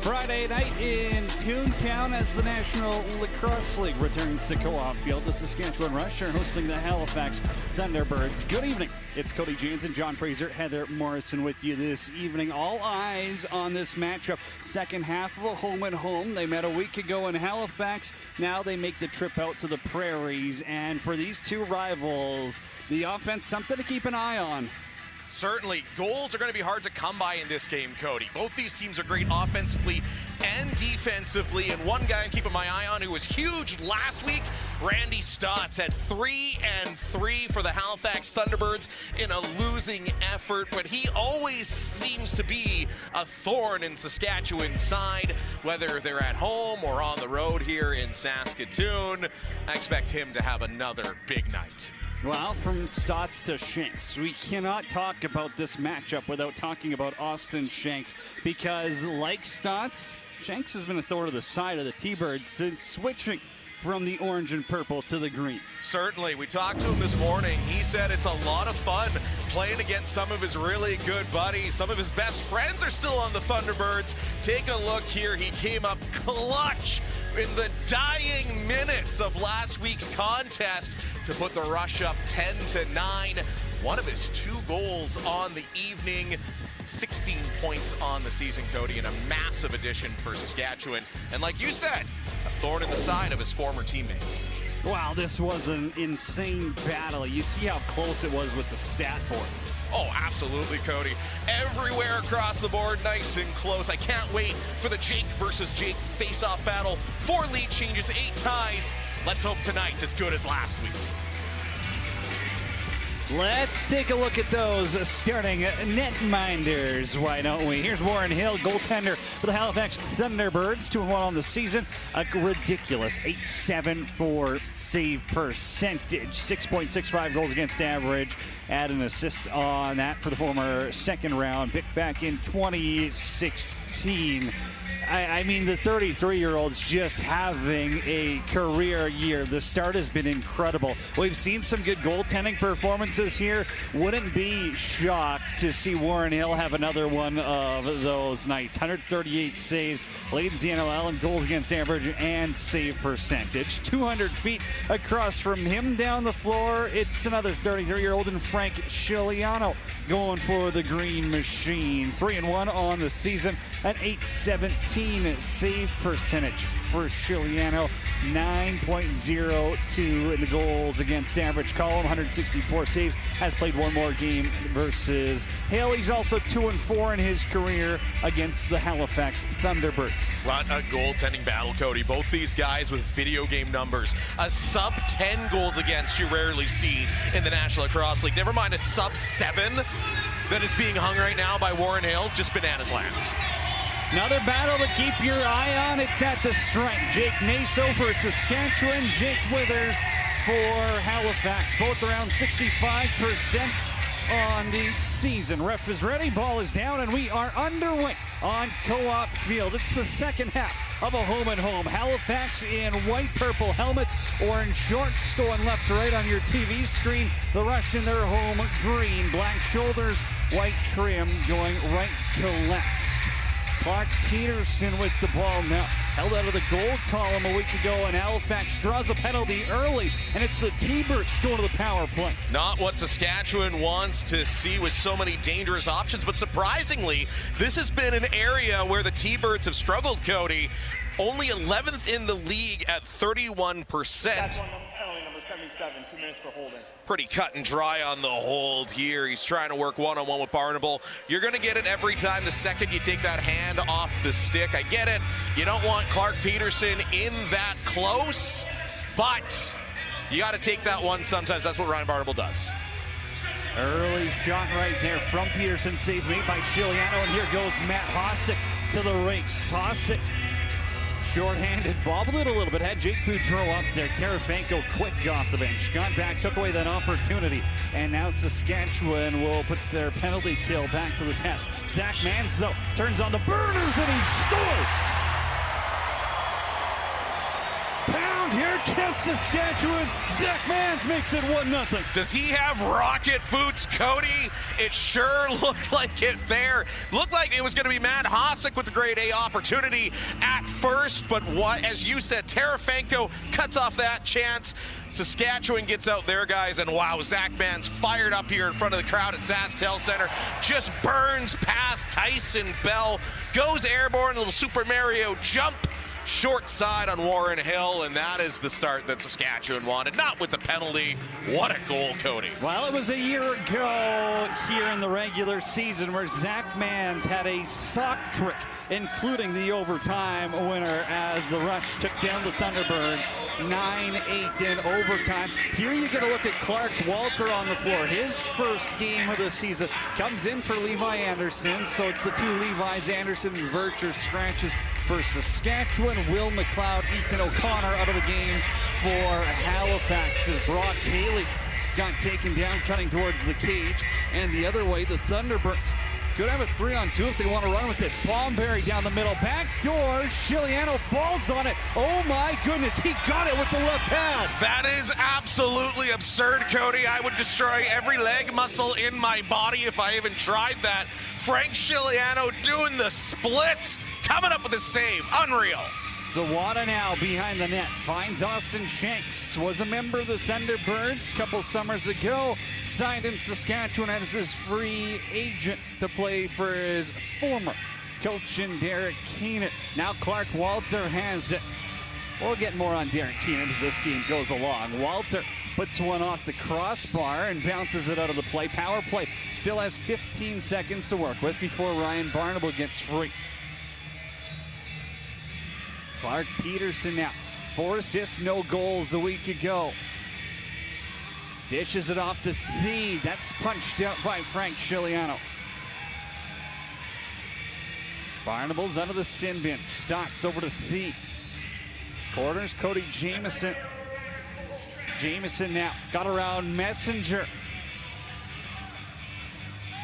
Friday night in Toontown as the National Lacrosse League returns to Co-op Field. The Saskatchewan Rush are hosting the Halifax Thunderbirds. Good evening. It's Cody Jansen, John Fraser, Heather Morrison with you this evening. All eyes on this matchup. Second half of a home and home. They met a week ago in Halifax. Now they make the trip out to the Prairies. And for these two rivals, the offense, something to keep an eye on. Certainly, goals are going to be hard to come by in this game, Cody. Both these teams are great offensively and defensively, and one guy I'm keeping my eye on who was huge last week, Randy Stotts, had 3-3 for the Halifax Thunderbirds in a losing effort, but he always seems to be a thorn in Saskatchewan's side, whether they're at home or on the road here in Saskatoon. I expect him to have another big night. Well, from Stotts to Shanks, we cannot talk about this matchup without talking about Austin Shanks, because like Stotts, Shanks has been a thorn to the side of the T-Birds since switching from the orange and purple to the green. Certainly. We talked to him this morning. He said it's a lot of fun playing against some of his really good buddies. Some of his best friends are still on the Thunderbirds. Take a look here. He came up clutch in the dying minutes of last week's contest to put the Rush up 10-9. One of his 2 goals on the evening. 16 points on the season, Cody, and a massive addition for Saskatchewan. And like you said, a thorn in the side of his former teammates. Wow, this was an insane battle. You see how close it was with the stat board. Oh, absolutely, Cody. Everywhere across the board, nice and close. I can't wait for the Jake versus Jake face-off battle. 4 lead changes, 8 ties. Let's hope tonight's as good as last week. Let's take a look at those starting netminders, why don't we? Here's Warren Hill, goaltender for the Halifax Thunderbirds, 2-1 on the season. A ridiculous .874 save percentage, 6.65 goals against average. Add an assist on that for the former second round pick back in 2016. I mean, the 33-year-old's just having a career year. The start has been incredible. We've seen some good goaltending performances here. Wouldn't be shocked to see Warren Hill have another one of those nights. 138 saves, leads the NLL in goals against average and save percentage. 200 feet across from him down the floor, it's another 33-year-old in Frank Chiliano going for the Green Machine. 3-1 on the season, an .817 save percentage for Chiliano, 9.02 in the goals against average column, 164 saves, has played 1 more game versus Hale. He's also 2-4 in his career against the Halifax Thunderbirds. What a goaltending battle, Cody. Both these guys with video game numbers. A sub 10 goals against you rarely see in the National Lacrosse League. Never mind a sub 7 that is being hung right now by Warren Hill. Just bananas lands. Another battle to keep your eye on. It's at the stripe. Jake Naso for Saskatchewan, Jake Withers for Halifax. Both around 65% on the season. Ref is ready, ball is down, and we are underway on Co-op Field. It's the second half of a home and home. Halifax in white-purple helmets, orange shorts going left to right on your TV screen. The Rush in their home green, black shoulders, white trim going right to left. Clark Peterson with the ball now. Held out of the gold column a week ago, and Halifax draws a penalty early, and it's the T-Birds going to the power play. Not what Saskatchewan wants to see with so many dangerous options, but surprisingly, this has been an area where the T-Birds have struggled, Cody. Only 11th in the league at 31%. Penalty number 77, 2 minutes for holding. Pretty cut and dry on the hold here. He's trying to work one-on-one with Barnable. You're going to get it every time the second you take that hand off the stick. I get it. You don't want Clark Peterson in that close, but you got to take that one sometimes. That's what Ryan Barnable does. Early shot right there from Peterson. Save made by Chiliano, and here goes Matt Hosick to the race. Hosick short-handed, bobbled it a little bit, had Jake Boudreau up there. Tarafanko quick off the bench, got back, took away that opportunity, and now Saskatchewan will put their penalty kill back to the test. Zach Manzo turns on the burners and he scores! Pound here against Saskatchewan. Zach Mans makes it 1-0. Does he have rocket boots, Cody? It sure looked like it there. Looked like it was going to be Matt Hossack with the grade A opportunity at first, but what, as you said, Terefenko cuts off that chance. Saskatchewan gets out there, guys, and wow, Zach Mans fired up here in front of the crowd at SaskTel Center. Just burns past Tyson Bell, goes airborne, a little Super Mario jump. Short side on Warren Hill, and that is the start that Saskatchewan wanted. Not with the penalty. What a goal, Cody. Well, it was a year ago here in the regular season where Zach Mans had a sock trick, including the overtime winner as the Rush took down the Thunderbirds 9-8 in overtime. Here you get a look at Clark Walter on the floor. His first game of the season comes in for Levi Anderson, so it's the two Levi's, Anderson and Vercher scratches for Saskatchewan. Will McLeod, Ethan O'Connor out of the game for Halifax as Brock Haley got taken down cutting towards the cage. And the other way, the Thunderbirds could have a 3-on-2 if they want to run with it. Bomberry down the middle, back door, Shiliano falls on it. Oh my goodness, he got it with the left pad. That is absolutely absurd, Cody. I would destroy every leg muscle in my body if I even tried that. Frank Shiliano doing the splits, coming up with a save, unreal. Zawada now behind the net, finds Austin Shanks, was a member of the Thunderbirds a couple summers ago, signed in Saskatchewan as his free agent to play for his former coach in Derek Keenan. Now Clark Walter has it. We'll get more on Derek Keenan as this game goes along. Walter puts one off the crossbar and bounces it out of the play. Power play still has 15 seconds to work with before Ryan Barnable gets free. Clark Peterson now, 4 assists, no goals a week ago. Dishes it off to Thede. That's punched out by Frank Shiliano. Barnable's out of the sin bin. Stotts over to Thede. Corners, Cody Jamieson. Jamieson now got around Messenger.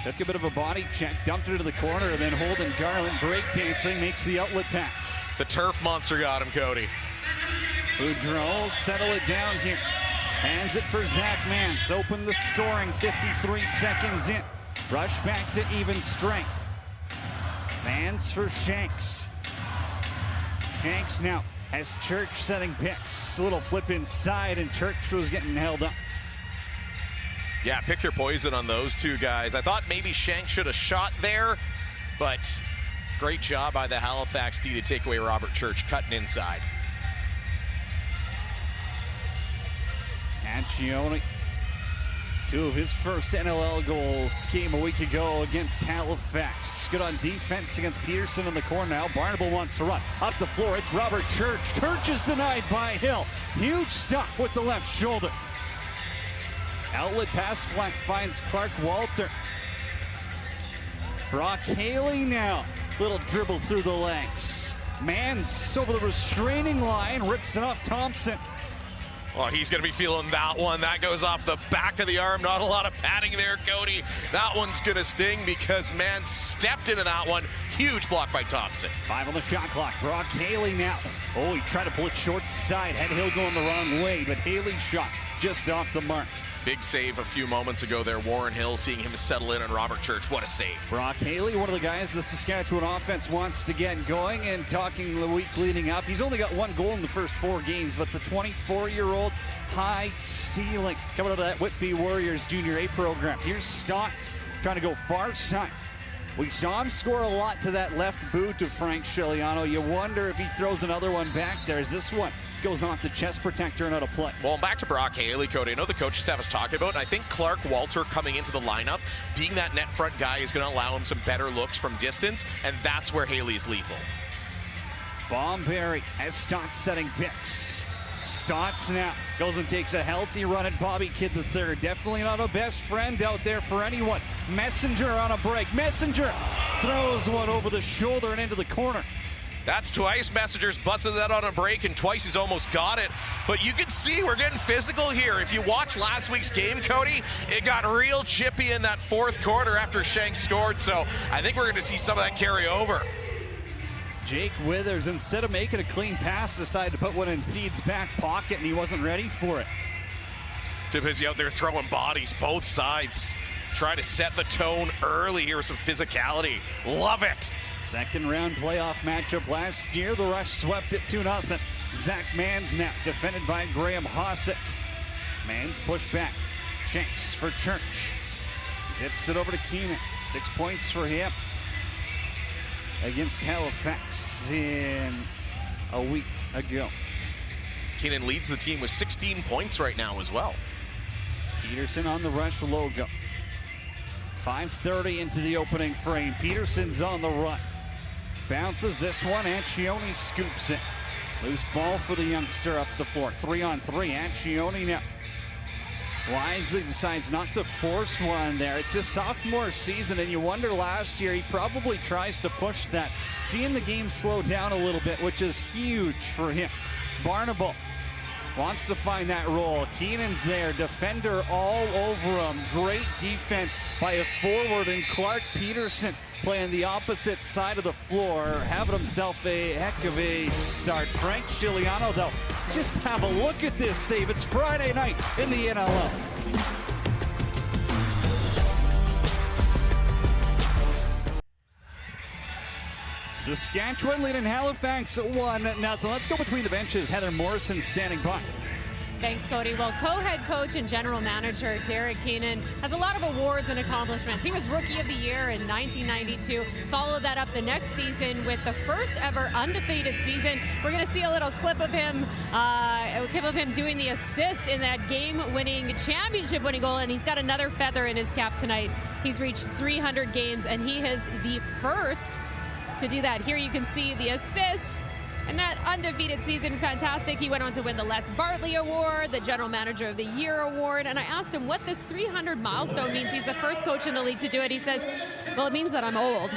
Took a bit of a body check, dumped it to the corner, and then Holden Garland breakdancing makes the outlet pass. The turf monster got him, Cody. Boudreau settle it down here. Hands it for Zach Mans. Open the scoring, 53 seconds in. Rush back to even strength. Mans for Shanks. Shanks now has Church setting picks. A little flip inside, and Church was getting held up. Yeah, pick your poison on those two guys. I thought maybe Shanks should have shot there, but great job by the Halifax D to take away Robert Church, cutting inside. Accioni, 2 of his first NLL goals came a week ago against Halifax. Good on defense against Peterson in the corner now. Barnable wants to run. Up the floor, it's Robert Church. Church is denied by Hill. Huge stop with the left shoulder. Outlet pass flank finds Clark Walter. Brock Haley now. Little dribble through the legs. Mans over the restraining line, rips it off Thompson. Well, he's going to be feeling that one. That goes off the back of the arm. Not a lot of padding there, Cody. That one's going to sting because Mans stepped into that one. Huge block by Thompson. 5 on the shot clock. Brock Haley now. Oh, he tried to pull it short side. Had Hill going the wrong way, but Haley's shot just off the mark. Big save a few moments ago there. Warren Hill seeing him settle in on Robert Church. What a save. Brock Haley, one of the guys the Saskatchewan offense wants to get going, and talking the week leading up, he's only got 1 goal in the first 4 games, but the 24-year-old high ceiling coming out of that Whitby Warriors Junior A program. Here's Stotts trying to go far side. We saw him score a lot to that left boot of Frank Shiliano. You wonder if he throws another one back there as this one goes off the chest protector and out of play. Well, back to Brock Haley, Cody. I know the coaching staff is talking about, and I think Clark Walter coming into the lineup, being that net front guy, is going to allow him some better looks from distance, and that's where Haley is lethal. Bomberry has Stotts setting picks. Stotts now goes and takes a healthy run at Bobby Kidd III. Definitely not a best friend out there for anyone. Messenger on a break. Messenger throws one over the shoulder and into the corner. That's twice Messenger's busted that on a break, and twice he's almost got it. But you can see we're getting physical here. If you watch last week's game, Cody, it got real chippy in that 4th quarter after Shanks scored. So I think we're going to see some of that carry over. Jake Withers, instead of making a clean pass, decided to put one in Theed's back pocket, and he wasn't ready for it. Too busy out there throwing bodies, both sides. Try to set the tone early here with some physicality. Love it. Second round playoff matchup last year. The Rush swept it 2-0. Zach Mans now defended by Graham Hossick. Mans pushed back. Shanks for Church. Zips it over to Keenan. 6 points for him against Halifax in a week ago. Keenan leads the team with 16 points right now as well. Peterson on the Rush logo. 5:30 into the opening frame. Peterson's on the run. Bounces this one. Accioni scoops it. Loose ball for the youngster up the floor. 3-on-3. Accioni now. Wisely decides not to force one there. It's his sophomore season, and you wonder last year he probably tries to push that. Seeing the game slow down a little bit, which is huge for him. Barnable wants to find that roll. Keenan's there, defender all over him. Great defense by a forward, and Clark Peterson playing the opposite side of the floor, having himself a heck of a start. Frank Chiliano, though, just have a look at this save. It's Friday night in the NLL. Saskatchewan leading Halifax 1-0. Let's go between the benches. Heather Morrison standing by. Thanks, Cody. Well, co-head coach and general manager Derek Keenan has a lot of awards and accomplishments. He was Rookie of the Year in 1992. Followed that up the next season with the first ever undefeated season. We're going to see a little clip of him doing the assist in that game-winning, championship-winning goal, and he's got another feather in his cap tonight. He's reached 300 games, and he is the first to do that. Here you can see the assist and that undefeated season. Fantastic. He went on to win the Les Bartley Award, the General Manager of the Year Award, and I asked him what this 300 milestone means. He's the first coach in the league to do it. He says, well, it means that I'm old.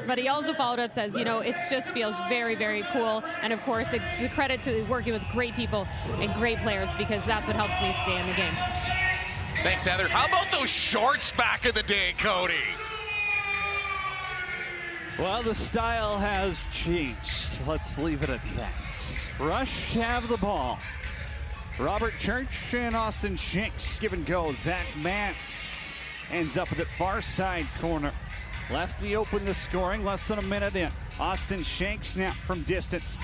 But he also followed up, says, it just feels very, very cool. And of course, it's a credit to working with great people and great players, because that's what helps me stay in the game. Thanks, Heather. How about those shorts back in the day, Cody? Well, the style has changed. Let's leave it at that. Rush have the ball. Robert Church and Austin Shanks give and go. Zach Mance ends up at the far side corner. Lefty open the scoring, less than a minute in. Austin Shanks now from distance.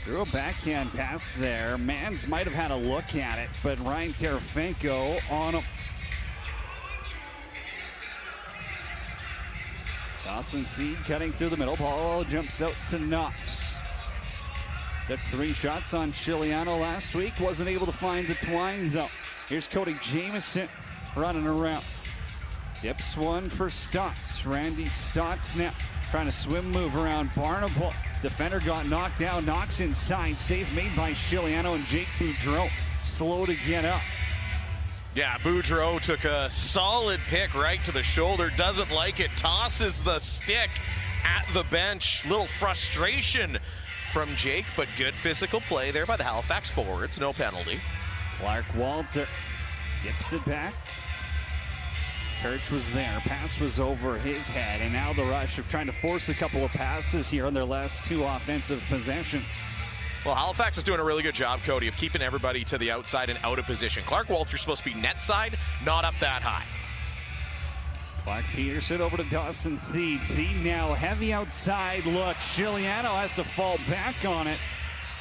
Threw a backhand pass there. Mans might have had a look at it, but Ryan Terefenko on him. Dawson Seed cutting through the middle. Ball jumps out to Knox. Took 3 shots on Chiliano last week. Wasn't able to find the twine, though. Here's Cody Jamieson running around. Dips one for Stotts. Randy Stotts now trying to swim move around Barnable. Defender got knocked down. Knox inside. Save made by Chiliano, and Jake Boudreau slow to get up. Yeah, Boudreau took a solid pick right to the shoulder. Doesn't like it. Tosses the stick at the bench. Little frustration from Jake, but good physical play there by the Halifax forwards. No penalty. Clark Walter dips it back. Church was there. Pass was over his head, and now the Rush are trying to force a couple of passes here on their last 2 offensive possessions. Well, Halifax is doing a really good job, Cody, of keeping everybody to the outside and out of position. Clark Walter's supposed to be net side, not up that high. Clark Peterson over to Dawson Theed. Theed now heavy outside look. Chiliano has to fall back on it,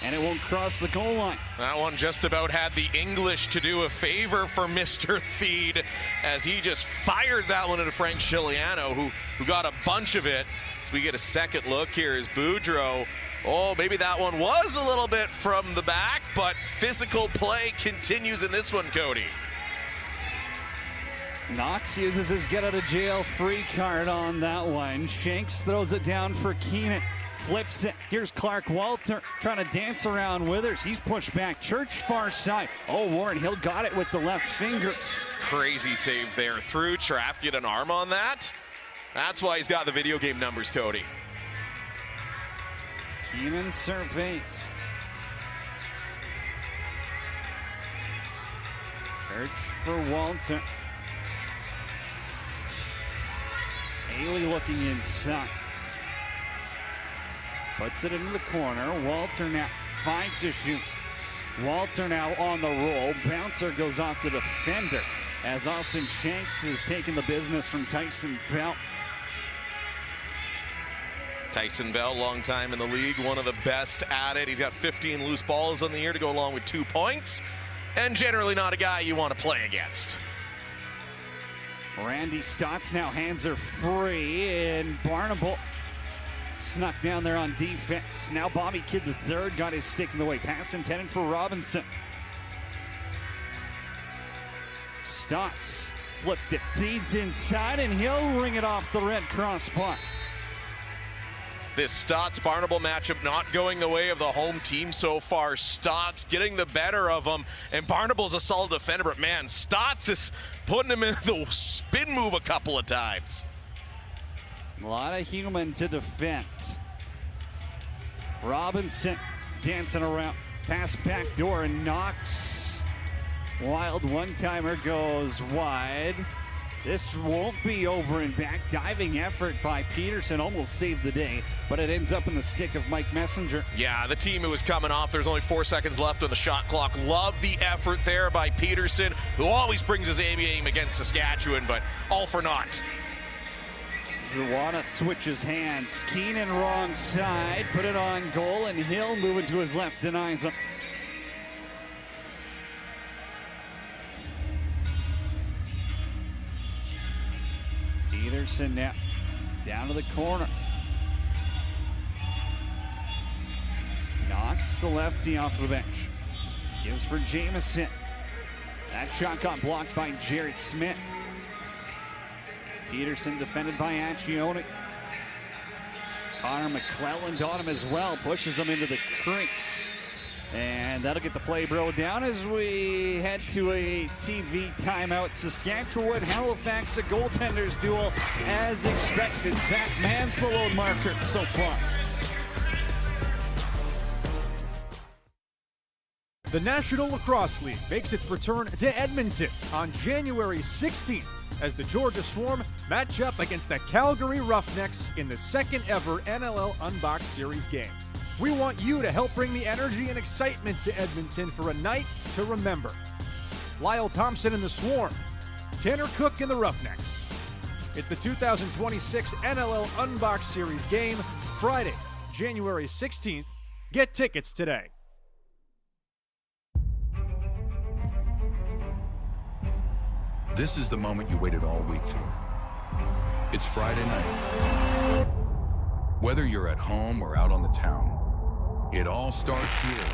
and it won't cross the goal line. That one just about had the English to do a favor for Mr. Theed, as he just fired that one into Frank Chiliano, who got a bunch of it. So we get a second look here as Boudreau. Oh, maybe that one was a little bit from the back, but physical play continues in this one, Cody. Knox uses his get-out-of-jail-free card on that one. Shanks throws it down for Keenan. Flips it. Here's Clark Walter trying to dance around Withers. He's pushed back. Church far side. Oh, Warren Hill got it with the left fingers. Crazy save there. Through Traff, get an arm on that. That's why he's got the video game numbers, Cody. Keenan surveys. Church for Walter. Haley looking inside. Puts it into the corner. Walter now 5 to shoot. Walter now on the roll. Bouncer goes off the defender as Austin Shanks is taking the business from Tyson Bell. Tyson Bell, long time in the league, one of the best at it. He's got 15 loose balls on the year to go along with 2 points, and generally not a guy you want to play against. Randy Stotts now hands are free, and Barnable snuck down there on defense. Now Bobby Kidd III got his stick in the way. Pass intended for Robinson. Stotts flipped it, feeds inside, and he'll ring it off the red crossbar. This Stotts-Barnable matchup not going the way of the home team so far. Stotts getting the better of him, and Barnable's a solid defender, but man, Stotts is putting him in the spin move a couple of times. A lot of human to defend. Robinson dancing around. Pass back door and knocks. Wild one-timer goes wide. This won't be over and back. Diving effort by Peterson almost saved the day, but it ends up in the stick of Mike Messenger. Yeah, the team who was coming off, there's only 4 seconds left on the shot clock. Love the effort there by Peterson, who always brings his A game against Saskatchewan, but all for naught. Zawana switches hands. Keenan wrong side, put it on goal, and Hill moving to his left, denies him. Peterson now down to the corner. Knocks the lefty off the bench. Gives for Jamison. That shot got blocked by Jared Smith. Peterson defended by Accioni. Connor McClelland on him as well. Pushes him into the crease. And that'll get the play bro down as we head to a TV timeout. Saskatchewan, Halifax, a goaltenders duel as expected. Zach Mann's the lone marker so far. The National Lacrosse League makes its return to Edmonton on January 16th as the Georgia Swarm match up against the Calgary Roughnecks in the second ever NLL Unboxed Series game. We want you to help bring the energy and excitement to Edmonton for a night to remember. Lyle Thompson and the Swarm, Tanner Cook and the Roughnecks. It's the 2026 NLL Unboxed Series game, Friday, January 16th. Get tickets today. This is the moment you waited all week for. It's Friday night. Whether you're at home or out on the town, it all starts here.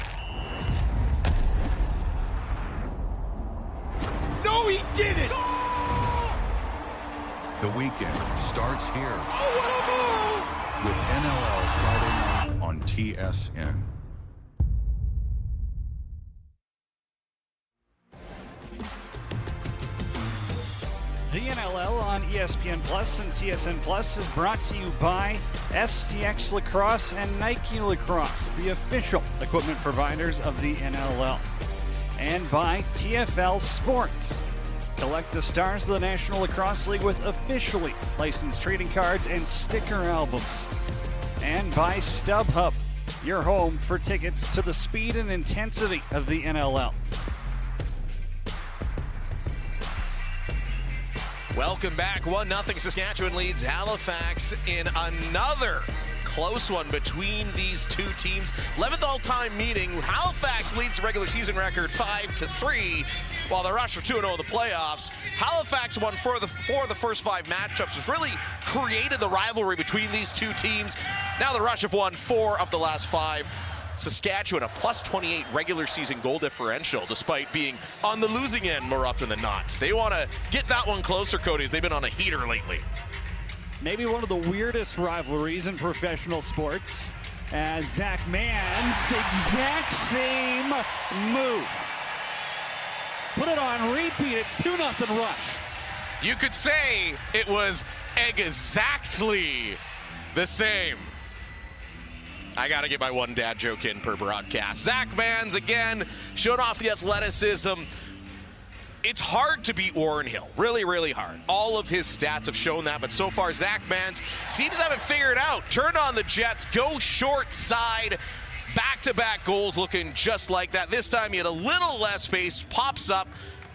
No, he didn't! The weekend starts here. Oh, what a move! With NLL Friday night on TSN. The NLL on ESPN Plus and TSN Plus is brought to you by STX Lacrosse and Nike Lacrosse, the official equipment providers of the NLL. And by TFL Sports. Collect the stars of the National Lacrosse League with officially licensed trading cards and sticker albums. And by StubHub, your home for tickets to the speed and intensity of the NLL. Welcome back. 1-0 Saskatchewan leads Halifax in another close one between these two teams. 11th all-time meeting. Halifax leads the regular season record 5-3, while the Rush are 2-0 in the playoffs. Halifax won for the first 5 matchups, has really created the rivalry between these two teams. Now the Rush have won 4 of the last 5. Saskatchewan, a +28 regular season goal differential, despite being on the losing end more often than not. They want to get that one closer, Cody, as they've been on a heater lately. Maybe one of the weirdest rivalries in professional sports, as Zach Mann's exact same move. Put it on repeat, it's 2-0 Rush. You could say it was exactly the same. I got to get my one dad joke in per broadcast. Zach Mann's again showed off the athleticism. It's hard to beat Warren Hill. Really, really hard. All of his stats have shown that, but so far Zach Mans seems to have it figured out. Turn on the Jets, go short side, back-to-back goals looking just like that. This time he had a little less space, pops up,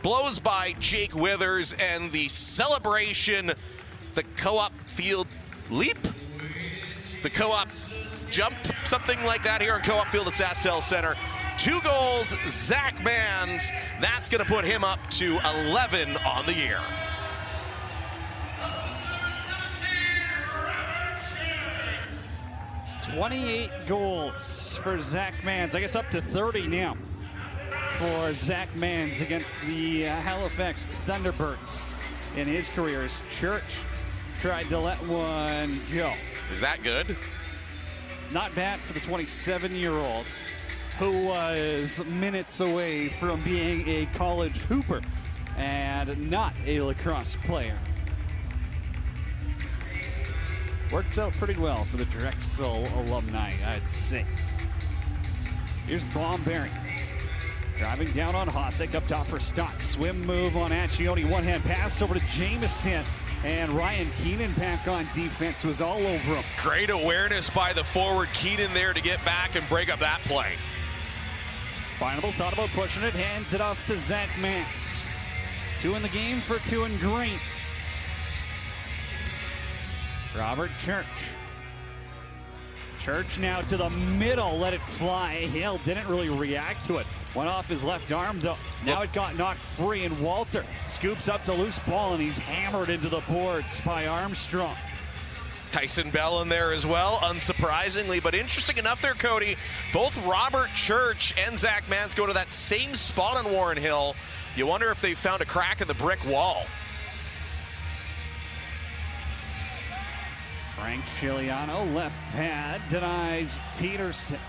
blows by Jake Withers, and the celebration, the co-op field leap, the co-op jump, something like that here on co-op field at SaskTel Center. 2 goals, Zach Mans. That's going to put him up to 11 on the year. "28 goals for Zach Mans. I guess up to 30 now for Zach Mans against the Halifax Thunderbirds in his career. As Church tried to let one go. Is that good? Not bad for the 27-year-old. Who was minutes away from being a college hooper and not a lacrosse player. Works out pretty well for the Drexel alumni, I'd say. Here's Bomberry. Driving down on Hossack, up top for Stott. Swim move on Accioni, one-hand pass over to Jameson. And Ryan Keenan back on defense, was all over him. Great awareness by the forward Keenan there to get back and break up that play. Barnable thought about pushing it, hands it off to Zach Mans. 2 in the game for 2 in green. Robert Church. Church now to the middle, let it fly. Hill didn't really react to it. Went off his left arm though. Now it got knocked free, and Walter scoops up the loose ball, and he's hammered into the boards by Armstrong. Tyson Bell in there as well, unsurprisingly, but interesting enough there, Cody. Both Robert Church and Zach Mans go to that same spot on Warren Hill. You wonder if they found a crack in the brick wall. Frank Chiliano, left pad, denies Peterson.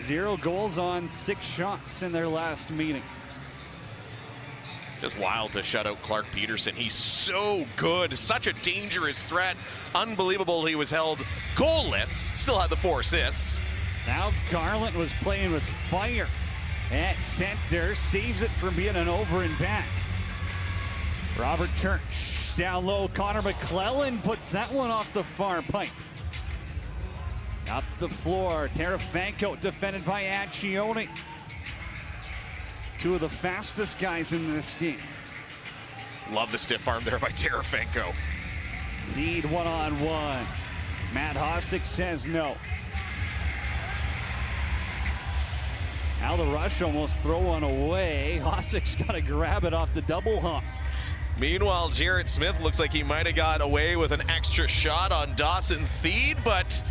0 goals on 6 shots in their last meeting. Just wild to shut out Clark Peterson. He's so good, such a dangerous threat. Unbelievable he was held goalless. Still had the 4 assists. Now Garland was playing with fire at center, saves it from being an over and back. Robert Church down low, Connor McClellan puts that one off the far pipe. Up the floor, Tarafanko defended by Accioni. 2 of the fastest guys in this game. Love the stiff arm there by Tarafanko. Feed one-on-one. Matt Hossack says no. Now the rush almost throw one away. Hossack's got to grab it off the double hump. Meanwhile, Jarrett Smith looks like he might have got away with an extra shot on Dawson Theed, but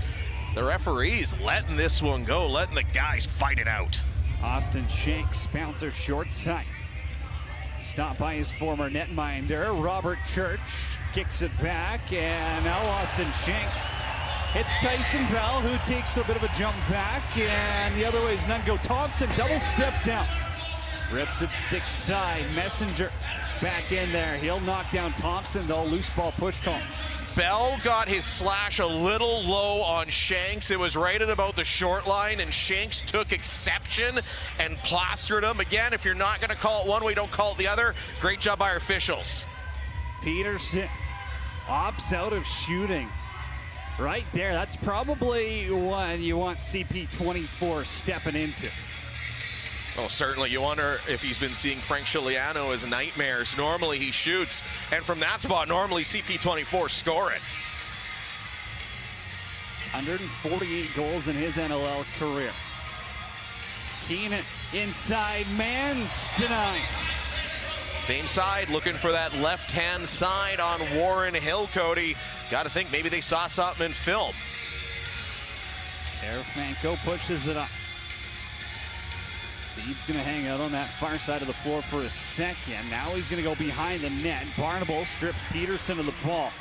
the referee's letting this one go, letting the guys fight it out. Austin Shanks, bouncer short side. Stopped by his former netminder, Robert Church, kicks it back, and now Austin Shanks hits Tyson Bell, who takes a bit of a jump back, and the other way is Nungo Thompson, double step down. Rips it stick side, Messenger back in there. He'll knock down Thompson, though, loose ball push call. Bell got his slash a little low on Shanks. It was right at about the short line, and Shanks took exception and plastered him. Again, if you're not going to call it one way, don't call it the other. Great job by our officials. Peterson opts out of shooting. Right there, that's probably one you want CP24 stepping into. Oh, certainly. You wonder if he's been seeing Frank Chiliano as nightmares. Normally he shoots, and from that spot, normally CP24 score it. 148 goals in his NLL career. Keenan inside, Mans denied. Same side, looking for that left-hand side on Warren Hill, Cody. Got to think maybe they saw something in film. Tarafanko pushes it up. He's going to hang out on that far side of the floor for a second. Now he's going to go behind the net. Barnable strips Peterson of the ball.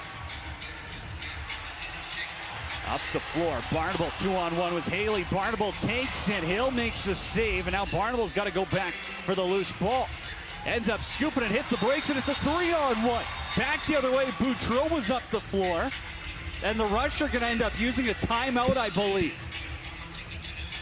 Up the floor, Barnable 2-on-1 with Haley. Barnable takes it, Hill makes the save, and now Barnable's got to go back for the loose ball. Ends up scooping it, hits the brakes, and it's a 3-on-1. Back the other way, Boudreau was up the floor, and the Rush are going to end up using a timeout, I believe.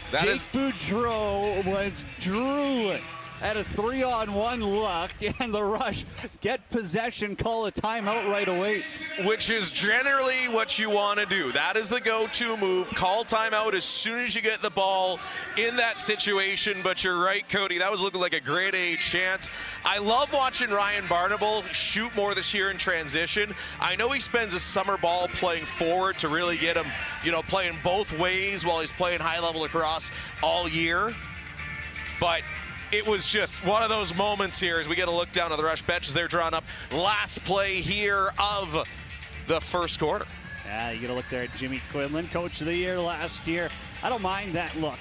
Jake Boudreau was drooling. at a 3-on-1 look, and the Rush get possession, call a timeout right away. Which is generally what you want to do. That is the go-to move. Call timeout as soon as you get the ball in that situation. But you're right, Cody. That was looking like a grade A chance. I love watching Ryan Barnable shoot more this year in transition. I know he spends his summer ball playing forward to really get him, playing both ways while he's playing high-level lacrosse all year. But it was just one of those moments here as we get a look down to the Rush bench as they're drawn up. Last play here of the first quarter. Yeah, you get a look there at Jimmy Quinlan, coach of the year last year. I don't mind that look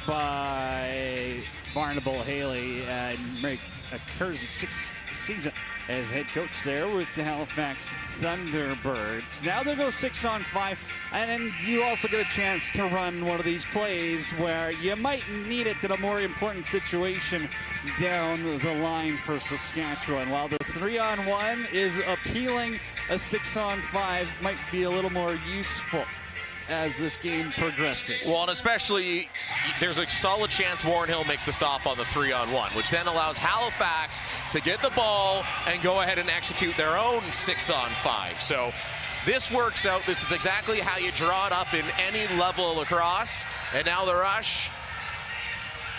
by Barnable Haley and Mary Kersey, sixth season as head coach there with the Halifax Thunderbirds. Now they'll go 6-on-5, and you also get a chance to run one of these plays where you might need it in a more important situation down the line for Saskatchewan. While the 3-on-1 is appealing, a 6-on-5 might be a little more useful as this game progresses. Well, and especially, there's a solid chance Warren Hill makes the stop on the 3-on-1, which then allows Halifax to get the ball and go ahead and execute their own 6-on-5. So this works out. This is exactly how you draw it up in any level of lacrosse. And now the Rush,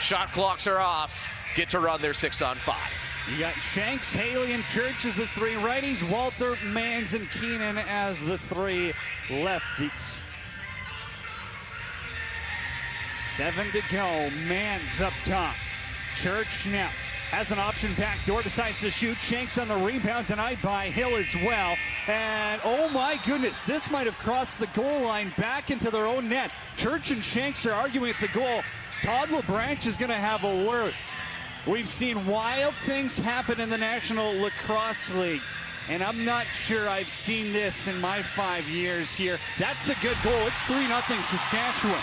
shot clocks are off, get to run their 6-on-5. You got Shanks, Haley, and Church as the three righties, Walter, Mans, and Keenan as the three lefties. 7 to go. Mans up top. Church now has an option back door, decides to shoot. Shanks on the rebound, denied by Hill as well. And oh my goodness, this might have crossed the goal line back into their own net. Church and Shanks are arguing it's a goal. Todd LeBranch is going to have a word. We've seen wild things happen in the National Lacrosse League, and I'm not sure I've seen this in my 5 years here. That's a good goal. It's 3-0 Saskatchewan.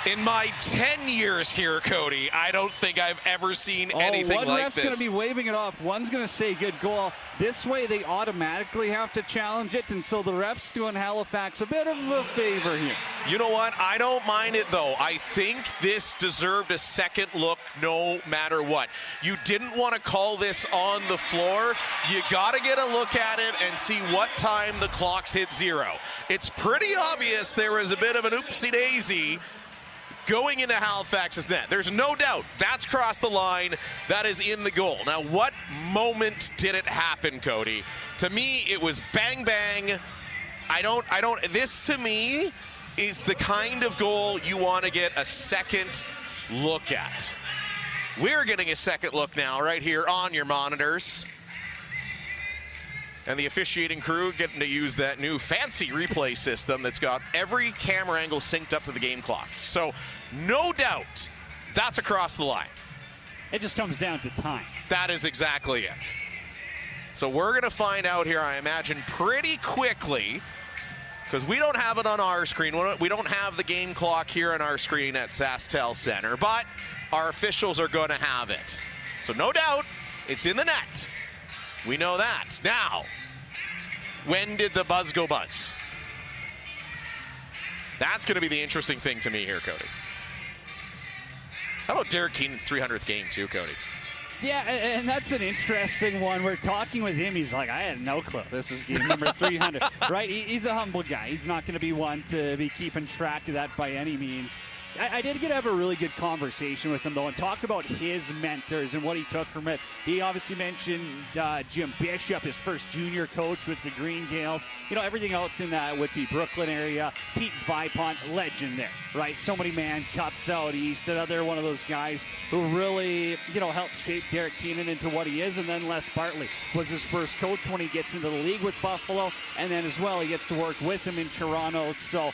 In my 10 years here, Cody, I don't think I've ever seen anything like this. One ref's going to be waving it off. One's going to say good goal. This way they automatically have to challenge it, and so the ref's doing Halifax a bit of a favor here. You know what? I don't mind it, though. I think this deserved a second look no matter what. You didn't want to call this on the floor. You got to get a look at it and see what time the clocks hit 0. It's pretty obvious there was a bit of an oopsie-daisy going into Halifax's net. There's no doubt that's crossed the line. That is in the goal. Now, what moment did it happen, Cody? To me, it was bang, bang. This to me is the kind of goal you want to get a second look at. We're getting a second look now right here on your monitors. And the officiating crew getting to use that new fancy replay system that's got every camera angle synced up to the game clock. So, no doubt, that's across the line. It just comes down to time. That is exactly it. So we're going to find out here, I imagine, pretty quickly, because we don't have it on our screen. We don't have the game clock here on our screen at SaskTel Center, but our officials are going to have it. So no doubt, it's in the net. We know that. Now, when did the buzz go buzz? That's going to be the interesting thing to me here, Cody. How about Derek Keenan's 300th game too, Cody? Yeah, and that's an interesting one. We're talking with him. He's like, I had no clue. This was game number 300. Right? He's a humble guy. He's not going to be one to be keeping track of that by any means. I did get to have a really good conversation with him, though, and talk about his mentors and what he took from it. He obviously mentioned Jim Bishop, his first junior coach with the Green Gales. You know, everything else in that would be Brooklyn area. Pete Vipont, legend there, right? So many man cups out east. Another one of those guys who really, helped shape Derek Keenan into what he is. And then Les Bartley was his first coach when he gets into the league with Buffalo. And then as well, he gets to work with him in Toronto. So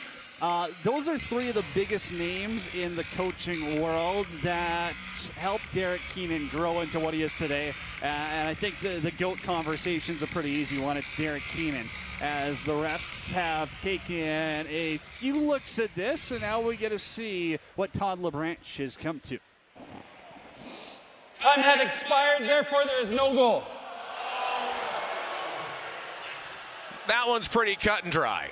those are three of the biggest names in the coaching world that helped Derek Keenan grow into what he is today. And I think the GOAT conversation's a pretty easy one. It's Derek Keenan, as the refs have taken a few looks at this, and now we get to see what Todd LeBranch has come to. Time had expired, therefore there is no goal. That one's pretty cut and dry.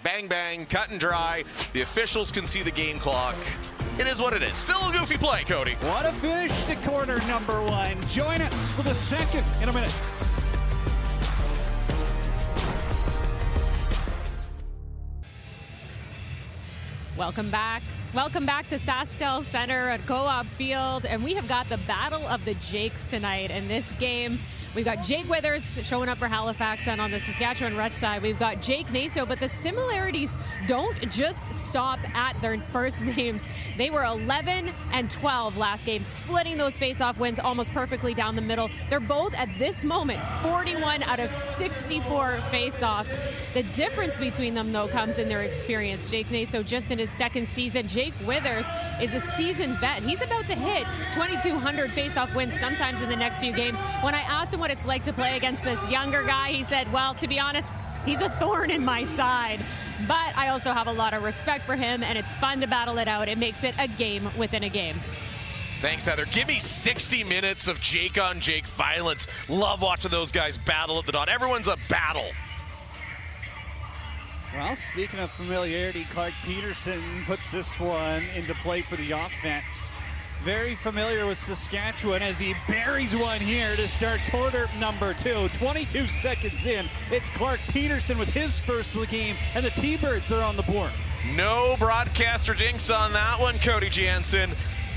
Bang, bang, cut and dry. The officials can see the game clock. it is what it is. Still a goofy play, Cody. What a finish to quarter number 1. Join us for the second in a minute. Welcome back. Welcome back to SaskTel Center at Co-op Field, and we have got the Battle of the Jakes tonight in this game. We've got Jake Withers showing up for Halifax, and on the Saskatchewan Rush side, we've got Jake Naso, but the similarities don't just stop at their first names. They were 11 and 12 last game, splitting those face-off wins almost perfectly down the middle. They're both, at this moment, 41 out of 64 face-offs. The difference between them, though, comes in their experience. Jake Naso just in his second season. Jake Withers is a seasoned vet. He's about to hit 2,200 face-off wins sometimes in the next few games. When I asked him what it's like to play against this younger guy, he said, well, to be honest, he's a thorn in my side. But I also have a lot of respect for him, and it's fun to battle it out. It makes it a game within a game. Thanks, Heather. Give me 60 minutes of Jake on Jake violence. Love watching those guys battle at the dot. Everyone's a battle. Well, speaking of familiarity, Clark Peterson puts this one into play for the offense. Very familiar with Saskatchewan as he buries one here to start quarter number 2. 22 seconds in, it's Clark Peterson with his first of the game, and the T-Birds are on the board. No broadcaster jinx on that one, Cody Jansen.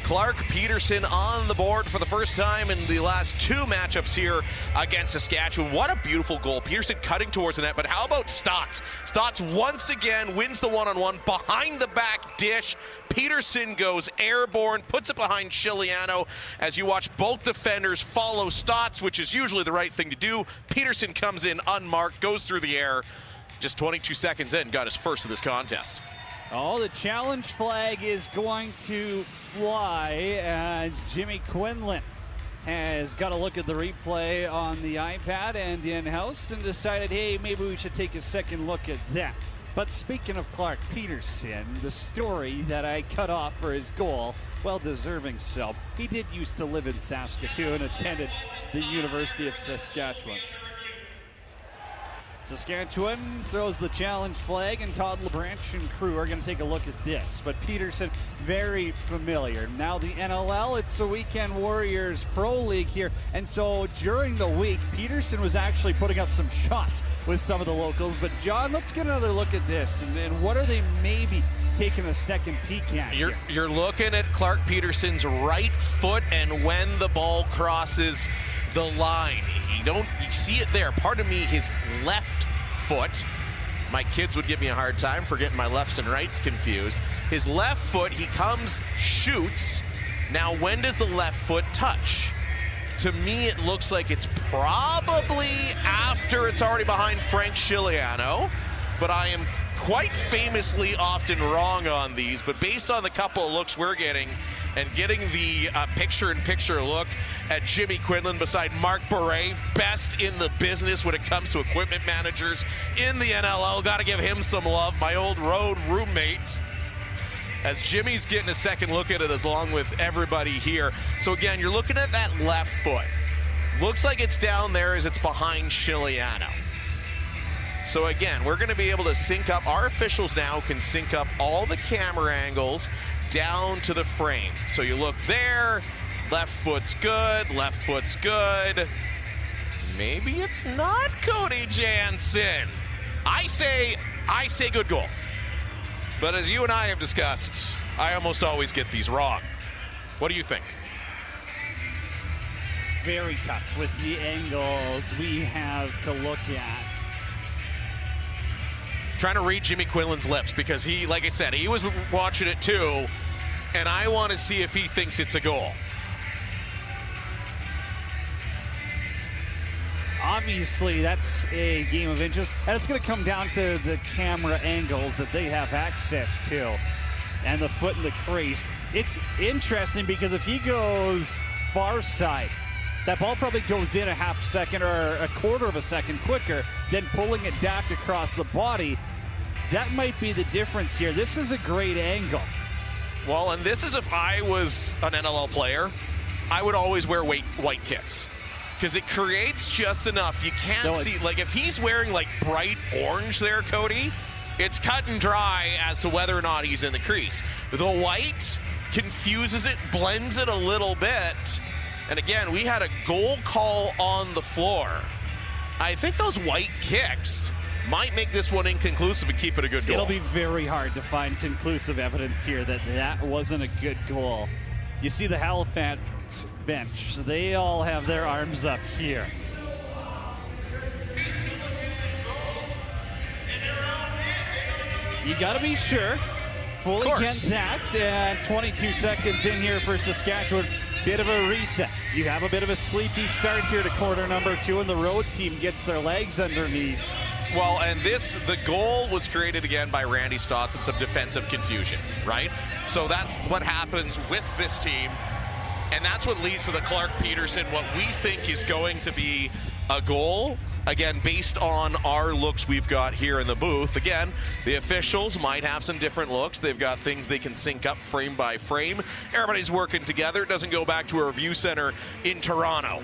Clark Peterson on the board for the first time in the last 2 matchups here against Saskatchewan. What a beautiful goal. Peterson cutting towards the net, but how about Stotts? Stotts once again wins the one-on-one behind the back dish. Peterson goes airborne, puts it behind Chiliano as you watch both defenders follow Stotts, which is usually the right thing to do. Peterson comes in unmarked, goes through the air. Just 22 seconds in, got his first of this contest. Oh, the challenge flag is going to fly, and Jimmy Quinlan has got a look at the replay on the iPad and in-house and decided, hey, maybe we should take a second look at that. But speaking of Clark Peterson, the story that I cut off for his goal, well, deserving so. He did used to live in Saskatoon, attended the University of Saskatchewan. Saskatchewan throws the challenge flag, and Todd LeBranch and crew are going to take a look at this. But Peterson, very familiar. Now the NLL, it's a Weekend Warriors Pro League here. And so during the week, Peterson was actually putting up some shots with some of the locals. But John, let's get another look at this. And what are they maybe taking a second peek at? You're looking at Clark Peterson's right foot, and when the ball crosses the line, you see it there. Pardon me, his left foot. My kids would give me a hard time for getting my lefts and rights confused. His left foot, he comes, shoots. Now, when does the left foot touch? To me, it looks like it's probably after it's already behind Frank Chiliano, but I am quite famously often wrong on these. But based on the couple of looks we're getting, and getting the picture-in-picture look at Jimmy Quinlan beside Mark Beret, best in the business when it comes to equipment managers in the NLL. Got to give him some love, my old road roommate, as Jimmy's getting a second look at it along with everybody here. So again, you're looking at that left foot. Looks like it's down there as it's behind Chiliano. So again, we're going to be able to sync up. Our officials now can sync up all the camera angles down to the frame. So you look there, left foot's good, left foot's good. Maybe it's not Cody Jansen. I say good goal. But as you and I have discussed, I almost always get these wrong. What do you think? Very tough with the angles we have to look at. Trying to read Jimmy Quinlan's lips because he, like I said, he was watching it too, and I want to see if he thinks it's a goal. Obviously, that's a game of interest, and it's going to come down to the camera angles that they have access to and the foot in the crease. It's interesting because if he goes far side, that ball probably goes in a half second or a quarter of a second quicker than pulling it back across the body. That might be the difference here. This is a great angle. Well, and this is if I was an NLL player, I would always wear white kicks because it creates just enough. You can't see, like if he's wearing like bright orange there, Cody, it's cut and dry as to whether or not he's in the crease. The white confuses it, blends it a little bit. And again, we had a goal call on the floor. I think those white kicks might make this one inconclusive and keep it a good goal. It'll be very hard to find conclusive evidence here that that wasn't a good goal. You see the Halifax bench, so they all have their arms up here. You got to be sure. Fully get that. And 22 seconds in here for Saskatchewan. Bit of a reset. You have a bit of a sleepy start here to quarter number 2, and the road team gets their legs underneath. Well, and the goal was created again by Randy Stotts and some defensive confusion, right? So that's what happens with this team, and that's what leads to the Clark Peterson, what we think is going to be a goal. Again, based on our looks we've got here in the booth. Again, the officials might have some different looks. They've got things they can sync up frame by frame. Everybody's working together. It doesn't go back to a review center in Toronto.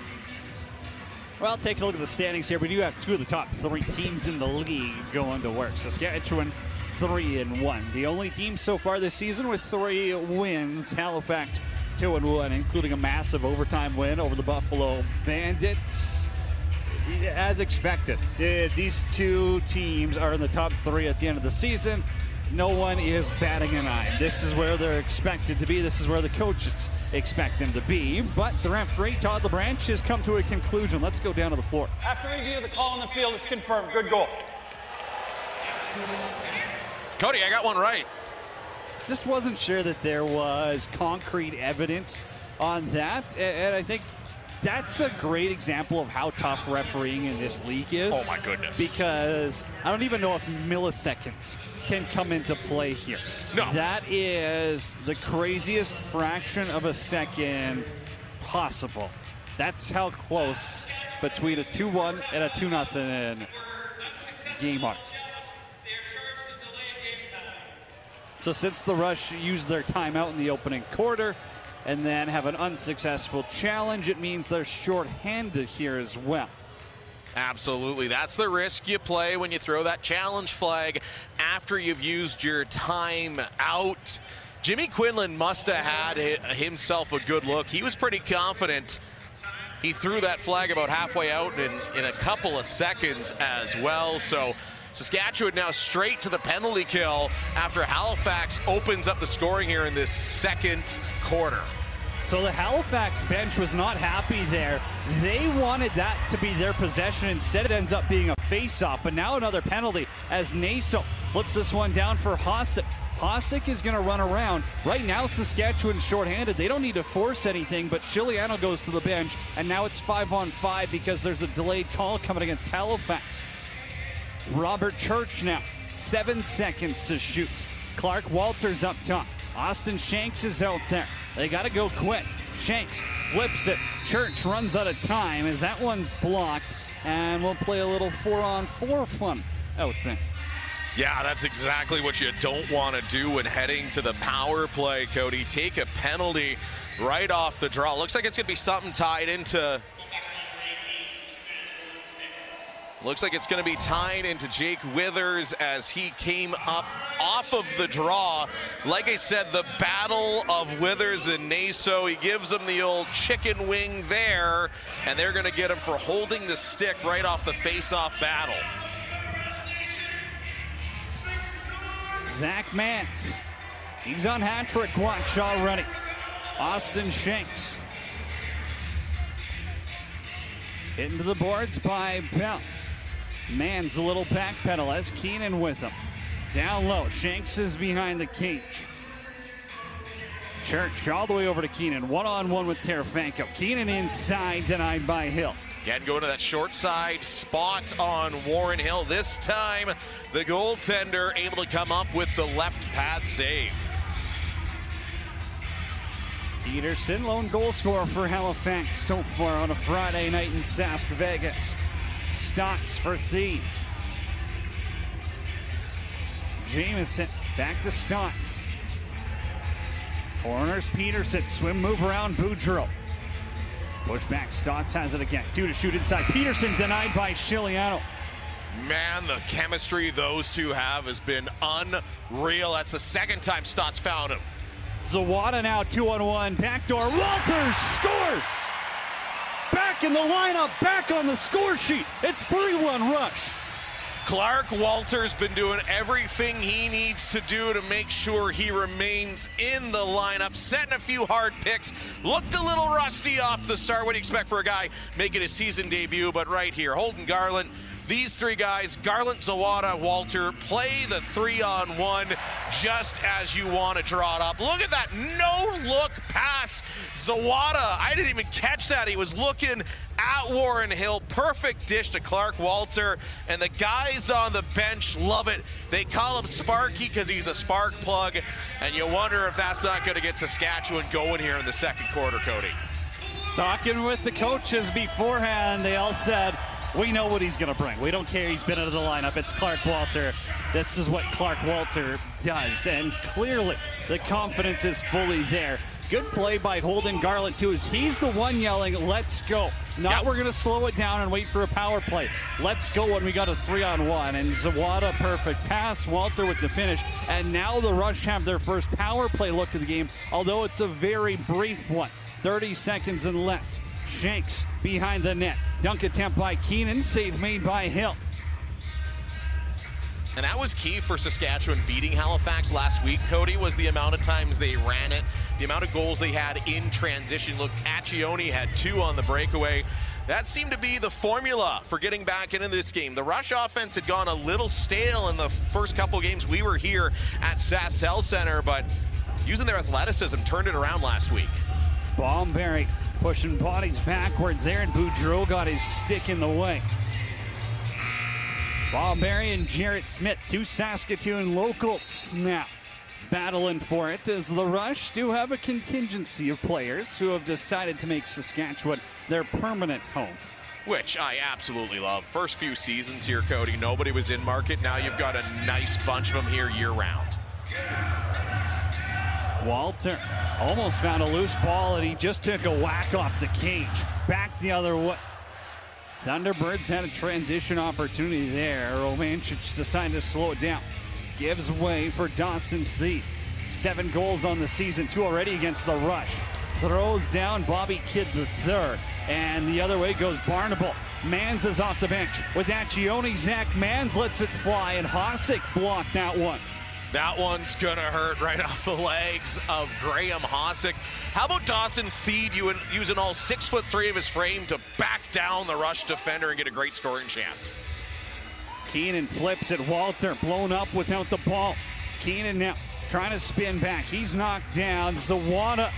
Well, taking a look at the standings here, we do have 2 of the top 3 teams in the league going to work. Saskatchewan 3-1. The only team so far this season with 3 wins. Halifax 2-1, including a massive overtime win over the Buffalo Bandits. As expected, these 2 teams are in the top 3 at the end of the season. No one is batting an eye. This is where they're expected to be. This is where the coaches expect them to be. But the referee, Todd LeBranch, has come to a conclusion. Let's go down to the floor. After review, the call on the field is confirmed. Good goal. Cody, I got one right. Just wasn't sure that there was concrete evidence on that. And I think that's a great example of how tough refereeing in this league is. Oh, my goodness. Because I don't even know if milliseconds can come into play here. No. That is the craziest fraction of a second possible. That's how close between a 2-1 and a 2-0 game are. So since the Rush used their timeout in the opening quarter and then have an unsuccessful challenge, it means they're short-handed here as well. Absolutely. That's the risk you play when you throw that challenge flag after you've used your time out. Jimmy Quinlan must have had himself a good look. He was pretty confident. He threw that flag about halfway out in a couple of seconds as well. So Saskatchewan now straight to the penalty kill after Halifax opens up the scoring here in this second quarter. So the Halifax bench was not happy there. They wanted that to be their possession. Instead, it ends up being a face-off. But now another penalty as Naso flips this one down for Hossack. Hossack is going to run around. Right now, Saskatchewan's shorthanded. They don't need to force anything, but Chiliano goes to the bench, and now it's 5-on-5 because there's a delayed call coming against Halifax. Robert Church now, 7 seconds to shoot. Clark Walters up top. Austin Shanks is out there. They got to go quick. Shanks flips it. Church runs out of time as that one's blocked, and we'll play a little 4-on-4 fun out there. Yeah, that's exactly what you don't want to do when heading to the power play, Cody. Take a penalty right off the draw. Looks like it's going to be something tied into... Looks like it's going to be tied into Jake Withers as he came up off of the draw. Like I said, the battle of Withers and Naso. He gives them the old chicken wing there, and they're going to get him for holding the stick right off the face-off battle. Zach Mantz, he's on hat-trick watch already. Austin Shanks hitting to the boards by Bell. Mann's a little back pedal as Keenan with him. Down low, Shanks is behind the cage. Church all the way over to Keenan. One-on-one with Tarafanko. Keenan inside, denied by Hill. Again, going to that short side spot on Warren Hill. This time, the goaltender able to come up with the left pad save. Peterson, lone goal scorer for Halifax so far on a Friday night in Sask, Vegas. Stotts for Thie. Jamieson back to Stotts. Corners Peterson, swim move around Boudreau. Push back, Stotts has it again. 2 to shoot inside. Peterson denied by Chiliano. Man, the chemistry those two have has been unreal. That's the second time Stotts found him. Zawada now 2-on-1, backdoor, Walters scores! Back in the lineup, back on the score sheet. It's 3-1 Rush. Clark Walters been doing everything he needs to do to make sure he remains in the lineup, setting a few hard picks. Looked a little rusty off the start. What do you expect for a guy making his season debut? But right here, Holden Garland, these three guys, Garland, Zawada, Walter, play the 3-on-1 just as you want to draw it up. Look at that no-look pass. Zawada, I didn't even catch that. He was looking at Warren Hill. Perfect dish to Clark Walter, and the guys on the bench love it. They call him Sparky because he's a spark plug, and you wonder if that's not going to get Saskatchewan going here in the second quarter, Cody. Talking with the coaches beforehand, they all said, we know what he's going to bring. We don't care he's been out of the lineup. It's Clark Walter. This is what Clark Walter does, and clearly the confidence is fully there. Good play by Holden Garland, too, as he's the one yelling, let's go. Not we're going to slow it down and wait for a power play. Let's go when we got a 3-on-1. And Zawada, perfect pass. Walter with the finish. And now the Rush have their first power play look at the game, although it's a very brief one. 30 seconds and less. Shanks behind the net. Dunk attempt by Keenan. Save made by Hill. And that was key for Saskatchewan beating Halifax last week, Cody, was the amount of times they ran it, the amount of goals they had in transition. Look, Accioni had 2 on the breakaway. That seemed to be the formula for getting back into this game. The Rush offense had gone a little stale in the first couple games we were here at SaskTel Center, but using their athleticism turned it around last week. Bomberry pushing bodies backwards there, and Boudreau got his stick in the way. Bomberry and Jarrett Smith, 2 Saskatoon locals now battling for it, as the Rush do have a contingency of players who have decided to make Saskatchewan their permanent home. Which I absolutely love. First few seasons here, Cody, nobody was in market. Now you've got a nice bunch of them here year-round. Walter almost found a loose ball, and he just took a whack off the cage. Back the other way. Thunderbirds had a transition opportunity there. Romanchich decided to slow it down. Gives way for Dawson Thede. 7 goals on the season, 2 already against the Rush. Throws down Bobby Kidd III. And the other way goes Barnable. Mans is off the bench with Accioni. Zach Mans lets it fly, and Hosick blocked that one. That one's gonna hurt right off the legs of Graham Hosick. How about Dawson Thede using all 6'3" of his frame to back down the Rush defender and get a great scoring chance? Keenan flips at Walter, blown up without the ball. Keenan now trying to spin back. He's knocked down. Zawada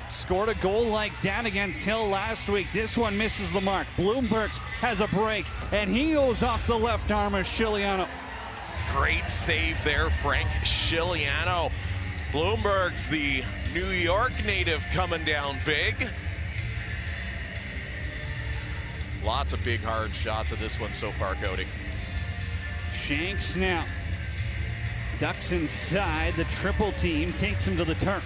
scored a goal like that against Hill last week. This one misses the mark. Bloombergs has a break, and he goes off the left arm of Chiliano. Great save there, Frank Chiliano. Bloomberg's the New York native coming down big. Lots of big, hard shots of this one so far, Cody. Shanks now ducks inside. The triple team takes him to the turf.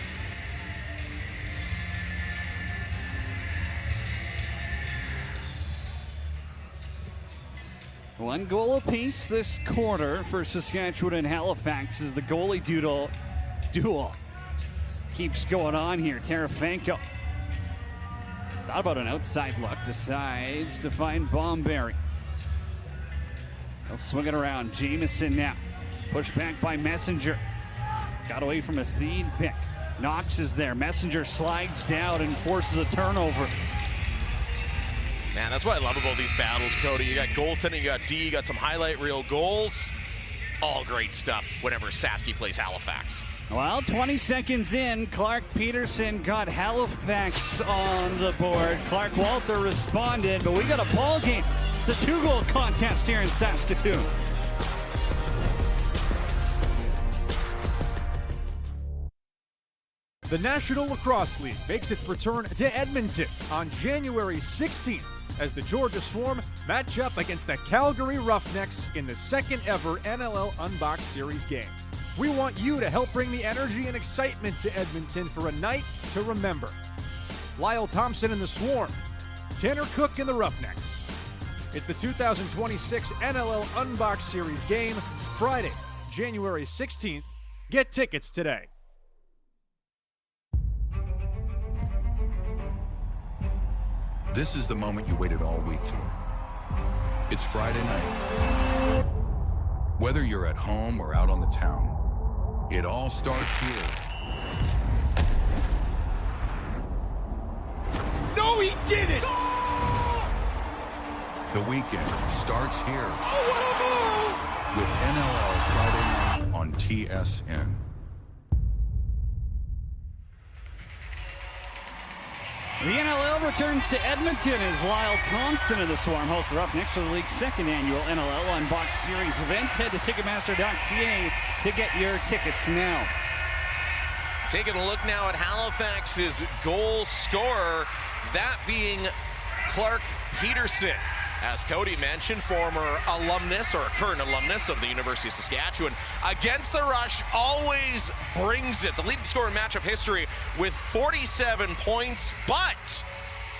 One goal apiece this quarter for Saskatchewan and Halifax as the goalie duel keeps going on here. Tarafanko thought about an outside look, decides to find Bomberry. They'll swing it around. Jameson now pushed back by Messenger. Got away from a Thede pick. Knox is there. Messenger slides down and forces a turnover. Man, that's what I love about these battles, Cody. You got goaltending, you got D, you got some highlight reel goals. All great stuff whenever Sasky plays Halifax. Well, 20 seconds in, Clark Peterson got Halifax on the board. Clark Walter responded, but we got a ball game. It's a 2-goal contest here in Saskatoon. The National Lacrosse League makes its return to Edmonton on January 16th as the Georgia Swarm match up against the Calgary Roughnecks in the second ever NLL Unboxed Series game. We want you to help bring the energy and excitement to Edmonton for a night to remember. Lyle Thompson and the Swarm, Tanner Cook and the Roughnecks. It's the 2026 NLL Unboxed Series game, Friday, January 16th. Get tickets today. This is the moment you waited all week for. It's Friday night. Whether you're at home or out on the town, it all starts here. No, he didn't! The weekend starts here Oh, what a move! with NLL Friday night on TSN. The NLL returns to Edmonton as Lyle Thompson of the Swarm hosts the Roughnecks for the league's second annual NLL Unboxed Series event. Head to Ticketmaster.ca to get your tickets now. Taking a look now at Halifax's goal scorer, that being Clark Peterson. As Cody mentioned, former alumnus or a current alumnus of the University of Saskatchewan, against the rush always brings it. The leading scorer in matchup history with 47 points, but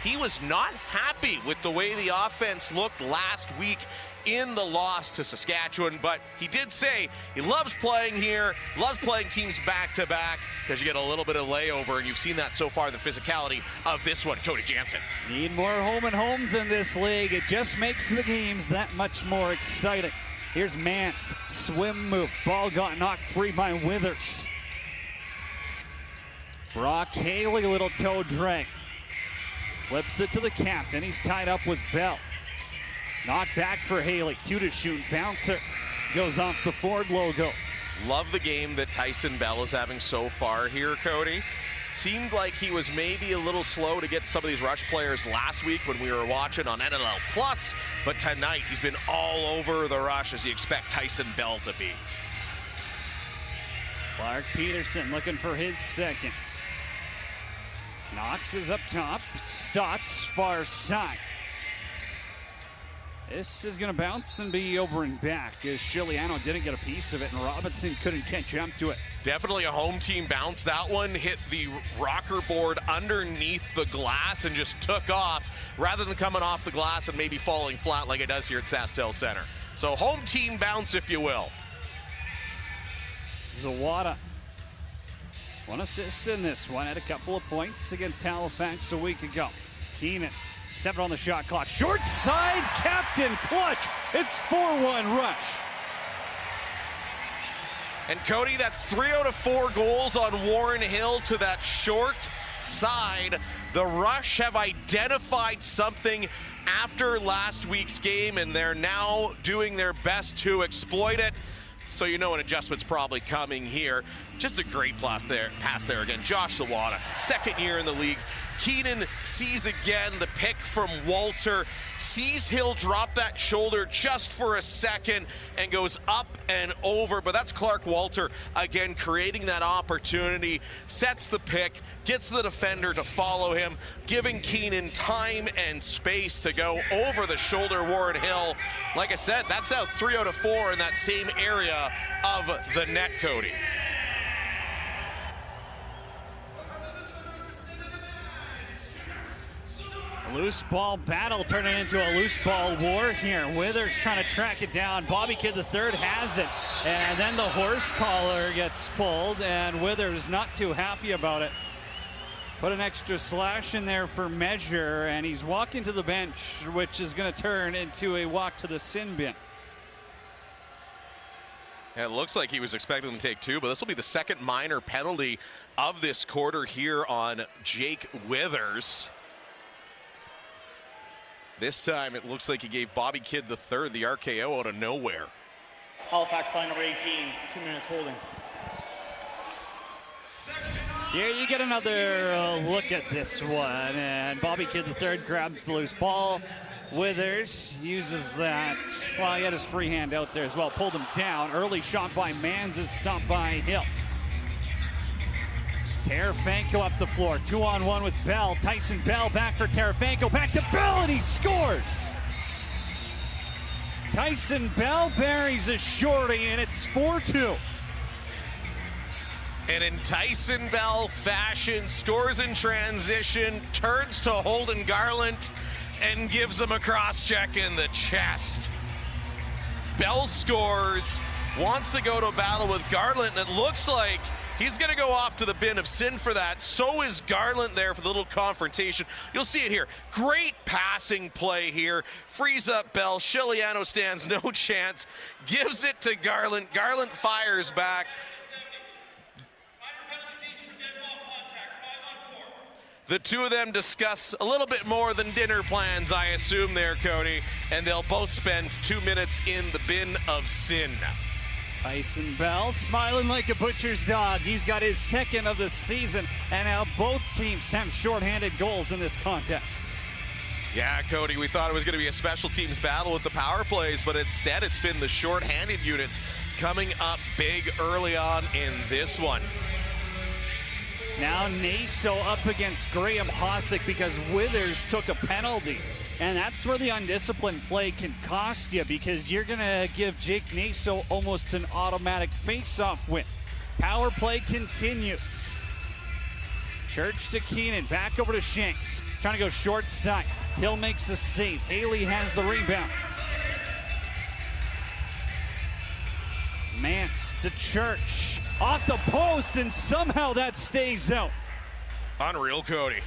he was not happy with the way the offense looked last week in the loss to Saskatchewan, but he did say he loves playing here, loves playing teams back-to-back, because you get a little bit of layover, and you've seen that so far, the physicality of this one. Cody Jansen. Need more home and homes in this league. It just makes the games that much more exciting. Here's Mance, swim move. Ball got knocked free by Withers. Brock Haley, a little toe drag. Flips it to the captain. He's tied up with Bell. Knocked back for Haley. 2 to shoot. Bouncer goes off the Ford logo. Love the game that Tyson Bell is having so far here, Cody. Seemed like he was maybe a little slow to get some of these rush players last week when we were watching on NLL Plus, but tonight he's been all over the rush as you expect Tyson Bell to be. Clark Peterson looking for his second. Knox is up top. Stotts far side. This is going to bounce and be over and back as Chiliano didn't get a piece of it and Robinson couldn't catch up to it. Definitely a home team bounce. That one hit the rocker board underneath the glass and just took off rather than coming off the glass and maybe falling flat like it does here at SaskTel Center. So home team bounce, if you will. Zawada. One assist in this one. Had a couple of points against Halifax a week ago. Keenan. 7 on the shot clock. Short side, captain clutch. It's 4-1 rush. And Cody, that's 3 out of 4 goals on Warren Hill to that short side. The Rush have identified something after last week's game, and they're now doing their best to exploit it. So you know an adjustment's probably coming here. Just a great pass there again. Josh Zawada, second year in the league. Keenan sees again the pick from Walter, sees Hill drop that shoulder just for a second and goes up and over, but that's Clark Walter again creating that opportunity, sets the pick, gets the defender to follow him, giving Keenan time and space to go over the shoulder. Warren Hill, like I said, that's now 3 out of 4 in that same area of the net, Cody. Loose ball battle turning into a loose ball war here. Withers trying to track it down. Bobby Kidd III has it. And then the horse collar gets pulled, and Withers not too happy about it. Put an extra slash in there for measure, and he's walking to the bench, which is going to turn into a walk to the sin bin. Yeah, it looks like he was expecting to take 2, but this will be the second minor penalty of this quarter here on Jake Withers. This time it looks like he gave Bobby Kidd III the RKO out of nowhere. Halifax play number 18, 2 minutes holding. Here you get another look at this one, and Bobby Kidd III grabs the loose ball. Withers uses that, well, he had his free hand out there as well, pulled him down. Early shot by Mans is stopped by Hill. Tarafanko up the floor, 2-on-1 with Bell. Tyson Bell back for Tarafanko, back to Bell, and he scores! Tyson Bell buries a shorty, and it's 4-2. And in Tyson Bell fashion, scores in transition, turns to Holden Garland, and gives him a cross-check in the chest. Bell scores, wants to go to battle with Garland, and it looks like He's going to go off to the bin of sin for that. So is Garland there for the little confrontation. You'll see it here. Great passing play here. Frees up Bell. Chiliano stands no chance. Gives it to Garland. Garland fires back. The two of them discuss a little bit more than dinner plans, I assume there, Cody, and they'll both spend 2 minutes in the bin of sin. Tyson Bell smiling like a butcher's dog. He's got his second of the season, and now both teams have shorthanded goals in this contest. Yeah, Cody, we thought it was going to be a special teams battle with the power plays, but instead it's been the shorthanded units coming up big early on in this one. Now Naso up against Graham Hossack because Withers took a penalty. And that's where the undisciplined play can cost you, because you're going to give Jake Naso almost an automatic face-off win. Power play continues. Church to Keenan, back over to Shanks. Trying to go short side. Hill makes a save. Haley has the rebound. Mance to Church. Off the post, and somehow that stays out. Unreal, Cody.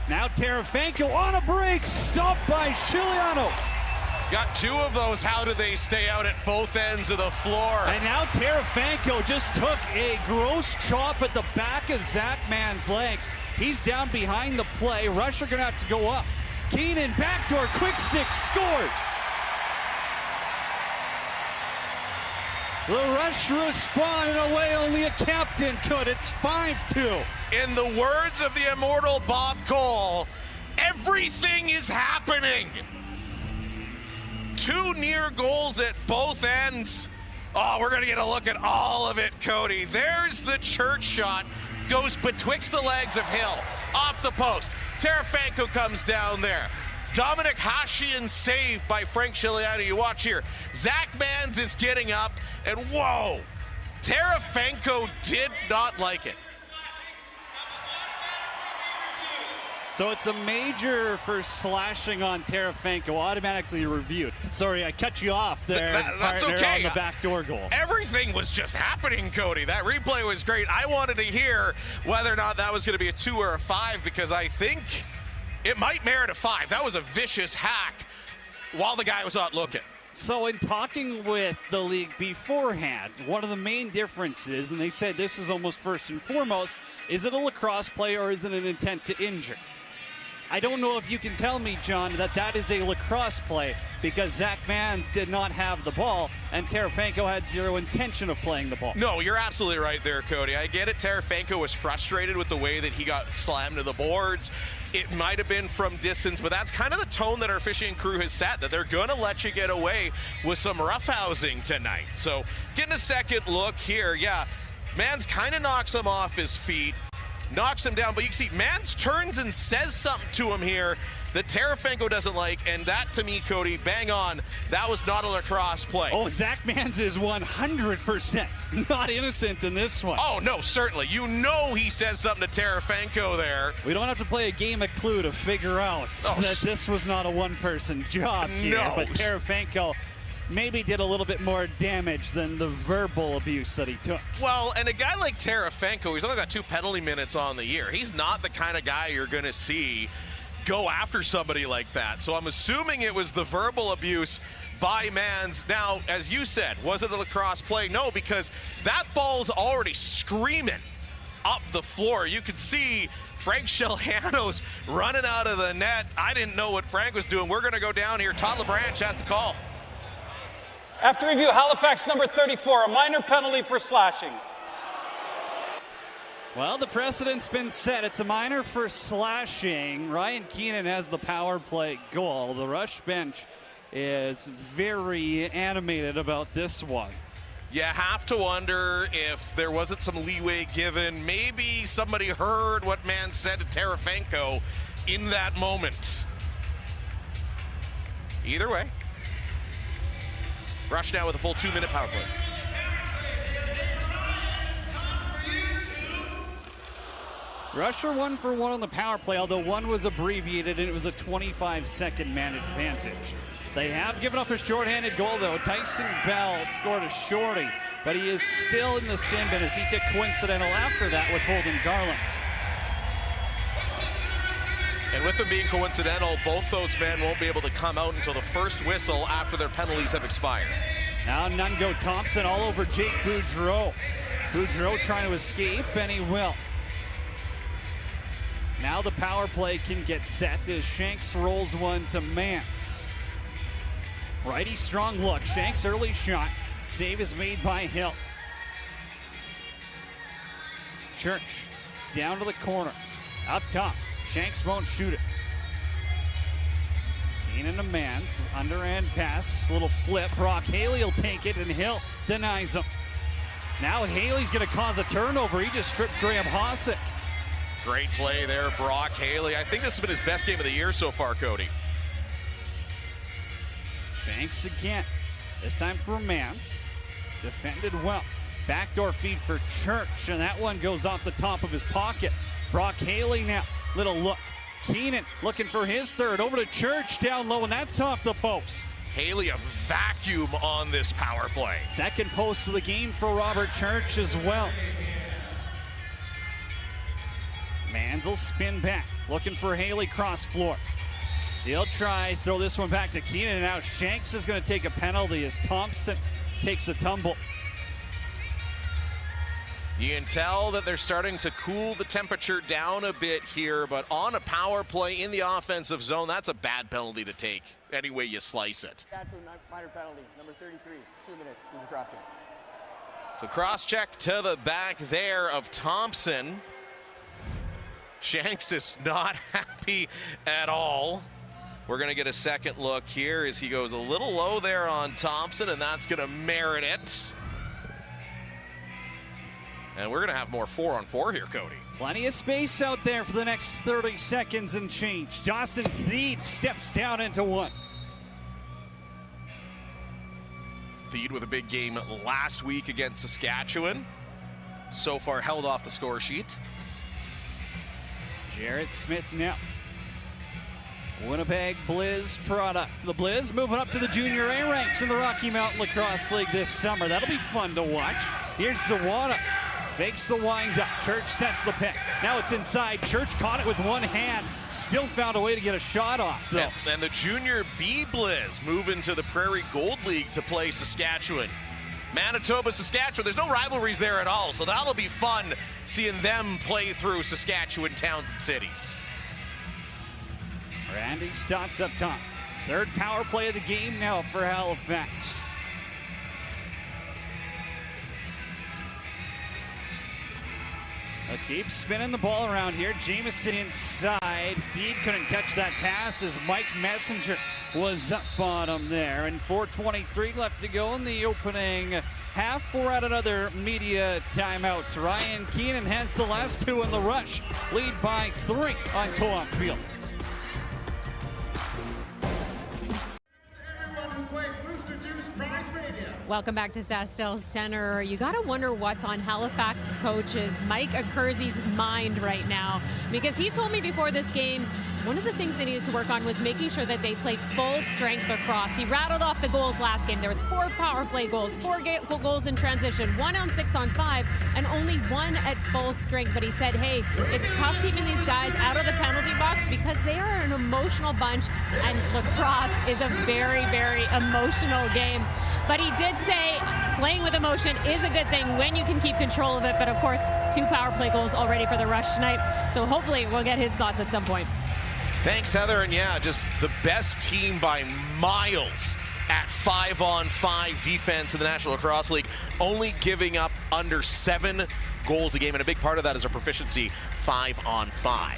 Now Tarafanko on a break, stopped by Chiliano. Got two of those. How do they stay out at both ends of the floor? And now Tarafanko just took a gross chop at the back of Zach Mann's legs. He's down behind the play. Rusher gonna have to go up. Keenan backdoor, quick six, scores. The Rush respond in a way only a captain could. It's 5-2. In the words of the immortal Bob Cole, everything is happening. Two near goals at both ends. Oh, we're going to get a look at all of it, Cody. There's the Church shot. Goes betwixt the legs of Hill. Off the post. Tarafanko comes down there. Dominic Hashian saved by Frank Chiliano. You watch here. Zach Mans is getting up, and whoa, Tarafanko did not like it. So it's a major for slashing on Tarafanko, automatically reviewed. Sorry, I cut you off there. That's okay. On the backdoor goal. Everything was just happening, Cody. That replay was great. I wanted to hear whether or not that was going to be a 2 or a 5, because I think it might merit a 5. That was a vicious hack while the guy was out looking. So in talking with the league beforehand, one of the main differences, and they said this is almost first and foremost, is it a lacrosse play or is it an intent to injure? I don't know if you can tell me, John, that that is a lacrosse play, because Zach Mans did not have the ball and Tarafanko had zero intention of playing the ball. No, you're absolutely right there, Cody. I get it. Tarafanko was frustrated with the way that he got slammed to the boards. It might have been from distance, but that's kind of the tone that our fishing crew has set, that they're going to let you get away with some roughhousing tonight. So getting a second look here. Yeah, Mans kind of knocks him off his feet. Knocks him down, but you can see Mans turns and says something to him here that Tarafanko doesn't like, and that to me, Cody, bang on, that was not a lacrosse play. Oh, Zach Mans is 100% not innocent in this one. Oh, no, certainly. You know he says something to Tarafanko there. We don't have to play a game of Clue to figure out that this was not a one-person job here, No. but Tarafanko maybe did a little bit more damage than the verbal abuse that he took. Well, and a guy like Tarafanko, he's only got 2 penalty minutes on the year. He's not the kind of guy you're going to see go after somebody like that. So I'm assuming it was the verbal abuse by Mans. Now, as you said, was it a lacrosse play? No, because that ball's already screaming up the floor. You could see Frank Chiliano's running out of the net. I didn't know what Frank was doing. We're going to go down here. Todd LeBranch has the call. After review, Halifax number 34, a minor penalty for slashing. Well, the precedent's been set. It's a minor for slashing. Ryan Keenan has the power play goal. The Rush bench is very animated about this one. You have to wonder if there wasn't some leeway given. Maybe somebody heard what Mans said to Tarafanko in that moment. Either way, Rush now with a full 2-minute power play. Rusher 1 for 1 on the power play, although one was abbreviated and it was a 25-second man advantage. They have given up a shorthanded goal, though. Tyson Bell scored a shorty. but he is still in the sin bin as he took coincidental after that with Holden Garland. And with them being coincidental, both those men won't be able to come out until the first whistle after their penalties have expired. Now Nungo Thompson all over Jake Boudreau. Boudreau trying to escape, and he will. Now the power play can get set as Shanks rolls one to Mance. Righty strong look. Shanks early shot. Save is made by Hill. Church down to the corner. Up top. Shanks won't shoot it. Keenan to Mance. Underhand pass. Little flip. Brock Haley will take it, and Hill denies him. Now Haley's going to cause a turnover. He just stripped Graham Hossack. Great play there, Brock Haley. I think this has been his best game of the year so far, Cody. Shanks again. This time for Mance. Defended well. Backdoor feed for Church, and that one goes off the top of his pocket. Brock Haley now. Little look. Keenan looking for his third. Over to Church down low, and that's off the post. Haley a vacuum on this power play. Second post of the game for Robert Church as well. Mans will spin back, looking for Haley cross floor. He'll try, throw this one back to Keenan, and now Shanks is going to take a penalty as Thompson takes a tumble. You can tell that they're starting to cool the temperature down a bit here, but on a power play in the offensive zone, that's a bad penalty to take, any way you slice it. That's a minor penalty, number 33, 2 minutes, in the cross check. So cross check to the back there of Thompson. Shanks is not happy at all. We're going to get a second look here as he goes a little low there on Thompson, and that's going to merit it. And we're going to have more 4-on-4 here, Cody. Plenty of space out there for the next 30 seconds and change. Dawson Thede steps down into one. Thede with a big game last week against Saskatchewan. So far held off the score sheet. Jarrett Smith now. Winnipeg Blizz product. The Blizz moving up to the Junior A ranks in the Rocky Mountain Lacrosse League this summer. That'll be fun to watch. Here's Zawada. Fakes the wind up. Church sets the pick. Now it's inside. Church caught it with one hand. Still found a way to get a shot off, though. And the Junior B Blizz move into the Prairie Gold League to play Saskatchewan. Manitoba, Saskatchewan, there's no rivalries there at all, so that'll be fun seeing them play through Saskatchewan towns and cities. Randy Stotts up top. Third power play of the game now for Halifax. Keeps spinning the ball around here. Jamieson inside. Thede couldn't catch that pass as Mike Messenger was up on him there. And 4:23 left to go in the opening half. We're at another media timeout. Ryan Keenan has the last two in the rush. Lead by 3 on Co-op Field. Welcome back to SaskTel Center. You got to wonder what's on Halifax coaches Mike Akerzy's mind right now, because he told me before this game one of the things they needed to work on was making sure that they played full strength across. He rattled off the goals last game. There was 4 power play goals, 4 goals in transition, 1 on 6 on 5, and only 1 at full strength. But he said, hey, it's tough keeping these guys out of the penalty box because they are an emotional bunch, and lacrosse is a very, very emotional game. But he did say playing with emotion is a good thing when you can keep control of it. But of course, 2 power play goals already for the Rush tonight. So hopefully we'll get his thoughts at some point. Thanks, Heather. And yeah, just the best team by miles at 5-on-5 defense in the National Lacrosse League, only giving up under 7 goals a game. And a big part of that is our proficiency 5-on-5.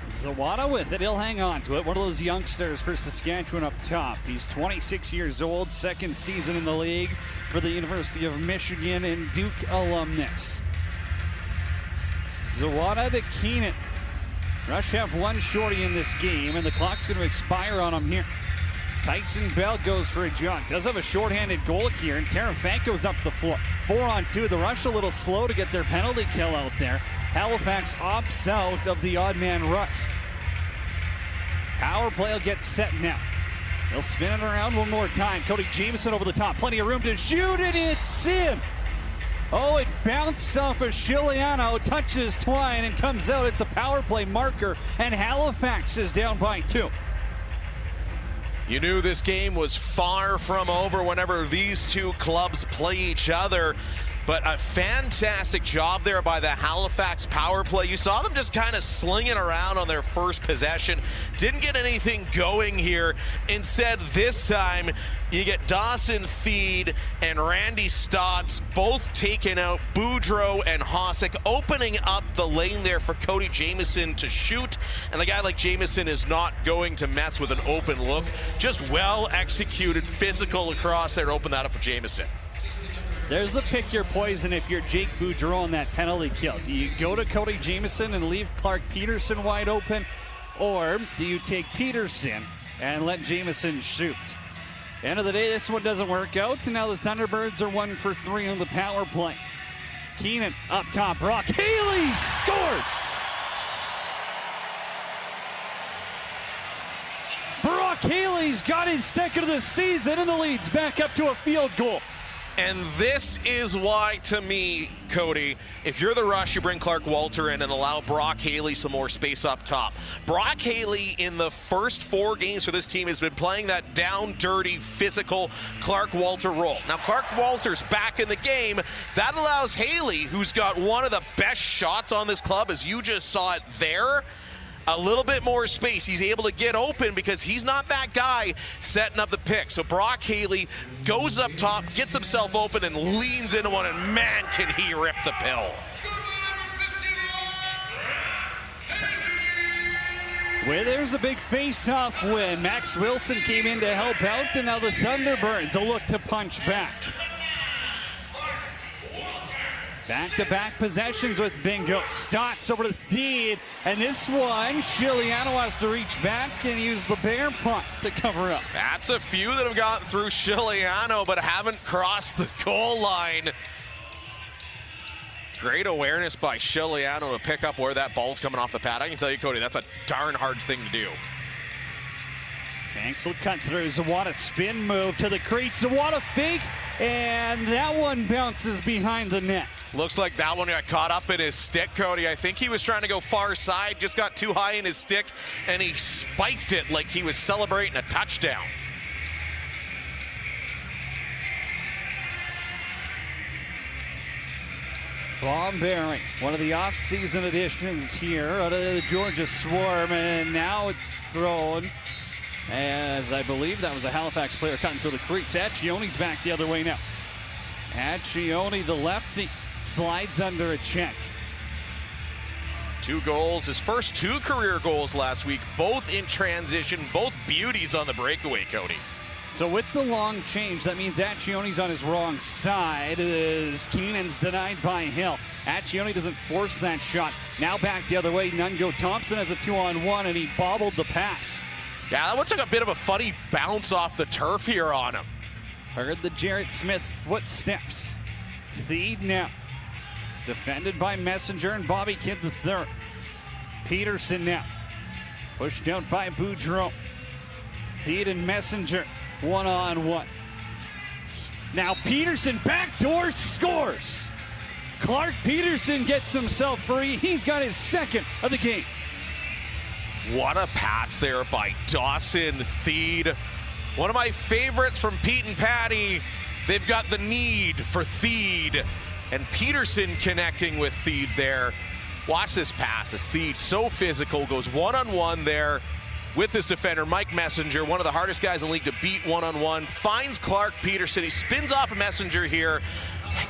Zawada with it. He'll hang on to it. One of those youngsters for Saskatchewan up top. He's 26 years old, second season in the league for the University of Michigan and Duke alumnus. Zawada to Keenan. Rush have 1 shorty in this game, and the clock's going to expire on him here. Tyson Bell goes for a jog. Does have a shorthanded goal here, and Tarafanko's up the floor. 4-on-2. The Rush a little slow to get their penalty kill out there. Halifax opts out of the odd man rush. Power play will get set now. He'll spin it around one more time. Cody Jamieson over the top. Plenty of room to shoot, and it's in. Oh, it bounced off of Chiliano, touches Twine, and comes out. It's a power play marker, and Halifax is down by 2. You knew this game was far from over whenever these two clubs play each other. But a fantastic job there by the Halifax power play. You saw them just kind of slinging around on their first possession. Didn't get anything going here. Instead, this time, you get Dawson Theed and Randy Stotts both taking out Boudreau and Hosick, opening up the lane there for Cody Jamieson to shoot. And a guy like Jamieson is not going to mess with an open look. Just well executed, physical across there to open that up for Jamieson. There's a pick your poison if you're Jake Boudreau on that penalty kill. Do you go to Cody Jamieson and leave Clark Peterson wide open? Or do you take Peterson and let Jamieson shoot? End of the day, this one doesn't work out, and now the Thunderbirds are 1 for 3 on the power play. Keenan up top, Brock Haley scores! Brock Haley's got his second of the season, and the lead's back up to a field goal. And this is why, to me, Cody, if you're the Rush, you bring Clark Walter in and allow Brock Haley some more space up top. Brock Haley, in the first 4 games for this team, has been playing that down, dirty, physical Clark Walter role. Now, Clark Walter's back in the game. That allows Haley, who's got one of the best shots on this club, as you just saw it there, a little bit more space. He's able to get open because he's not that guy setting up the pick. So Brock Haley goes up top, gets himself open, and leans into one, and man, can he rip the pill. Well, there's a big face-off win. Max Wilson came in to help out, and now the Thunderbirds will look to punch back. Back-to-back possessions with Bingo. Stotts over to Theed, and this one, Chiliano has to reach back and use the bear punt to cover up. That's a few that have gotten through Chiliano, but haven't crossed the goal line. Great awareness by Chiliano to pick up where that ball's coming off the pad. I can tell you, Cody, that's a darn hard thing to do. Shanks will cut through. Zawada spin move to the crease. Zawada fakes, and that one bounces behind the net. Looks like that one got caught up in his stick, Cody. I think he was trying to go far side, just got too high in his stick, and he spiked it like he was celebrating a touchdown. Bob Berry, one of the off-season additions here out of the Georgia Swarm, and now it's thrown as I believe that was a Halifax player cutting through the crease. Accione's back the other way now. Accione, the lefty, slides under a check. 2 goals, his first 2 career goals last week, both in transition, both beauties on the breakaway, Cody. So with the long change, that means Accione's on his wrong side as Keenan's denied by Hill. Accione doesn't force that shot. Now back the other way, Nungo Thompson has a 2-on-1, and he bobbled the pass. Yeah, that one took a bit of a funny bounce off the turf here on him. Heard the Jarrett Smith footsteps. Theed now. Defended by Messenger and Bobby Kidd III. Peterson now. Pushed out by Boudreau. Theed and Messenger, 1-on-1. Now Peterson backdoor scores. Clark Peterson gets himself free. He's got his second of the game. What a pass there by Dawson Theed. One of my favorites from Pete and Patty. They've got the need for Theed, and Peterson connecting with Theed there. Watch this pass as Theed, so physical, goes one-on-one there with his defender, Mike Messenger, one of the hardest guys in the league to beat one-on-one, finds Clark Peterson. He spins off a Messenger here.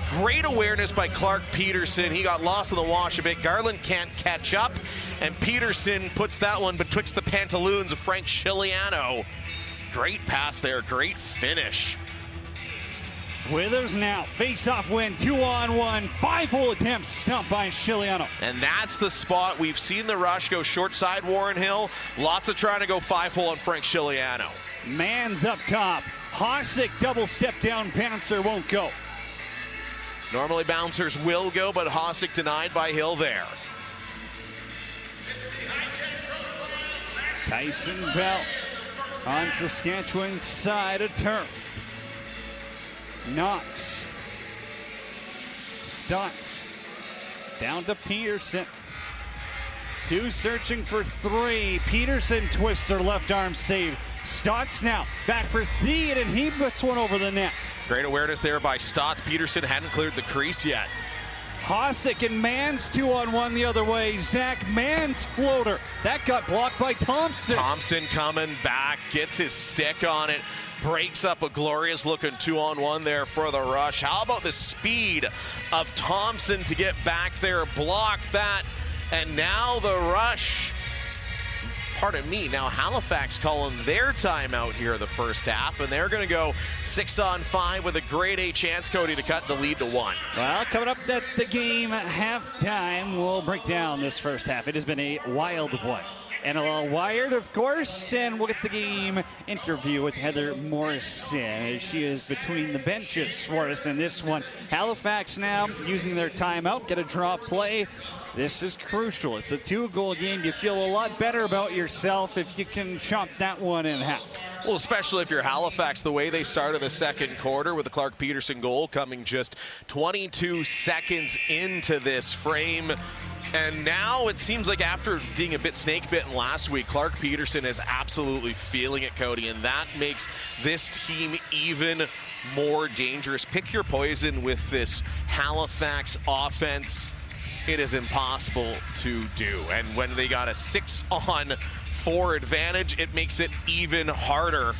Great awareness by Clark Peterson. He got lost in the wash a bit. Garland can't catch up, and Peterson puts that one betwixt the pantaloons of Frank Chiliano. Great pass there, great finish. Withers now, face-off win, 2-on-1, 5-hole attempts, stumped by Chiliano. And that's the spot. We've seen the Rush go short side Warren Hill. Lots of trying to go 5-hole on Frank Chiliano. Man's up top. Hosick double step down, bouncer won't go. Normally bouncers will go, but Hosick denied by Hill there. Tyson Bell on Saskatchewan's side of turf. Knox. Stutz. Down to Peterson. 2 searching for 3. Peterson twister left arm save. Stotts now back for Theed, and he puts one over the net. Great awareness there by Stotts. Peterson hadn't cleared the crease yet. Hosick and Mans 2-on-1 the other way. Zach Mans floater. That got blocked by Thompson. Thompson coming back, gets his stick on it, breaks up a glorious looking 2-on-1 there for the Rush. How about the speed of Thompson to get back there, block that, and now the Rush, pardon me, now Halifax calling their timeout here the first half, and they're going to go 6-on-5 with a grade A chance, Cody, to cut the lead to 1. Well, coming up at the game halftime, we'll break down this first half. It has been a wild one. NLL Wired, of course, and we'll get the game interview with Heather Morrison. She is between the benches for us in this one. Halifax now using their timeout, get a draw play. This is crucial. It's a 2-goal game. You feel a lot better about yourself if you can chop that one in half. Well, especially if you're Halifax, the way they started the second quarter with the Clark Peterson goal coming just 22 seconds into this frame. And now it seems like after being a bit snake-bitten last week, Clark Peterson is absolutely feeling it, Cody, and that makes this team even more dangerous. Pick your poison with this Halifax offense. It is impossible to do. And when they got a 6-on-4 advantage, it makes it even harder.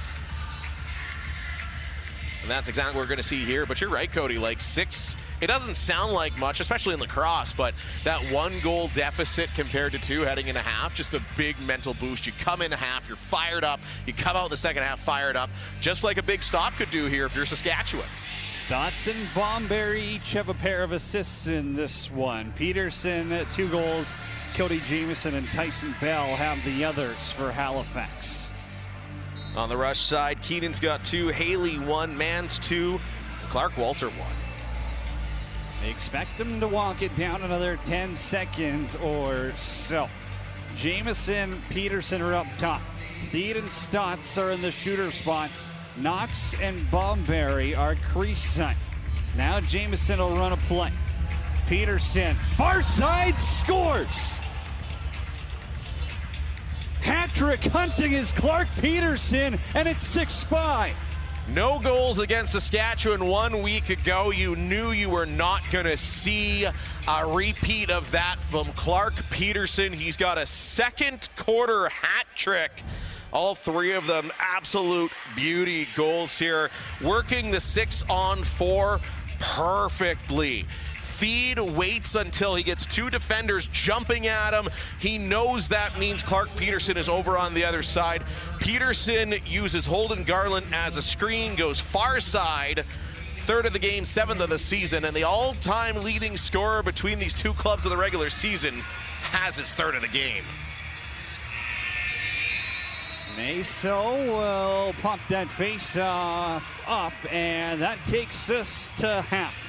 And that's exactly what we're going to see here. But you're right, Cody, like 6, it doesn't sound like much, especially in lacrosse, but that 1-goal deficit compared to 2 heading into half, just a big mental boost. You come in half, you're fired up. You come out in the second half fired up, just like a big stop could do here if you're Saskatchewan. Stotts and Bomberry each have a pair of assists in this one. Peterson, 2 goals. Cody Jamieson and Tyson Bell have the others for Halifax. On the Rush side, Keenan's got 2, Haley 1, Mans 2, Clark Walter 1. They expect him to walk it down another 10 seconds or so. Jamieson, Peterson are up top. Theed and Stotts are in the shooter spots. Knox and Bomberry are crease side. Now Jamieson will run a play. Peterson, far side, scores! Hat-trick hunting is Clark Peterson, and it's 6-5. No goals against Saskatchewan 1 week ago. You knew you were not going to see a repeat of that from Clark Peterson. He's got a second quarter hat trick. All 3 of them absolute beauty goals here. Working the 6-on-4 perfectly. Theed waits until he gets 2 defenders jumping at him. He knows that means Clark Peterson is over on the other side. Peterson uses Holden Garland as a screen, goes far side. 3rd of the game, 7th of the season, and the all-time leading scorer between these 2 clubs of the regular season has his 3rd of the game. Naso will pop that face off up, and that takes us to half.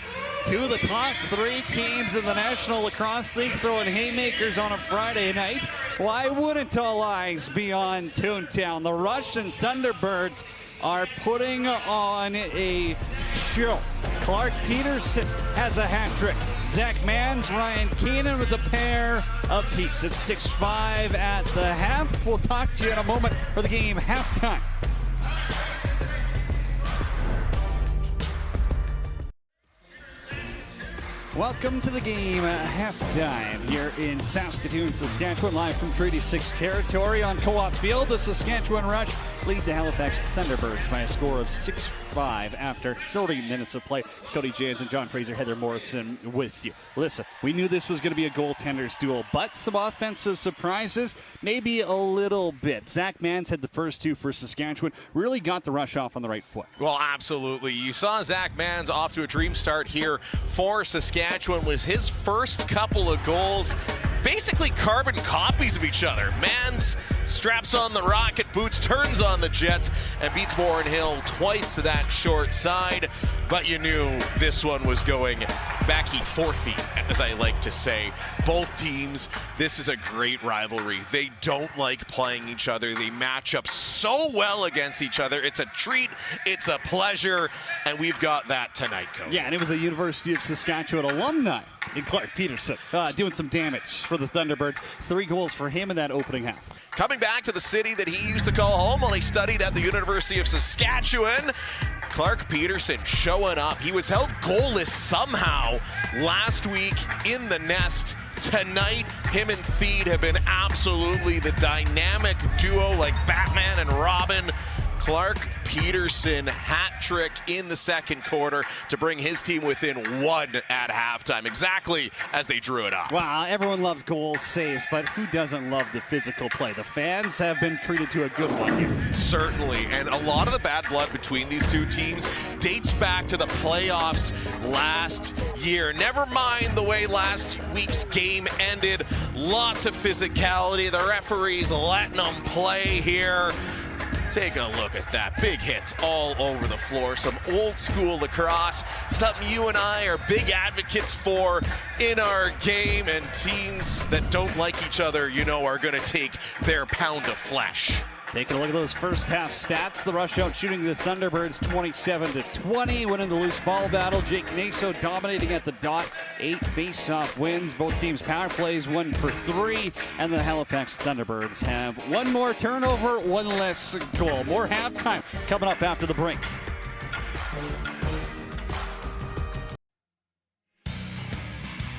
2 of the top 3 teams in the National Lacrosse League throwing haymakers on a Friday night. Why wouldn't all eyes be on Toontown? The Rush and Thunderbirds are putting on a show. Clark Peterson has a hat trick. Zach Mans, Ryan Keenan with a pair apiece. It's 6-5 at the half. We'll talk to you in a moment for the game halftime. Welcome to the game halftime here in Saskatoon, Saskatchewan, live from Treaty 6 territory on Co-op Field. The Saskatchewan Rush lead the Halifax Thunderbirds by a score of 6-5 after 30 minutes of play. It's Cody Jansen, John Fraser, Heather Morrison with you. Listen, we knew this was going to be a goaltender's duel, but some offensive surprises, maybe a little bit. Zach Mans had the first 2 for Saskatchewan, really got the Rush off on the right foot. Well, absolutely. You saw Zach Mans off to a dream start here for Saskatchewan. Was his first couple of goals basically carbon copies of each other. Mans straps on the rocket boots, turns on the jets, and beats Warren Hill twice to that short side. But you knew this one was going backy forthy, as I like to say. Both teams, this is a great rivalry. They don't like playing each other. They match up so well against each other. It's a treat, it's a pleasure, and we've got that tonight, Coach. Yeah, and it was a University of Saskatchewan alumni in Clark Peterson doing some damage for the Thunderbirds. 3 goals for him in that opening half. Coming back to the city that he used to call home while he studied at the University of Saskatchewan, Clark Peterson showing up. He was held goalless somehow last week in the nest. Tonight, him and Theed have been absolutely the dynamic duo like Batman and Robin. Clark Peterson hat trick in the second quarter to bring his team within 1 at halftime, exactly as they drew it up. Wow, everyone loves goals, saves, but who doesn't love the physical play? The fans have been treated to a good one here. Certainly, and a lot of the bad blood between these two teams dates back to the playoffs last year. Never mind the way last week's game ended. Lots of physicality. The referees letting them play here. Take a look at that. Big hits all over the floor. Some old school lacrosse, something you and I are big advocates for in our game, and teams that don't like each other, you know, are going to take their pound of flesh. Taking a look at those first half stats. The rush out shooting the Thunderbirds 27-20. Winning the loose ball battle. Jake Naso dominating at the dot. 8 face-off wins. Both teams' power plays 1 for 3. And the Halifax Thunderbirds have 1 more turnover, 1 less goal. More halftime coming up after the break.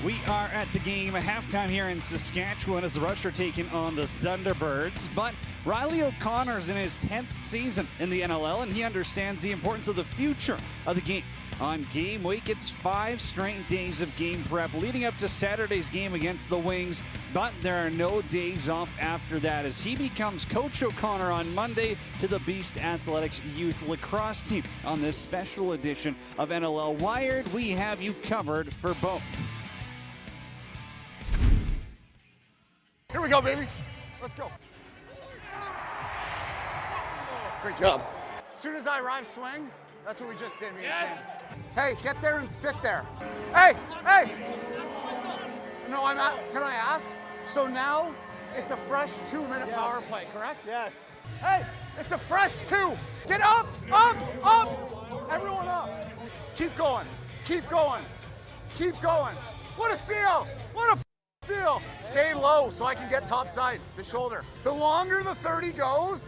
We are at the game at halftime here in Saskatchewan as the Rush are taking on the Thunderbirds. But Riley O'Connor's in his 10th season in the NLL, and he understands the importance of the future of the game. On game week, it's 5 straight days of game prep leading up to Saturday's game against the Wings. But there are no days off after that as he becomes Coach O'Connor on Monday to the Beast Athletics Youth Lacrosse team. On this special edition of NLL Wired, we have you covered for both. Here we go, baby. Let's go. Great job. As soon as I arrive, swing. That's what we just did. Yes. Hey, get there and sit there. Hey, hey. No, I'm not. Can I ask? So now it's a fresh 2-minute power play, correct? Yes. Hey, it's a fresh 2. Get up, up, up. Everyone up. Keep going. Keep going. Keep going. What a seal. What a seal. Stay low so I can get top side, the shoulder. The longer the 30 goes,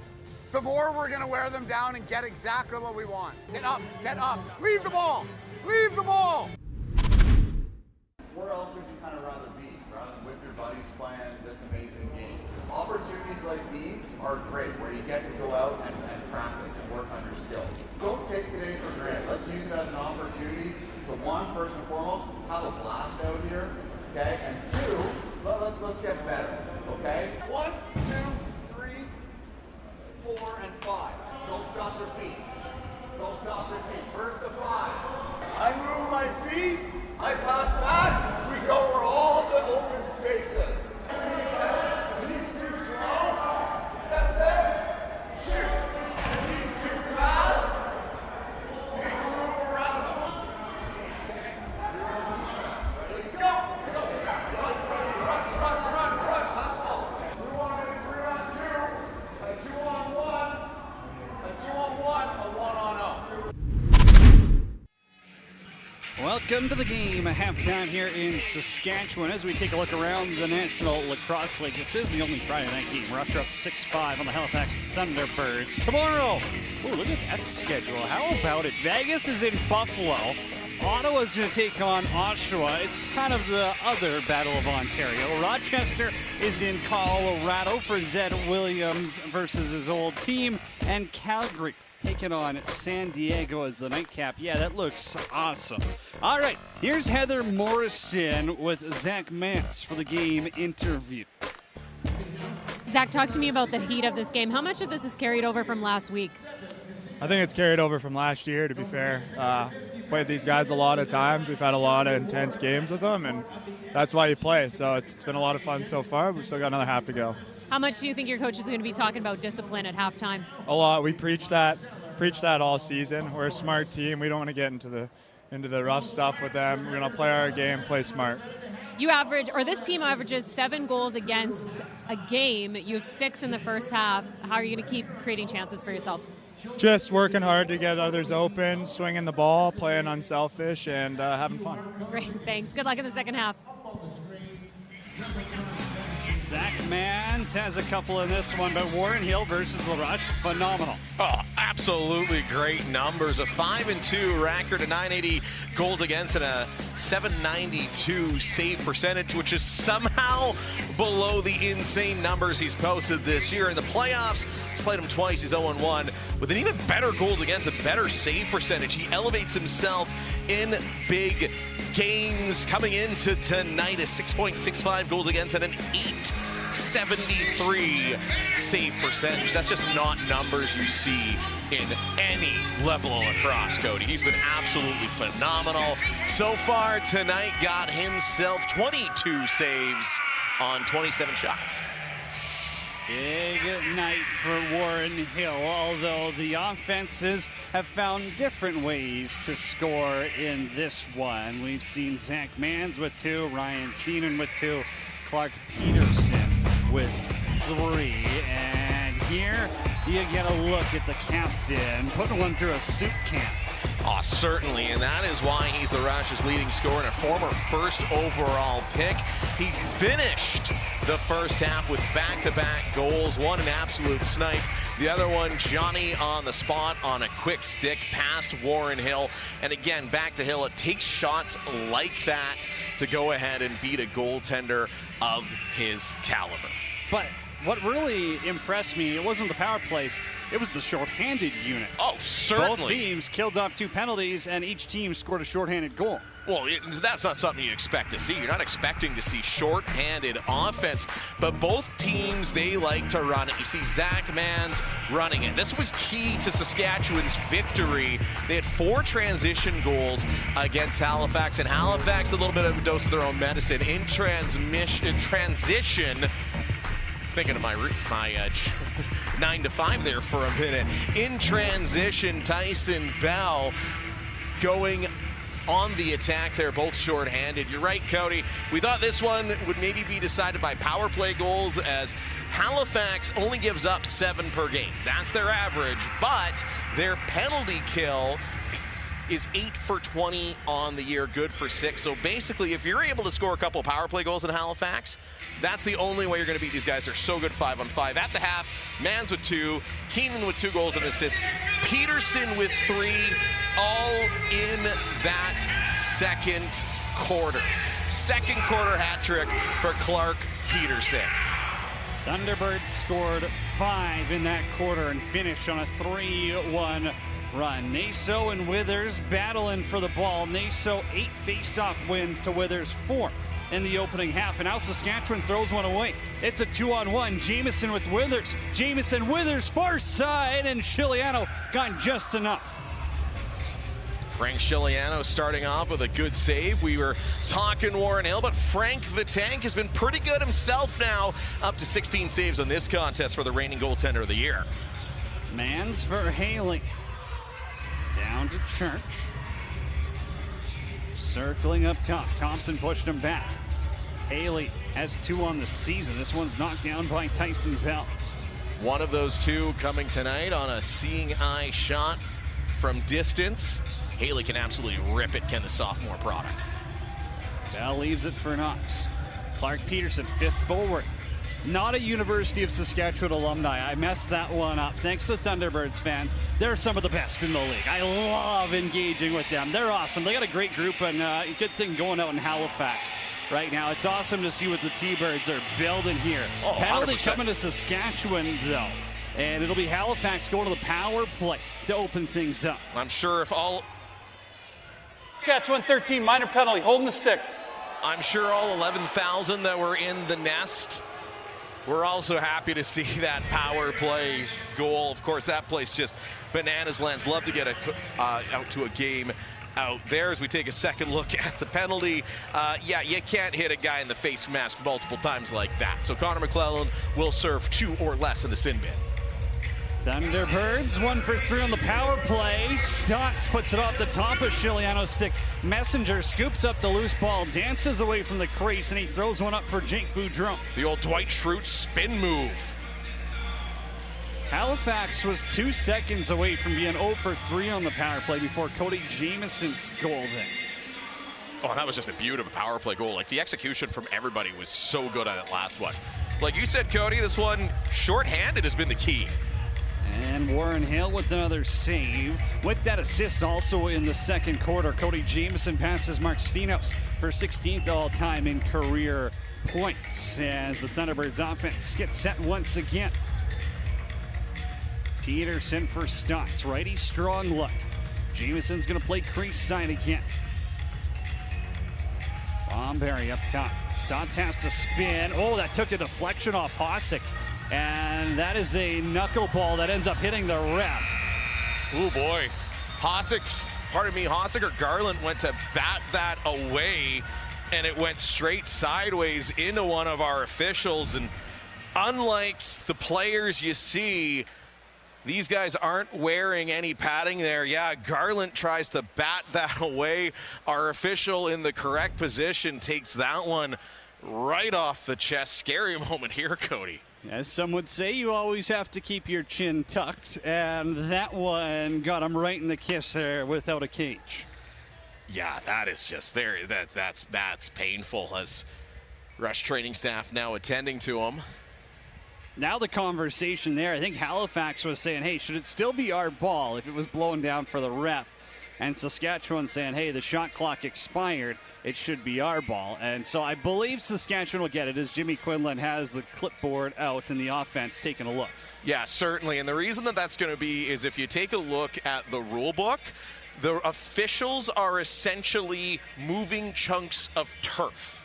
the more we're gonna wear them down and get exactly what we want. Get up, leave the ball, leave the ball. Where else would you kind of rather be, rather than with your buddies playing this amazing game? Opportunities like these are great, where you get to go out and practice and work on your skills. Don't take today for granted. Let's use it as an opportunity to, 1, first and foremost, have a blast out here. Okay, and 2, let's get better, okay? 1, 2, 3, 4, and 5. Don't stop your feet. Don't stop your feet. First to 5. I move my feet, I pass back, we go where all the open spaces. He's too slow, step there, shoot. He's too fast, make a move around him. Welcome to the game, a halftime here in Saskatchewan as we take a look around the National Lacrosse League. This is the only Friday night game. Rush up 6-5 on the Halifax Thunderbirds. Tomorrow, oh, look at that schedule. How about it? Vegas is in Buffalo. Ottawa's going to take on Oshawa. It's kind of the other Battle of Ontario. Rochester is in Colorado for Zed Williams versus his old team. And Calgary taking on San Diego as the nightcap. Yeah, that looks awesome. All right, here's Heather Morrison with Zach Mantz for the game interview. Zach, talk to me about the heat of this game. How much of this is carried over from last week? I think it's carried over from last year, to be fair. Played these guys a lot of times. We've had a lot of intense games with them, and that's why you play. So it's been a lot of fun so far. We've still got another half to go. How much do you think your coach is going to be talking about discipline at halftime? A lot. We preach that all season. We're a smart team. We don't want to get into the rough stuff with them. We're going to play our game, play smart. This team averages 7 goals against a game. You have 6 in the first half. How are you going to keep creating chances for yourself? Just working hard to get others open, swinging the ball, playing unselfish, and having fun. Great, thanks. Good luck in the second half. Zach Mans has a couple in this one, but Warren Hill versus LaRoche, phenomenal. Oh, absolutely great numbers. A 5-2 record, a 980 goals against, and a 792 save percentage, which is somehow below the insane numbers he's posted this year. In the playoffs, he's played him twice. He's 0-1 with an even better goals against, a better save percentage. He elevates himself in big games. Coming into tonight, a 6.65 goals against and an 873 save percentage. That's just not numbers you see in any level of lacrosse, Cody. He's been absolutely phenomenal. So far tonight, got himself 22 saves on 27 shots. Big night for Warren Hill, although the offenses have found different ways to score in this one. We've seen Zach Mans with 2, Ryan Keenan with 2, Clark Peterson with 3, and here you get a look at the captain putting one through a soup can. Oh, certainly, and that is why he's the Rush's leading scorer and a former first overall pick. He finished the first half with back-to-back goals, one an absolute snipe, the other one Johnny on the spot on a quick stick past Warren Hill. And again, back to Hill, it takes shots like that to go ahead and beat a goaltender of his caliber. But what really impressed me, it wasn't the power plays, it was the shorthanded unit. Oh, certainly. Both teams killed off 2 penalties, and each team scored a shorthanded goal. Well, that's not something you expect to see. You're not expecting to see shorthanded offense, but both teams, they like to run it. You see Zach Mans running it. This was key to Saskatchewan's victory. They had 4 transition goals against Halifax, and Halifax a little bit of a dose of their own medicine. In transition, thinking of my 9 to 5 there for a minute. In transition, Tyson Bell going on the attack there, both shorthanded. You're right, Cody. We thought this one would maybe be decided by power play goals, as Halifax only gives up 7 per game. That's their average, but their penalty kill is 8 for 20 on the year, good for 6. So basically, if you're able to score a couple power play goals in Halifax, that's the only way you're going to beat these guys. They're so good 5-on-5. At the half, Mans with 2, Keenan with 2 goals and assists, Peterson with 3, all in that second quarter. Second quarter hat trick for Clark Peterson. Thunderbirds scored 5 in that quarter and finished on a 3-1 run. Naso and Withers battling for the ball. Naso 8 face-off wins to Withers 4 in the opening half, and now Saskatchewan throws one away. It's a 2-on-1. Jamieson with Withers. Jamieson, Withers, far side, and Chiliano got just enough. Frank Chiliano starting off with a good save. We were talking Warren Hill, but Frank the Tank has been pretty good himself now, up to 16 saves on this contest for the reigning goaltender of the year. Mans for Haley. Down to Church. Circling up top. Thompson pushed him back. Haley has 2 on the season. This one's knocked down by Tyson Bell. One of those 2 coming tonight on a seeing eye shot from distance. Haley can absolutely rip it, can the sophomore product. Bell leaves it for Knox. Clark Peterson, 5th forward. Not a University of Saskatchewan alumni. I messed that one up. Thanks to Thunderbirds fans. They're some of the best in the league. I love engaging with them. They're awesome. They got a great group, and a good thing going out in Halifax right now. It's awesome to see what the T-Birds are building here. Oh, penalty 100%. coming to Saskatchewan, though. And it'll be Halifax going to the power play to open things up. I'm sure if all... Saskatchewan 13, minor penalty, holding the stick. I'm sure all 11,000 that were in the nest, we're also happy to see that power play goal. Of course, that place just bananas lands. Love to get out to a game out there. As we take a second look at the penalty, yeah, you can't hit a guy in the face mask multiple times like that. So Connor McClellan will serve 2 or less in the sin bin. Thunderbirds 1 for 3 on the power play. Stotts puts it off the top of Shiliano's stick. Messenger scoops up the loose ball, dances away from the crease, and he throws one up for Jake Boudreau. The old Dwight Schrute spin move. Halifax was 2 seconds away from being 0 for 3 on the power play before Cody Jamison's goal then. Oh, that was just a beauty of a power play goal. Like, the execution from everybody was so good on that last one. Like you said, Cody, this one short-handed has been the key. And Warren Hill with another save. With that assist also in the second quarter, Cody Jamison passes Mark Steenhouse for 16th all-time in career points as the Thunderbirds offense gets set once again. Peterson for Stotts. Righty strong look. Jamison's going to play crease side again. Bomberry up top. Stotts has to spin. Oh, that took a deflection off Hosick. And that is a knuckleball that ends up hitting the ref. Oh boy. Hosick or Garland went to bat that away, and it went straight sideways into one of our officials. And unlike the players you see, these guys aren't wearing any padding there. Yeah, Garland tries to bat that away. Our official in the correct position takes that one right off the chest. Scary moment here, Cody. As some would say, you always have to keep your chin tucked, and that one got him right in the kiss there without a cage. Yeah, that is just there. That's painful, as Rush training staff now attending to him. Now the conversation there, I think Halifax was saying, hey, should it still be our ball if it was blown down for the ref? And Saskatchewan saying, hey, the shot clock expired, it should be our ball. And so I believe Saskatchewan will get it as Jimmy Quinlan has the clipboard out and the offense taking a look. Yeah, certainly. And the reason that that's going to be is if you take a look at the rule book, the officials are essentially moving chunks of turf.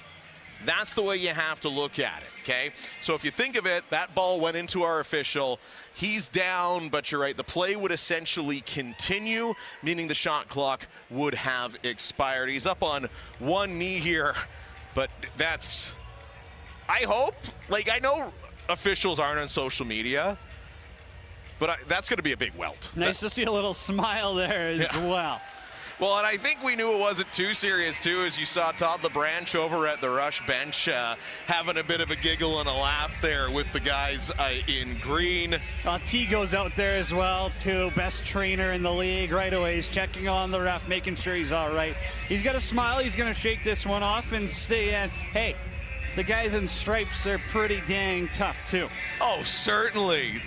That's the way you have to look at it, okay? So if you think of it, that ball went into our official. He's down, but you're right. The play would essentially continue, meaning the shot clock would have expired. He's up on one knee here, but that's, I hope, like, I know officials aren't on social media, but that's going to be a big welt. Nice to see a little smile there as well. Well, and I think we knew it wasn't too serious, too, as you saw Todd LeBranch over at the Rush bench having a bit of a giggle and a laugh there with the guys in green. T goes out there as well, too. Best trainer in the league right away. He's checking on the ref, making sure he's all right. He's got a smile. He's going to shake this one off and stay in. Hey, the guys in stripes are pretty dang tough, too. Oh, certainly.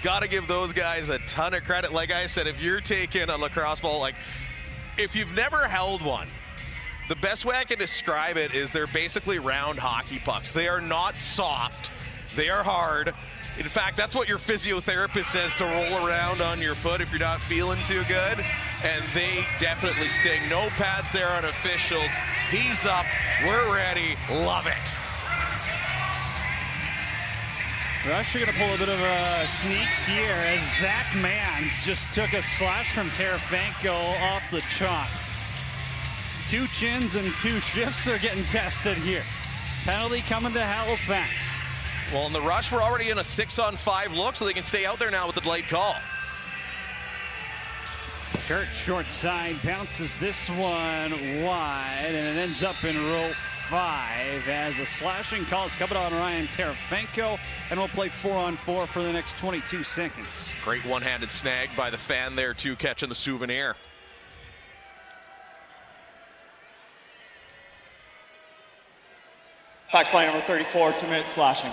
Got to give those guys a ton of credit. Like I said, if you're taking a lacrosse ball, like, if you've never held one, the best way I can describe it is they're basically round hockey pucks. They are not soft. They are hard. In fact, that's what your physiotherapist says to roll around on your foot if you're not feeling too good. And they definitely sting. No pads there on officials. He's up. We're ready. Love it. Rush are going to pull a bit of a sneak here as Zach Mans just took a slash from Tarafanko off the chops. 2 chins and 2 shifts are getting tested here. Penalty coming to Halifax. Well, in the Rush, we're already in a 6-on-5 look, so they can stay out there now with the delayed call. Church short side bounces this one wide, and it ends up in row 5 as a slashing call is coming on Ryan Tarafanko, and we'll play 4-on-4 for the next 22 seconds. Great one-handed snag by the fan there, too, catching the souvenir. Fax play number 34, 2 minutes slashing.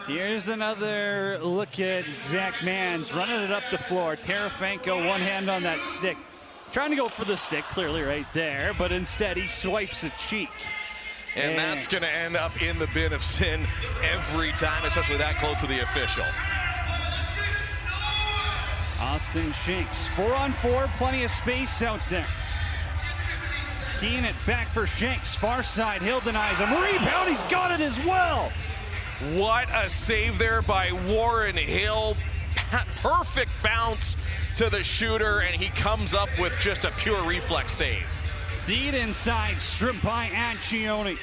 Here's another look at Zach Mans running it up the floor. Tarafanko, one hand on that stick. Trying to go for the stick, clearly right there, but instead he swipes a cheek. And that's going to end up in the bin of sin every time, especially that close to the official. Austin Shanks, 4-on-4, plenty of space out there. Keen it back for Shanks, far side, Hill denies him. Rebound, he's got it as well. What a save there by Warren Hill. that perfect bounce to the shooter, and he comes up with just a pure reflex save. Feed inside, stripped by Accioni.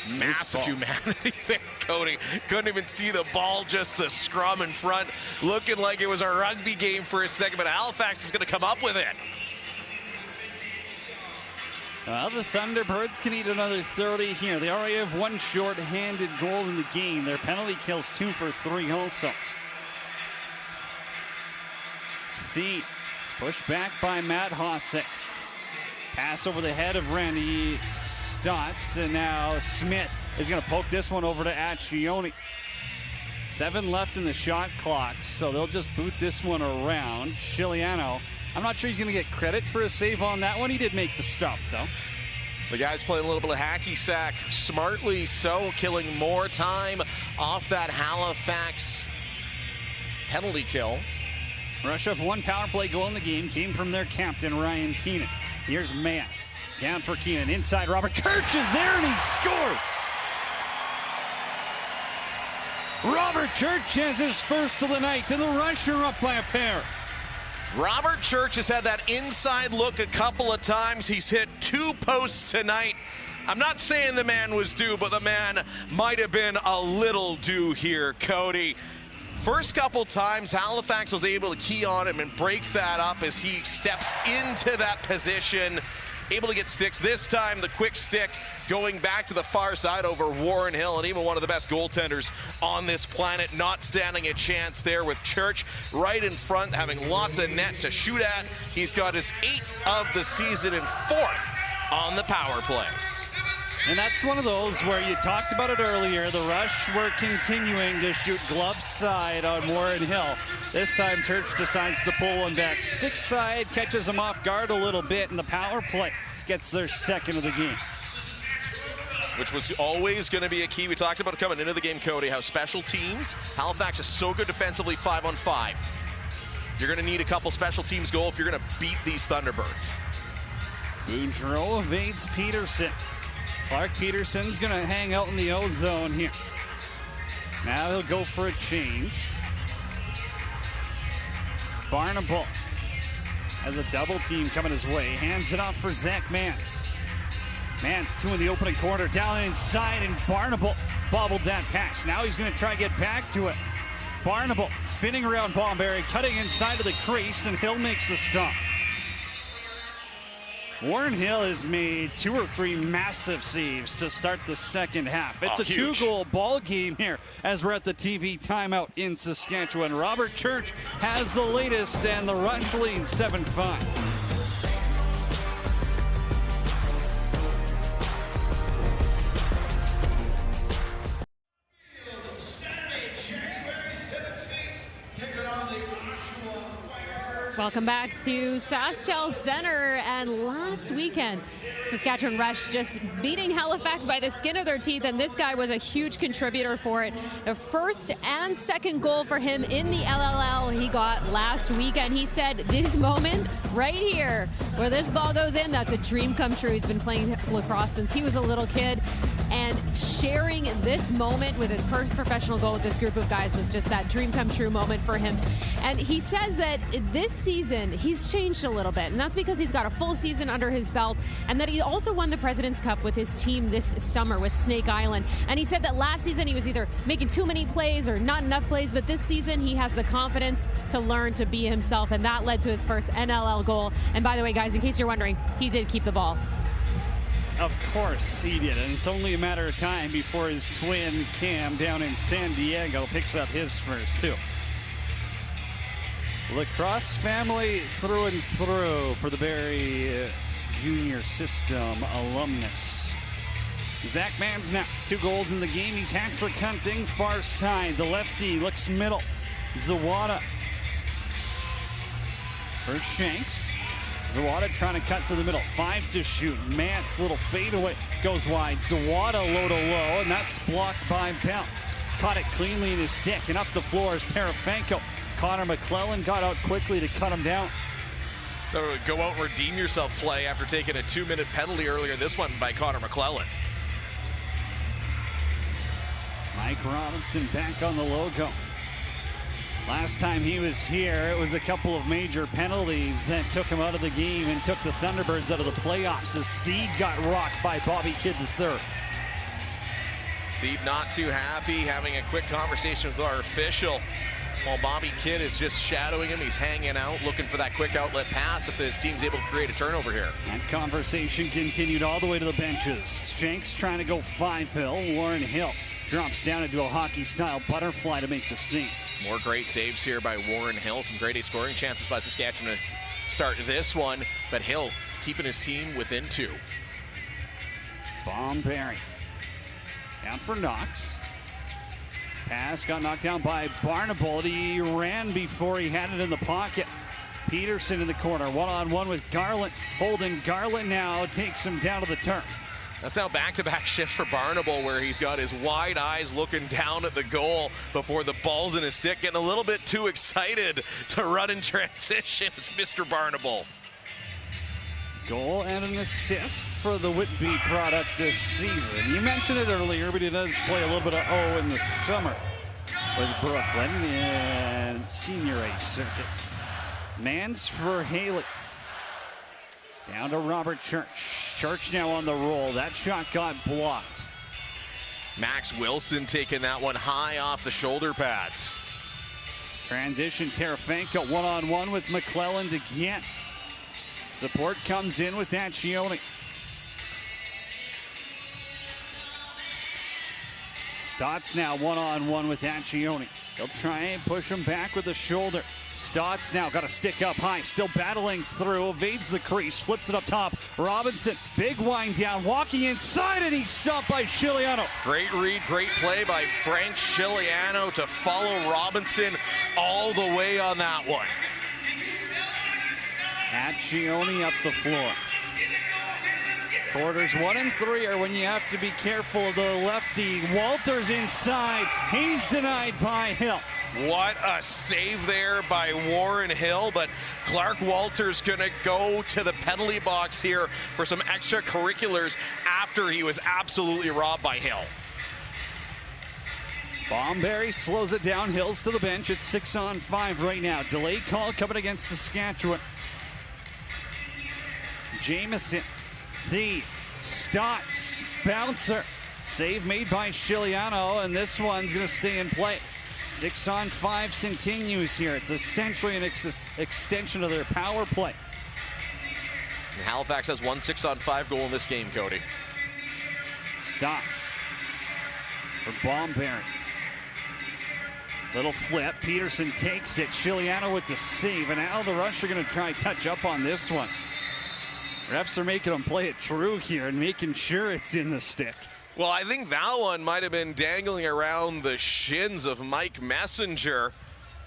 Massive humanity there, Cody. Couldn't even see the ball, just the scrum in front. Looking like it was a rugby game for a second, but Halifax is going to come up with it. Well, the Thunderbirds can eat another 30 here. They already have one short-handed goal in the game. Their penalty kills 2 for 3 also. Feet pushed back by Matt Hossack. Pass over the head of Randy Stotts, and now Smith is going to poke this one over to Accioni. 7 left in the shot clock, so they'll just boot this one around. Chiliano, I'm not sure he's going to get credit for a save on that one. He did make the stop, though. The guy's playing a little bit of hacky sack, smartly so, killing more time off that Halifax penalty kill. Russia have one power play goal in the game, came from their captain, Ryan Keenan. Here's Mance, down for Keenan, inside Robert Church is there and he scores! Robert Church has his first of the night, and the Rush are up by a pair. Robert Church has had that inside look a couple of times. He's hit 2 posts tonight. I'm not saying the man was due, but the man might have been a little due here, Cody. First couple times, Halifax was able to key on him and break that up as he steps into that position. Able to get sticks. This time, the quick stick going back to the far side over Warren Hill, and even one of the best goaltenders on this planet not standing a chance there with Church right in front, having lots of net to shoot at. He's got his 8th of the season and 4th on the power play. And that's one of those where you talked about it earlier. The Rush were continuing to shoot glove side on Warren Hill. This time Church decides to pull one back stick side, catches him off guard a little bit, and the power play gets their 2nd of the game. Which was always going to be a key. We talked about it coming into the game, Cody, how special teams. Halifax is so good defensively 5-on-5. You're going to need a couple special teams goal if you're going to beat these Thunderbirds. Boudreau evades Peterson. Clark Peterson's going to hang out in the O-zone here. Now he'll go for a change. Barnable has a double team coming his way. Hands it off for Zach Mance. Mance 2 in the opening corner, down inside, and Barnable bobbled that pass. Now he's going to try to get back to it. Barnable spinning around Bomberry, cutting inside of the crease, and Hill makes the stop. Warren Hill has made 2 or 3 massive saves to start the second half. It's a huge 2-goal ball game here as we're at the TV timeout in Saskatchewan. Robert Church has the latest, and the Rush lead 7-5. Welcome back to SaskTel Center, and last weekend Saskatchewan Rush just beating Halifax by the skin of their teeth, and this guy was a huge contributor for it. The first and second goal for him in the NLL he got last weekend. He said this moment right here where this ball goes in, that's a dream come true. He's been playing lacrosse since he was a little kid, and sharing this moment with his first professional goal with this group of guys was just that dream come true moment for him. And he says that this season he's changed a little bit, and that's because he's got a full season under his belt, and that he also won the President's Cup with his team this summer with Snake Island. And he said that last season he was either making too many plays or not enough plays, but this season he has the confidence to learn to be himself, and that led to his first NLL goal. And by the way, guys, in case you're wondering, he did keep the ball. Of course he did, and it's only a matter of time before his twin Cam down in San Diego picks up his first too. Lacrosse family through and through for the Barrie Junior System alumnus. Zach Mans now 2 goals in the game. He's hat-trick hunting far side. The lefty looks middle. Zawada for Shanks. Zawada trying to cut to the middle. 5 to shoot. Mance little fadeaway goes wide. Zawada low to low, and that's blocked by Bell. Caught it cleanly in his stick, and up the floor is Tarafanko. Connor McClellan got out quickly to cut him down. So go out and redeem yourself play after taking a 2-minute penalty earlier. This one by Connor McClellan. Mike Robinson back on the logo. Last time he was here, it was a couple of major penalties that took him out of the game and took the Thunderbirds out of the playoffs as Speed got rocked by Bobby Kidd III. Speed not too happy, having a quick conversation with our official. While Bobby Kidd is just shadowing him, he's hanging out, looking for that quick outlet pass if his team's able to create a turnover here. That conversation continued all the way to the benches. Shanks trying to go 5-hill. Warren Hill drops down into a hockey-style butterfly to make the save. More great saves here by Warren Hill. Some great scoring chances by Saskatchewan to start this one, but Hill keeping his team within 2. Bomberry down for Knox. Pass got knocked down by Barnabold. He ran before he had it in the pocket. Peterson in the corner, one-on-one with Garland. Holding Garland now takes him down to the turf. That's now back-to-back shifts for Barnabold, where he's got his wide eyes looking down at the goal before the ball's in his stick, getting a little bit too excited to run in transition, Mr. Barnabold. Goal and an assist for the Whitby product this season. You mentioned it earlier, but he does play a little bit of O in the summer with Brooklyn and Senior A circuit. Mans for Haley. Down to Robert Church. Church now on the roll. That shot got blocked. Max Wilson taking that one high off the shoulder pads. Transition, Tarafanko one-on-one with McClelland again. Support comes in with Accioni. Stotts now one-on-one with Accioni. He'll try and push him back with the shoulder. Stotts now got a stick up high, still battling through, evades the crease, flips it up top. Robinson, big wind down, walking inside, and he's stopped by Chiliano. Great read, great play by Frank Chiliano to follow Robinson all the way on that one. Accioni up the floor. Quarters 1 and 3 are when you have to be careful of the lefty. Walters inside. He's denied by Hill. What a save there by Warren Hill, but Clark Walters gonna go to the penalty box here for some extracurriculars after he was absolutely robbed by Hill. Bomberry slows it down. Hill's to the bench. It's 6-on-5 right now. Delayed call coming against Saskatchewan. Jamieson, Thede, Stotts, bouncer. Save made by Chiliano, and this one's going to stay in play. 6-on-5 continues here. It's essentially an extension of their power play. And Halifax has one 6-on-5 goal in this game, Cody. Stotts for Bomberry. Little flip. Peterson takes it. Chiliano with the save, and now the Rush are going to try and touch up on this one. Refs are making them play it true here and making sure it's in the stick. Well, I think that one might have been dangling around the shins of Mike Messenger.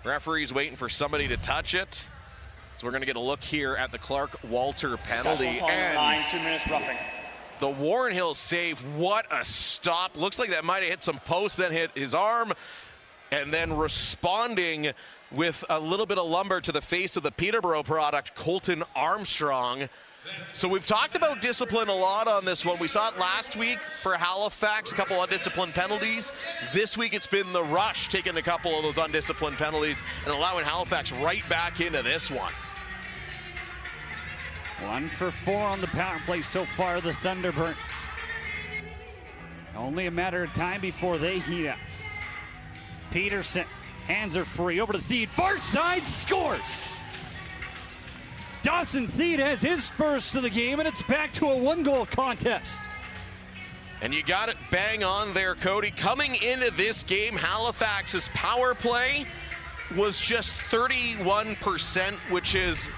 Referee's waiting for somebody to touch it. So we're going to get a look here at the Clark Walter penalty. And 2 minutes roughing. The Warren Hill save, what a stop. Looks like that might have hit some posts, then hit his arm. And then responding with a little bit of lumber to the face of the Peterborough product, Colton Armstrong. So we've talked about discipline a lot on this one. We saw it last week for Halifax, a couple of undisciplined penalties. This week it's been the Rush taking a couple of those undisciplined penalties and allowing Halifax right back into this one. 1 for 4 on the power play so far, the Thunderbirds. Only a matter of time before they heat up. Peterson, hands are free, over to Thede, far side, scores! Dawson Thede has his first of the game, and it's back to a 1-goal contest. And you got it bang on there, Cody. Coming into this game, Halifax's power play was just 31%, which is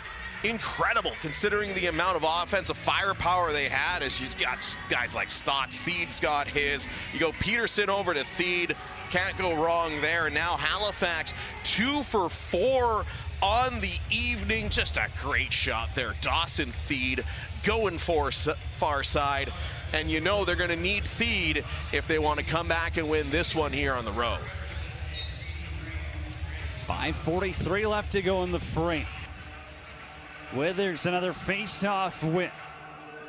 incredible considering the amount of offensive firepower they had. As you got guys like Stotts, Thede's got his. You go Peterson over to Thede, can't go wrong there. And now Halifax 2 for 4 on the evening. Just a great shot there. Dawson Thede going for far side. And you know they're going to need Thede if they want to come back and win this one here on the road. 5:43 left to go in the frame. Withers another face-off win.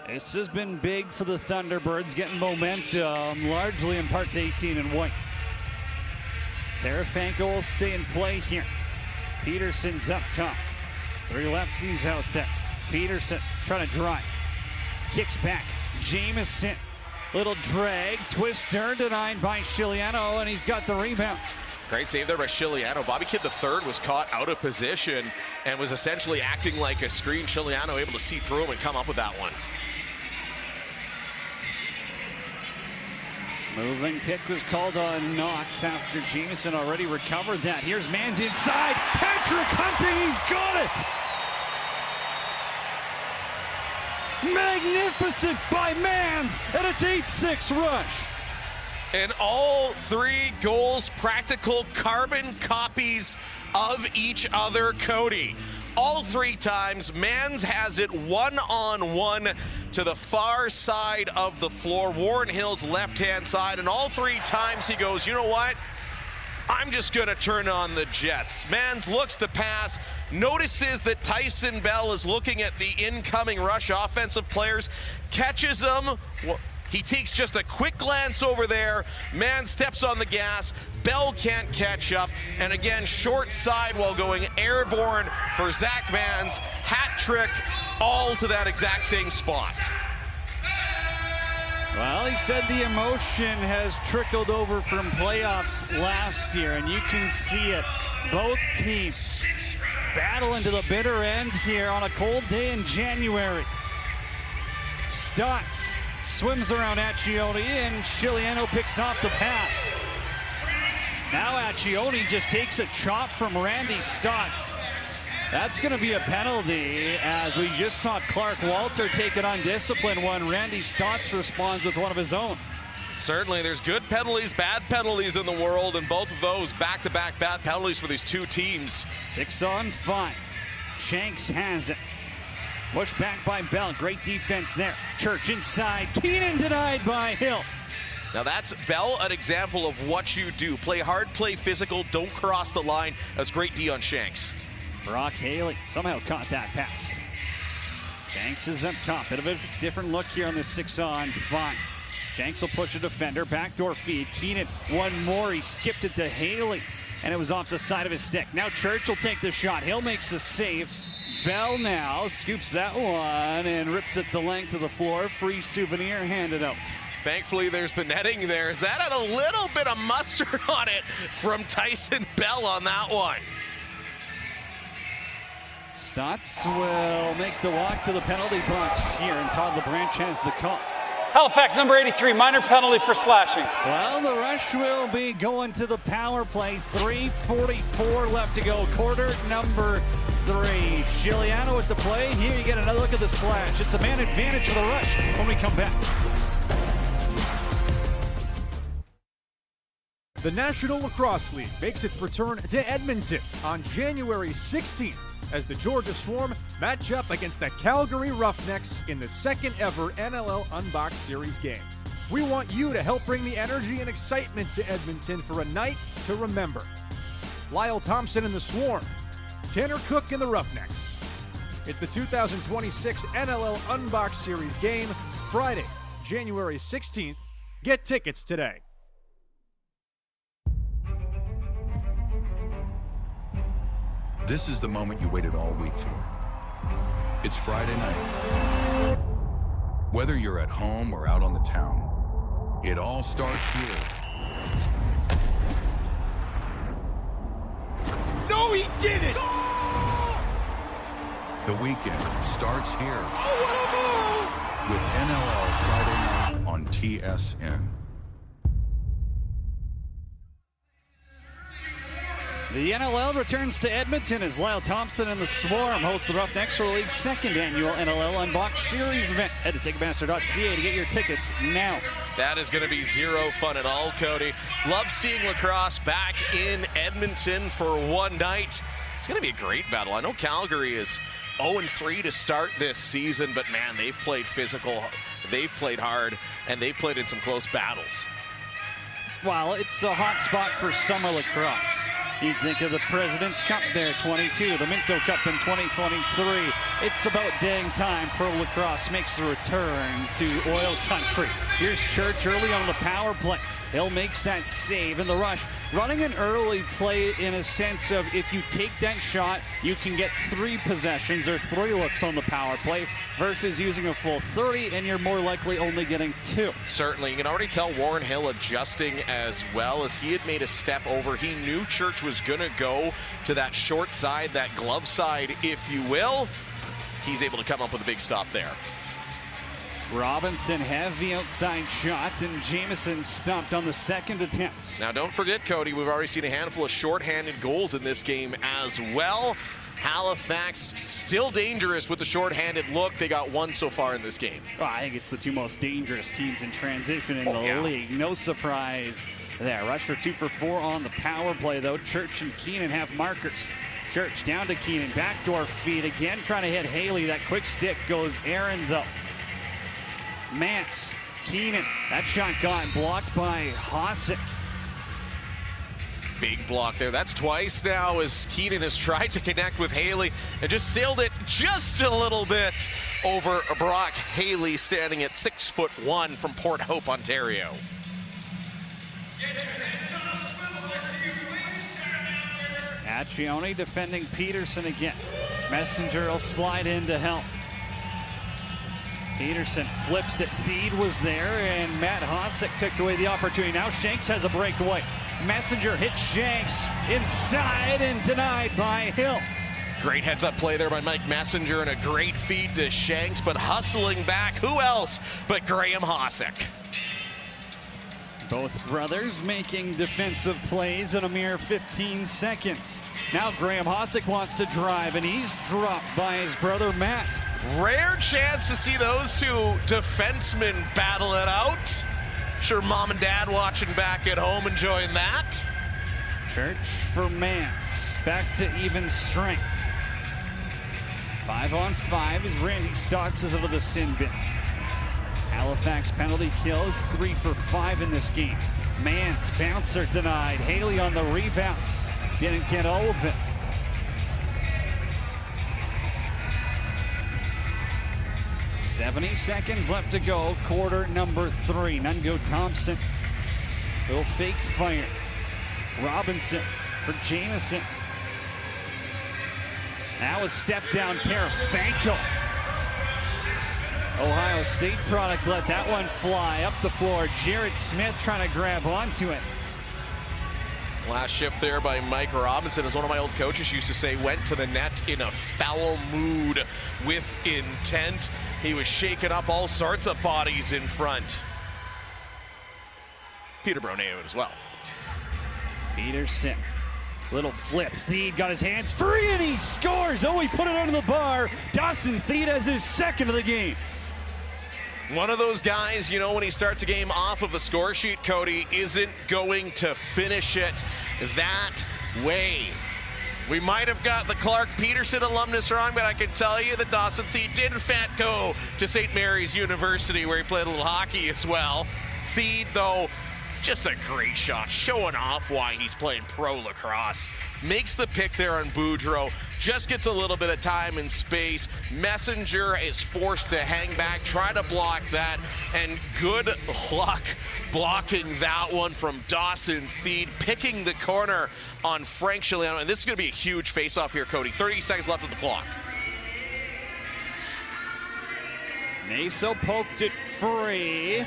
This has been big for the Thunderbirds, getting momentum largely in part to 18 and white. Sarafanko will stay in play here. Peterson's up top. 3 lefties out there. Peterson trying to drive. Kicks back. Jamieson. Little drag. Twister denied by Chiliano, and he's got the rebound. Great save there by Chiliano. Bobby Kidd III was caught out of position and was essentially acting like a screen. Chiliano able to see through him and come up with that one. Moving pick was called on Knox after Jamieson already recovered that. Here's Mans inside. Patrick Hunting, he's got it! Magnificent by Mans, and it's 8-6 rush. And all 3 goals, practical carbon copies of each other, Cody. All 3 times, Mans has it one-on-one to the far side of the floor, Warren Hill's left-hand side, and all 3 times he goes, you know what? I'm just gonna turn on the Jets. Mans looks to pass, notices that Tyson Bell is looking at the incoming Rush offensive players, catches them. He takes just a quick glance over there. Mans steps on the gas. Bell can't catch up. And again, short side while going airborne for Zach Mans. Hat trick, all to that exact same spot. Well, he said the emotion has trickled over from playoffs last year, and you can see it. Both teams battling to the bitter end here on a cold day in January. Stotts swims around Accioni, and Chiliano picks off the pass. Now Accioni just takes a chop from Randy Stotts. That's going to be a penalty, as we just saw Clark Walter take an undisciplined one. Randy Stotts responds with one of his own. Certainly, there's good penalties, bad penalties in the world, and both of those back-to-back bad penalties for these 2 teams. 6-on-5. Shanks has it. Pushed back by Bell. Great defense there. Church inside. Keenan denied by Hill. Now that's Bell, an example of what you do. Play hard, play physical, don't cross the line. That's great D on Shanks. Brock Haley somehow caught that pass. Shanks is up top. Bit of a different look here on the 6-on-5. Shanks will push a defender. Backdoor feed. Keenan, one more. He skipped it to Haley, and it was off the side of his stick. Now Church will take the shot. Hill makes a save. Bell now scoops that one and rips it the length of the floor. Free souvenir handed out. Thankfully, there's the netting there. That had a little bit of mustard on it from Tyson Bell on that one. Stotts will make the walk to the penalty box here, and Todd LeBranch has the call. Halifax, number 83, minor penalty for slashing. Well, the Rush will be going to the power play. 3:44 left to go. Quarter number 3. Chiliano with the play. Here you get another look at the slash. It's a man advantage for the Rush when we come back. The National Lacrosse League makes its return to Edmonton on January 16th as the Georgia Swarm match up against the Calgary Roughnecks in the second ever NLL Unboxed Series game. We want you to help bring the energy and excitement to Edmonton for a night to remember. Lyle Thompson and the Swarm, Tanner Cook and the Roughnecks. It's the 2026 NLL Unboxed Series game, Friday, January 16th. Get tickets today. This is the moment you waited all week for. It's Friday night. Whether you're at home or out on the town, it all starts here. No, he didn't! The weekend starts here. Oh, what a move! With NLL Friday night on TSN. The NLL returns to Edmonton as Lyle Thompson and the Swarm host the Roughnecks for the league's second annual NLL Unboxed Series event. Head to Ticketmaster.ca to get your tickets now. That is going to be zero fun at all, Cody. Love seeing lacrosse back in Edmonton for one night. It's going to be a great battle. I know Calgary is 0-3 to start this season, but man, they've played physical, they've played hard, and they've played in some close battles. Well, it's a hot spot for summer lacrosse. You think of the President's Cup there, 22, the Minto Cup in 2023. It's about dang time pro lacrosse makes a return to oil country. Here's Church early on the power play. Hill makes that save in the rush. Running an early play in a sense of if you take that shot, you can get 3 possessions or 3 looks on the power play versus using a full 30 and you're more likely only getting 2. Certainly, you can already tell Warren Hill adjusting as well as he had made a step over. He knew Church was going to go to that short side, that glove side, if you will. He's able to come up with a big stop there. Robinson heavy outside shot, and Jamieson stopped on the second attempt. Now don't forget, Cody, we've already seen a handful of shorthanded goals in this game as well. Halifax still dangerous with the shorthanded look. They got 1 so far in this game. Well, I think it's the 2 most dangerous teams in transition in the league. No surprise there. Rush for 2 for 4 on the power play, though. Church and Keenan have markers. Church down to Keenan, backdoor feed again, trying to hit Haley. That quick stick goes Aaron, though. Mance, Keenan, that shot got blocked by Hosick. Big block there. That's twice now as Keenan has tried to connect with Haley and just sailed it just a little bit over Brock Haley, standing at 6'1" from Port Hope, Ontario. Accioni defending Peterson again. Messenger will slide in to help. Peterson flips it. Feed was there, and Matt Hosick took away the opportunity. Now Shanks has a breakaway. Messenger hits Shanks inside and denied by Hill. Great heads-up play there by Mike Messenger and a great feed to Shanks, but hustling back, who else but Graham Hosick? Both brothers making defensive plays in a mere 15 seconds. Now Graham Hosick wants to drive, and he's dropped by his brother Matt. Rare chance to see those 2 defensemen battle it out. Sure mom and dad watching back at home enjoying that. Church for Mance. Back to even strength. 5-on-5 as Randy Stotts is over the sin bin. Halifax penalty kills, 3 for 5 in this game. Mance, bouncer denied. Haley on the rebound. Didn't get all of it. $70 left to go, quarter number 3. Nungo Thompson, little fake fire. Robinson for Jamieson. Now a step down, Tarafanko. Ohio State product let that one fly up the floor. Jared Smith trying to grab onto it. Last shift there by Mike Robinson, as one of my old coaches used to say, went to the net in a foul mood with intent. He was shaking up all sorts of bodies in front. Peterborough nailed it as well. Peterson, little flip. Thede got his hands free and he scores. Oh, he put it under the bar. Dawson Thede has his 2nd of the game. One of those guys, you know, when he starts a game off of the score sheet, Cody, isn't going to finish it that way. We might have got the Clark Peterson alumnus wrong, but I can tell you that Dawson Thede did in fact go to St. Mary's University, where he played a little hockey as well. Thede, though, just a great shot, showing off why he's playing pro lacrosse. Makes the pick there on Boudreau, just gets a little bit of time and space. Messenger is forced to hang back, try to block that, and good luck blocking that one from Dawson Thede, picking the corner on Frank Chiliano. And this is going to be a huge face-off here, Cody. 30 seconds left on the clock. Naso poked it free.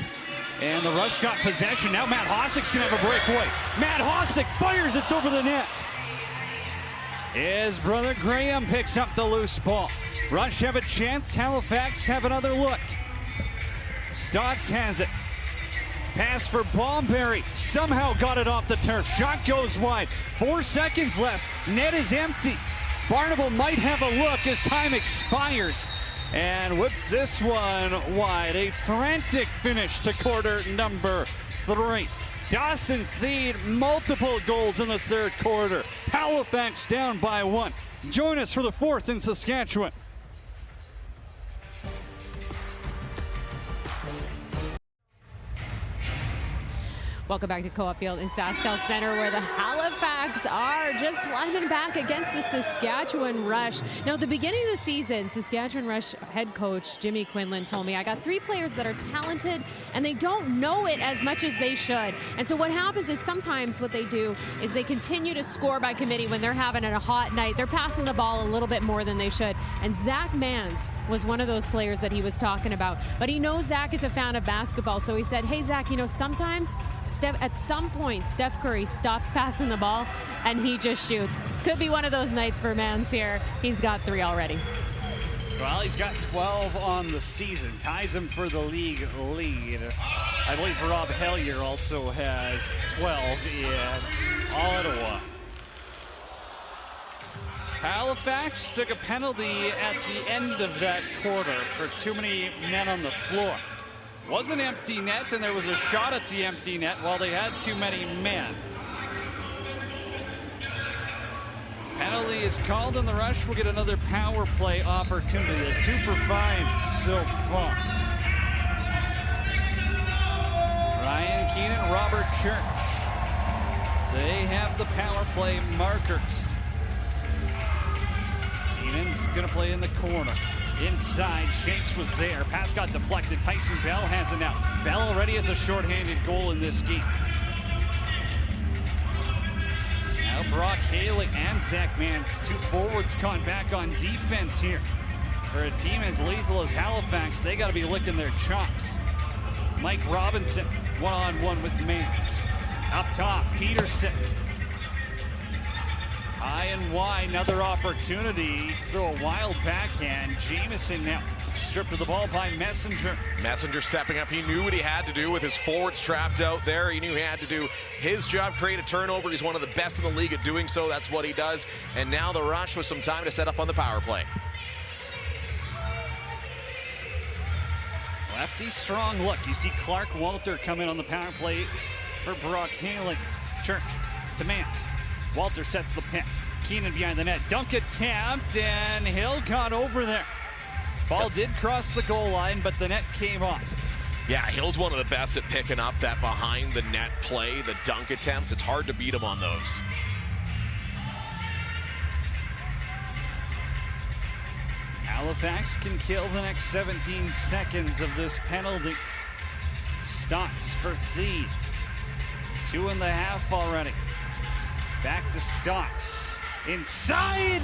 And the Rush got possession. Now Matt Hosick's going to have a breakaway. Matt Hosick fires, it's over the net. His brother Graham picks up the loose ball. Rush have a chance. Halifax have another look. Stotts has it. Pass for Bomberry. Somehow got it off the turf. Shot goes wide. 4 seconds left. Net is empty. Barnable might have a look as time expires. And whips this one wide. A frantic finish to quarter number 3. Dawson Thede, multiple goals in the 3rd quarter. Halifax down by 1. Join us for the 4th in Saskatchewan. Welcome back to Co-op Field in SaskTel Center, where the Halifax are just climbing back against the Saskatchewan Rush. Now, at the beginning of the season, Saskatchewan Rush head coach Jimmy Quinlan told me, I got 3 players that are talented and they don't know it as much as they should. And so what happens is sometimes what they do is they continue to score by committee when they're having a hot night. They're passing the ball a little bit more than they should. And Zach Mans was one of those players that he was talking about. But he knows Zach is a fan of basketball, so he said, hey, Zach, you know, sometimes at some point, Steph Curry stops passing the ball and he just shoots. Could be one of those nights for Mans here. He's got 3 already. Well, he's got 12 on the season. Ties him for the league lead. I believe Rob Hellier also has 12 in Ottawa. Halifax took a penalty at the end of that quarter for too many men on the floor. Was an empty net, and there was a shot at the empty net while they had too many men. Penalty is called, and the Rush will get another power play opportunity. 2 for 5 so far. Ryan Keenan, Robert Church. They have the power play markers. Keenan's going to play in the corner. Inside, Shanks was there. Pass got deflected. Tyson Bell has it now. Bell already has a shorthanded goal in this game. Now Brock Haley and Zach Mans, 2 forwards caught back on defense here. For a team as lethal as Halifax, they got to be licking their chops. Mike Robinson, one-on-one with Mans. Up top, Peterson. High and wide, another opportunity. Throw a wild backhand. Jamieson now stripped of the ball by Messenger. Messenger stepping up. He knew what he had to do with his forwards trapped out there. He knew he had to do his job, create a turnover. He's one of the best in the league at doing so. That's what he does. And now the Rush with some time to set up on the power play. Lefty strong look. You see Clark Walter come in on the power play for Brock Haley. Church to Mans. Walter sets the pick. Keenan behind the net. Dunk attempt, and Hill got over there. Ball did cross the goal line, but the net came off. Yeah, Hill's one of the best at picking up that behind the net play, the dunk attempts. It's hard to beat him on those. Halifax can kill the next 17 seconds of this penalty. Stotts for Thede. 2.5 already. Back to Stotts. Inside!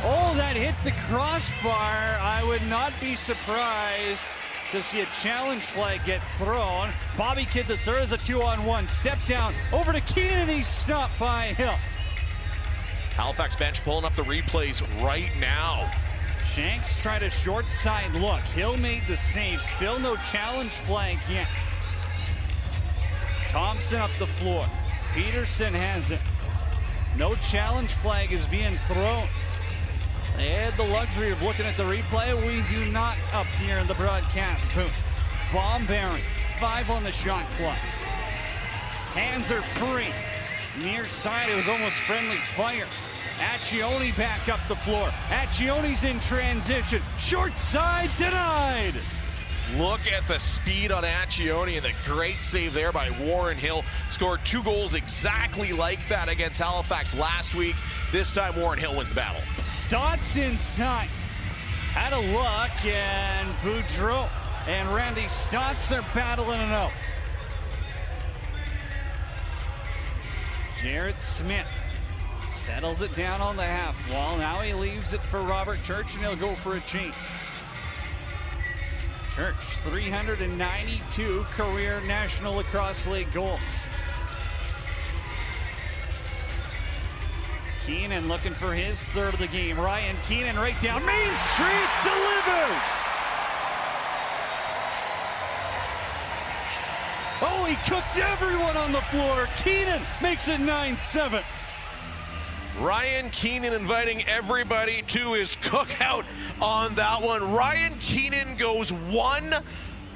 Oh, that hit the crossbar. I would not be surprised to see a challenge flag get thrown. Bobby Kidd the third is a 2-on-1. Step down over to Keenan, and he's stopped by Hill. Halifax bench pulling up the replays right now. Shanks tried a short side look. Hill made the save. Still no challenge flag yet. Thompson up the floor. Peterson has it. No challenge flag is being thrown. They had the luxury of looking at the replay. We do not up here in the broadcast booth. Bomberry, 5 on the shot clock. Hands are free. Near side, it was almost friendly fire. Accioni back up the floor. Accioni's in transition. Short side denied. Look at the speed on Accioni and the great save there by Warren Hill. Scored 2 goals exactly like that against Halifax last week. This time Warren Hill wins the battle. Stotts inside. Had a look, and Boudreau and Randy Stotts are battling it out. Jarrett Smith settles it down on the half wall. Now he leaves it for Robert Church, and he'll go for a change. Church, 392 career National Lacrosse League goals. Keenan looking for his third of the game. Ryan Keenan right down Main Street, delivers! Oh, he cooked everyone on the floor. Keenan makes it 9-7. Ryan Keenan inviting everybody to his cookout on that one. Ryan Keenan goes 1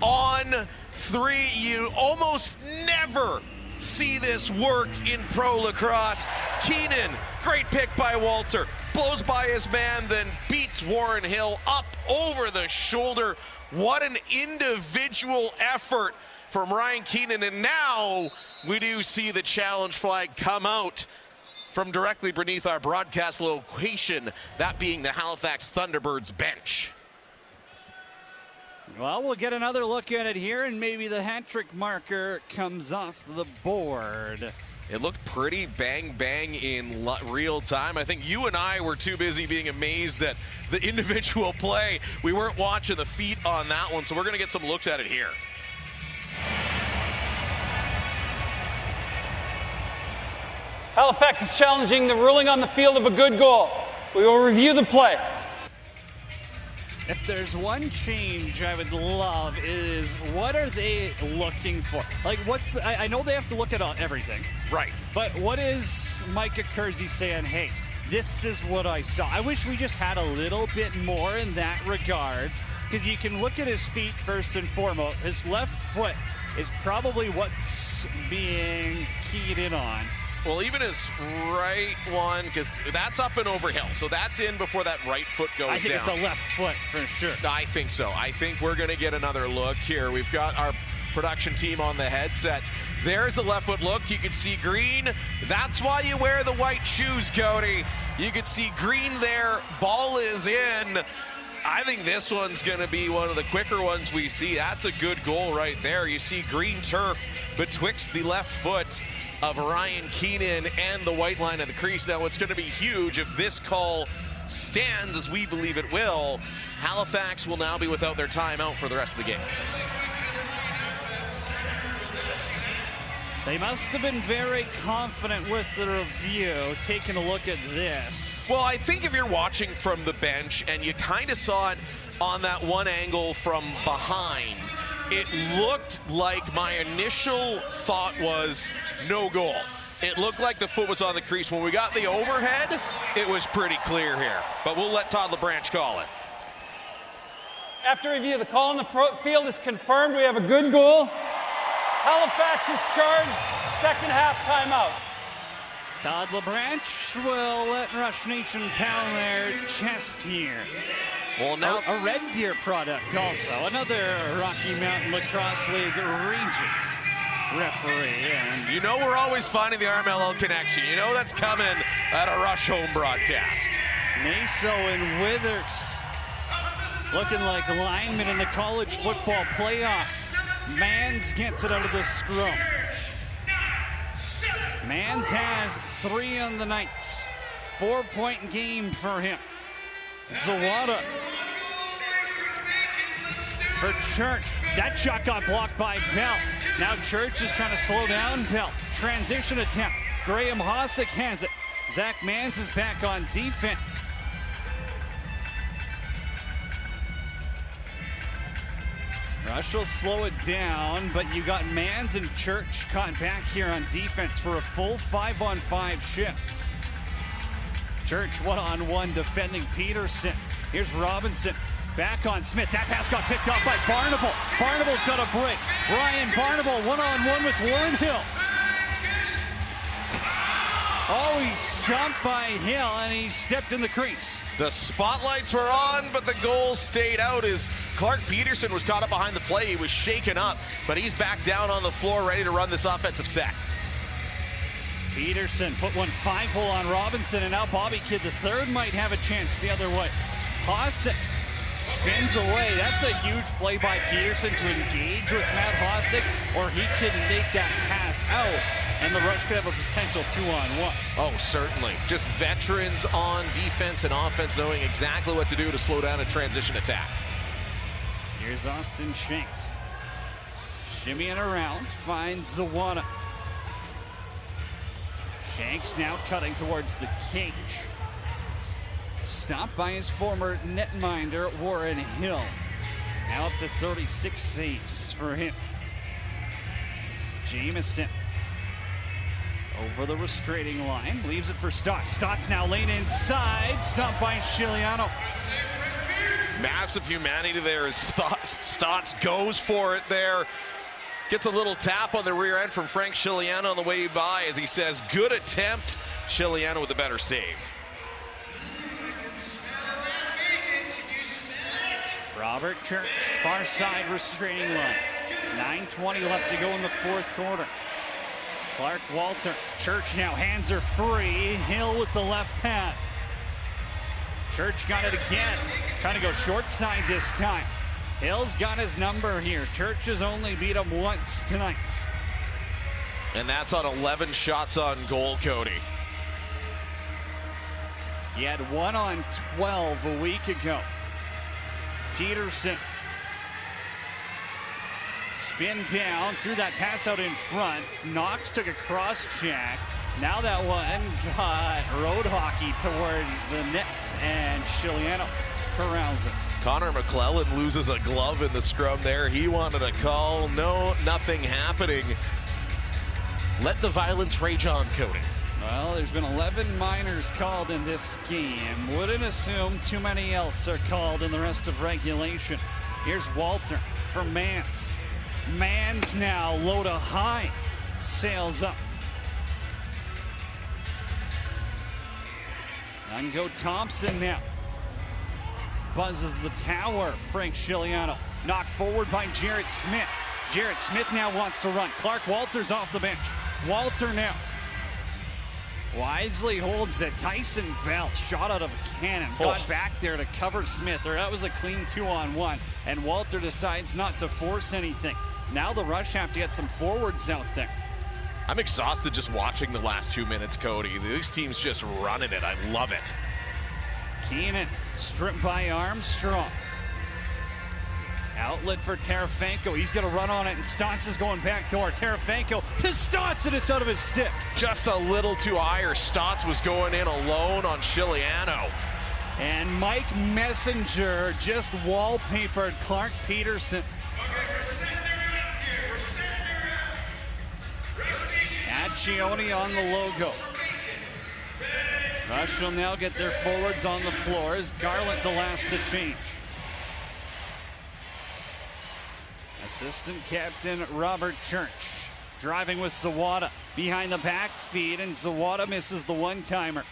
on 3. You almost never see this work in pro lacrosse. Keenan, great pick by Walter, blows by his man, then beats Warren Hill up over the shoulder. What an individual effort from Ryan Keenan, and now we do see the challenge flag come out from directly beneath our broadcast location, that being the Halifax Thunderbirds bench. Well, we'll get another look at it here, and maybe the hat trick marker comes off the board. It looked pretty bang in real time. I think you and I were too busy being amazed at the individual play. We weren't watching the feet on that one, so we're going to get some looks at it here. Halifax is challenging the ruling on the field of a good goal. We will review the play. If there's one change I would love is, what are they looking for? Like, I know they have to look at everything. Right. But what is Micah Kersey saying, hey, this is what I saw? I wish we just had a little bit more in that regards, because you can look at his feet first and foremost. His left foot is probably what's being keyed in on. Well, even his right one, because that's up and over hill. So that's in before that right foot goes down. I think it's a left foot for sure. I think so. I think we're going to get another look here. We've got our production team on the headset. There's the left foot look. You can see green. That's why you wear the white shoes, Cody. You can see green there. Ball is in. I think this one's going to be one of the quicker ones we see. That's a good goal right there. You see green turf betwixt the left foot of Ryan Keenan and the white line of the crease. Now, it's going to be huge if this call stands, as we believe it will. Halifax will now be without their timeout for the rest of the game. They must have been very confident with the review, taking a look at this. Well, I think if you're watching from the bench and you kind of saw it on that one angle from behind, it looked like my initial thought was no goal. It looked like the foot was on the crease. When we got the overhead, it was pretty clear here. But we'll let Todd LeBranch call it. After review, the call on the field is confirmed. We have a good goal. Halifax is charged. Second half timeout. Todd LeBranch will let Rush Nation pound their chest here. Well, now a Red Deer product also. Another Rocky Mountain Lacrosse League region referee. And you know we're always finding the NLL connection. You know that's coming at a Rush home broadcast. Naso and Withers looking like linemen in the college football playoffs. Mans gets it out of the scrum. Mans has 3 on the night. 4-point game for him. Zawada for Church. That shot got blocked by Bell. Now Church is trying to slow down Bell. Transition attempt. Graham Hosick has it. Zach Mans is back on defense. Rush will slow it down, but you got Mans and Church caught back here on defense for a full 5-on-5 shift. Church one-on-one defending Peterson. Here's Robinson back on Smith. That pass got picked off by Barnable. Barnable's got a break. Ryan Barnable one-on-one with Warren Hill. Oh, he's stomped by Hill, and he stepped in the crease. The spotlights were on, but the goal stayed out as Clark Peterson was caught up behind the play. He was shaken up, but he's back down on the floor ready to run this offensive set. Peterson put one 5-hole on Robinson, and now Bobby Kidd III might have a chance the other way. Hosick spins away. That's a huge play by Peterson to engage with Matt Hosick, or he could make that pass out, and the Rush could have a potential 2-on-1. Oh, certainly. Just veterans on defense and offense knowing exactly what to do to slow down a transition attack. Here's Austin Shanks. Shimmying around, finds Zawada. Shanks now cutting towards the cage. Stopped by his former netminder, Warren Hill. Now up to 36 saves for him. Jameson over the restraining line, leaves it for Stotts. Stotts now lane inside, stopped by Chiliano. Massive humanity there as Stotts goes for it there. Gets a little tap on the rear end from Frank Chiliano on the way by as he says, good attempt. Chiliano with a better save. Robert Church, far side restraining line. 9:20 left to go in the fourth quarter. Clark Walter. Church now, hands are free. Hill with the left pad. Church got it again. Trying to go short side this time. Hill's got his number here. Church has only beat him once tonight. And that's on 11 shots on goal, Cody. He had 1 on 12 a week ago. Peterson. Spin down, threw that pass out in front. Knox took a cross check. Now that one got road hockey toward the net, and Chiliano corrals it. Connor McClellan loses a glove in the scrum there. He wanted a call. No, nothing happening. Let the violence rage on, Cody. Well, there's been 11 minors called in this game. Wouldn't assume too many else are called in the rest of regulation. Here's Walter for Mans. Mans now low to high. Sails up. And go Thompson now. Buzzes the tower. Frank Chiliano. Knocked forward by Jarrett Smith. Jarrett Smith now wants to run. Clark Walter's off the bench. Walter now. Wisely holds it. Tyson Bell shot out of a cannon. Got back there to cover Smith. Or that was a clean 2-on-1. And Walter decides not to force anything. Now the Rush have to get some forwards out there. I'm exhausted just watching the last 2 minutes, Cody. These teams just running it. I love it. Keenan stripped by Armstrong. Outlet for Terefenko. He's going to run on it, and Stotts is going back door. Terefenko to Stotts, and it's out of his stick. Just a little too high, or Stotts was going in alone on Chiliano. And Mike Messenger just wallpapered Clark Peterson. Accioni on the logo. Rush will now get their forwards on the floor. Is Garland the last to change? Assistant captain Robert Church driving with Zawada behind the back feed, and Zawada misses the one-timer.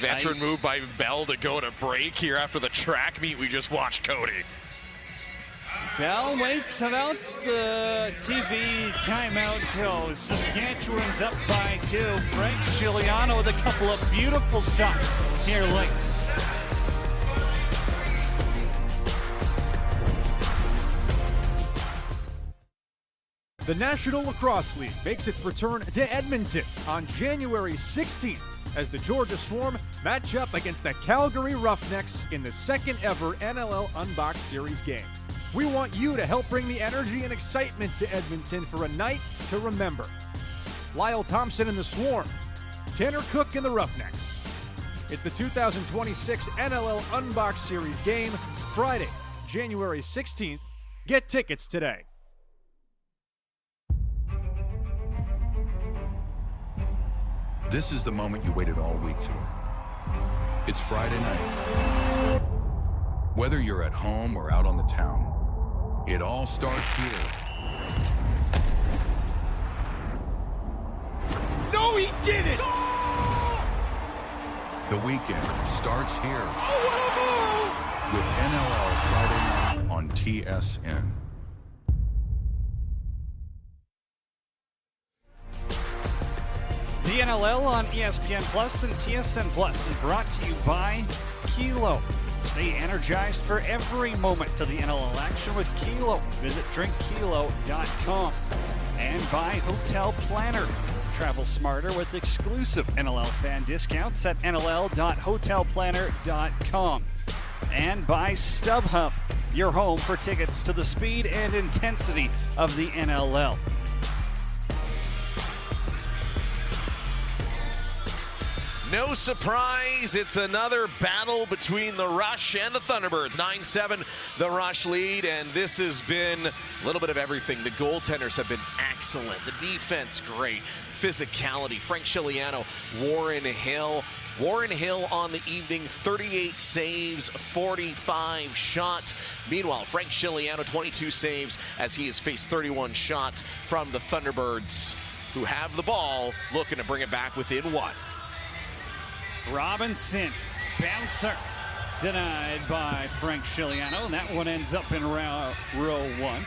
Veteran move by Bell to go to break here after the track meet we just watched, Cody. Bell waits about the TV timeout goes. Saskatchewan's up by 2. Frank Chiliano with a couple of beautiful stops here late. The National Lacrosse League makes its return to Edmonton on January 16th as the Georgia Swarm match up against the Calgary Roughnecks in the second ever NLL Unbox Series game. We want you to help bring the energy and excitement to Edmonton for a night to remember. Lyle Thompson and the Swarm, Tanner Cook and the Roughnecks. It's the 2026 NLL Unbox Series game, Friday, January 16th. Get tickets today. This is the moment you waited all week for. It's Friday night. Whether you're at home or out on the town, it all starts here. No, he didn't! The weekend starts here. Oh, what a move! With NLL Friday night on TSN. The NLL on ESPN Plus and TSN Plus is brought to you by Kilo. Stay energized for every moment of the NLL action with Kilo. Visit drinkkilo.com. And by Hotel Planner. Travel smarter with exclusive NLL fan discounts at nll.hotelplanner.com. And by StubHub, your home for tickets to the speed and intensity of the NLL. No surprise, it's another battle between the Rush and the Thunderbirds. 9-7, the Rush lead, and this has been a little bit of everything. The goaltenders have been excellent. The defense, great. Physicality, Frank Chiliano, Warren Hill. Warren Hill on the evening, 38 saves, 45 shots. Meanwhile, Frank Chiliano, 22 saves as he has faced 31 shots from the Thunderbirds, who have the ball, looking to bring it back within one. Robinson, bouncer, denied by Frank Chiliano, and that one ends up in row 1.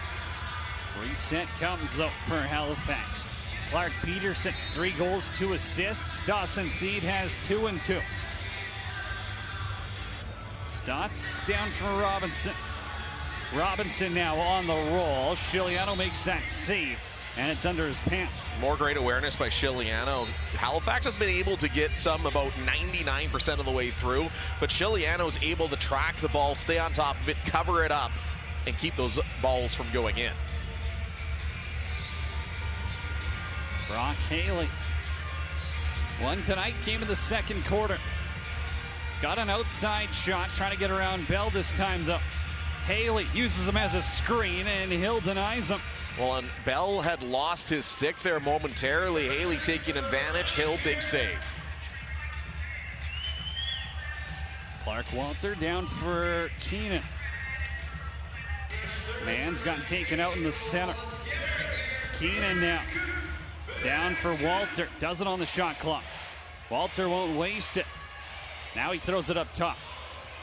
Reset comes, though, for Halifax. Clark Peterson, 3 goals, 2 assists. Dawson Theed has 2 and 2. Stotts down for Robinson. Robinson now on the roll. Shiliano makes that save, and it's under his pants. More great awareness by Shiliano. Halifax has been able to get some about 99% of the way through, but Shiliano's able to track the ball, stay on top of it, cover it up, and keep those balls from going in. Brock Haley. One tonight, came in the second quarter. He's got an outside shot, trying to get around Bell this time, though. Haley uses him as a screen, and Hill denies him. Well, and Bell had lost his stick there momentarily. Haley taking advantage. Hill, big save. Clark Walter down for Keenan. Man's gotten taken out in the center. Keenan now. Down for Walter. Does it on the shot clock. Walter won't waste it. Now he throws it up top.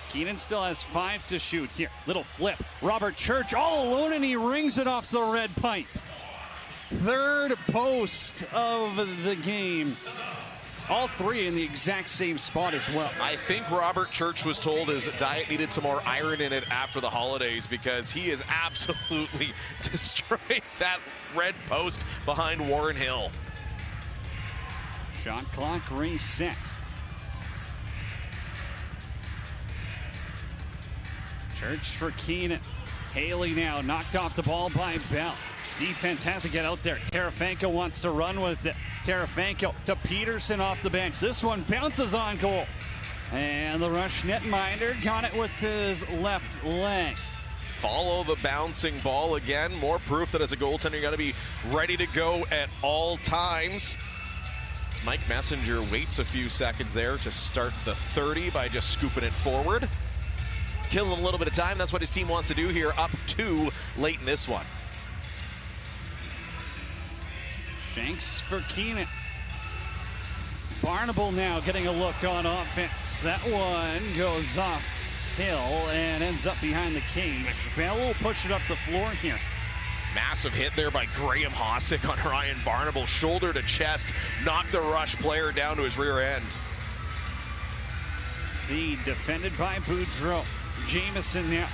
Keenan still has 5 to shoot here. Little flip. Robert Church all alone, and he rings it off the red pipe. Third post of the game. All 3 in the exact same spot as well. I think Robert Church was told his diet needed some more iron in it after the holidays, because he is absolutely destroying that red post behind Warren Hill. Shot clock reset. Church for Keenan. Haley now knocked off the ball by Bell. Defense has to get out there. Tarafanko wants to run with it. Tarafanko to Peterson off the bench. This one bounces on goal. And the Rush netminder got it with his left leg. Follow the bouncing ball again. More proof that as a goaltender, you got to be ready to go at all times. As Mike Messenger waits a few seconds there to start the 30 by just scooping it forward. Killing a little bit of time. That's what his team wants to do here. Up 2 late in this one. Shanks for Keenan. Barnable now getting a look on offense. That one goes off Hill and ends up behind the cage. Bell will push it up the floor here. Massive hit there by Graham Hossack on Ryan Barnable. Shoulder to chest. Knocked the Rush player down to his rear end. Feed defended by Boudreau. Jameson now.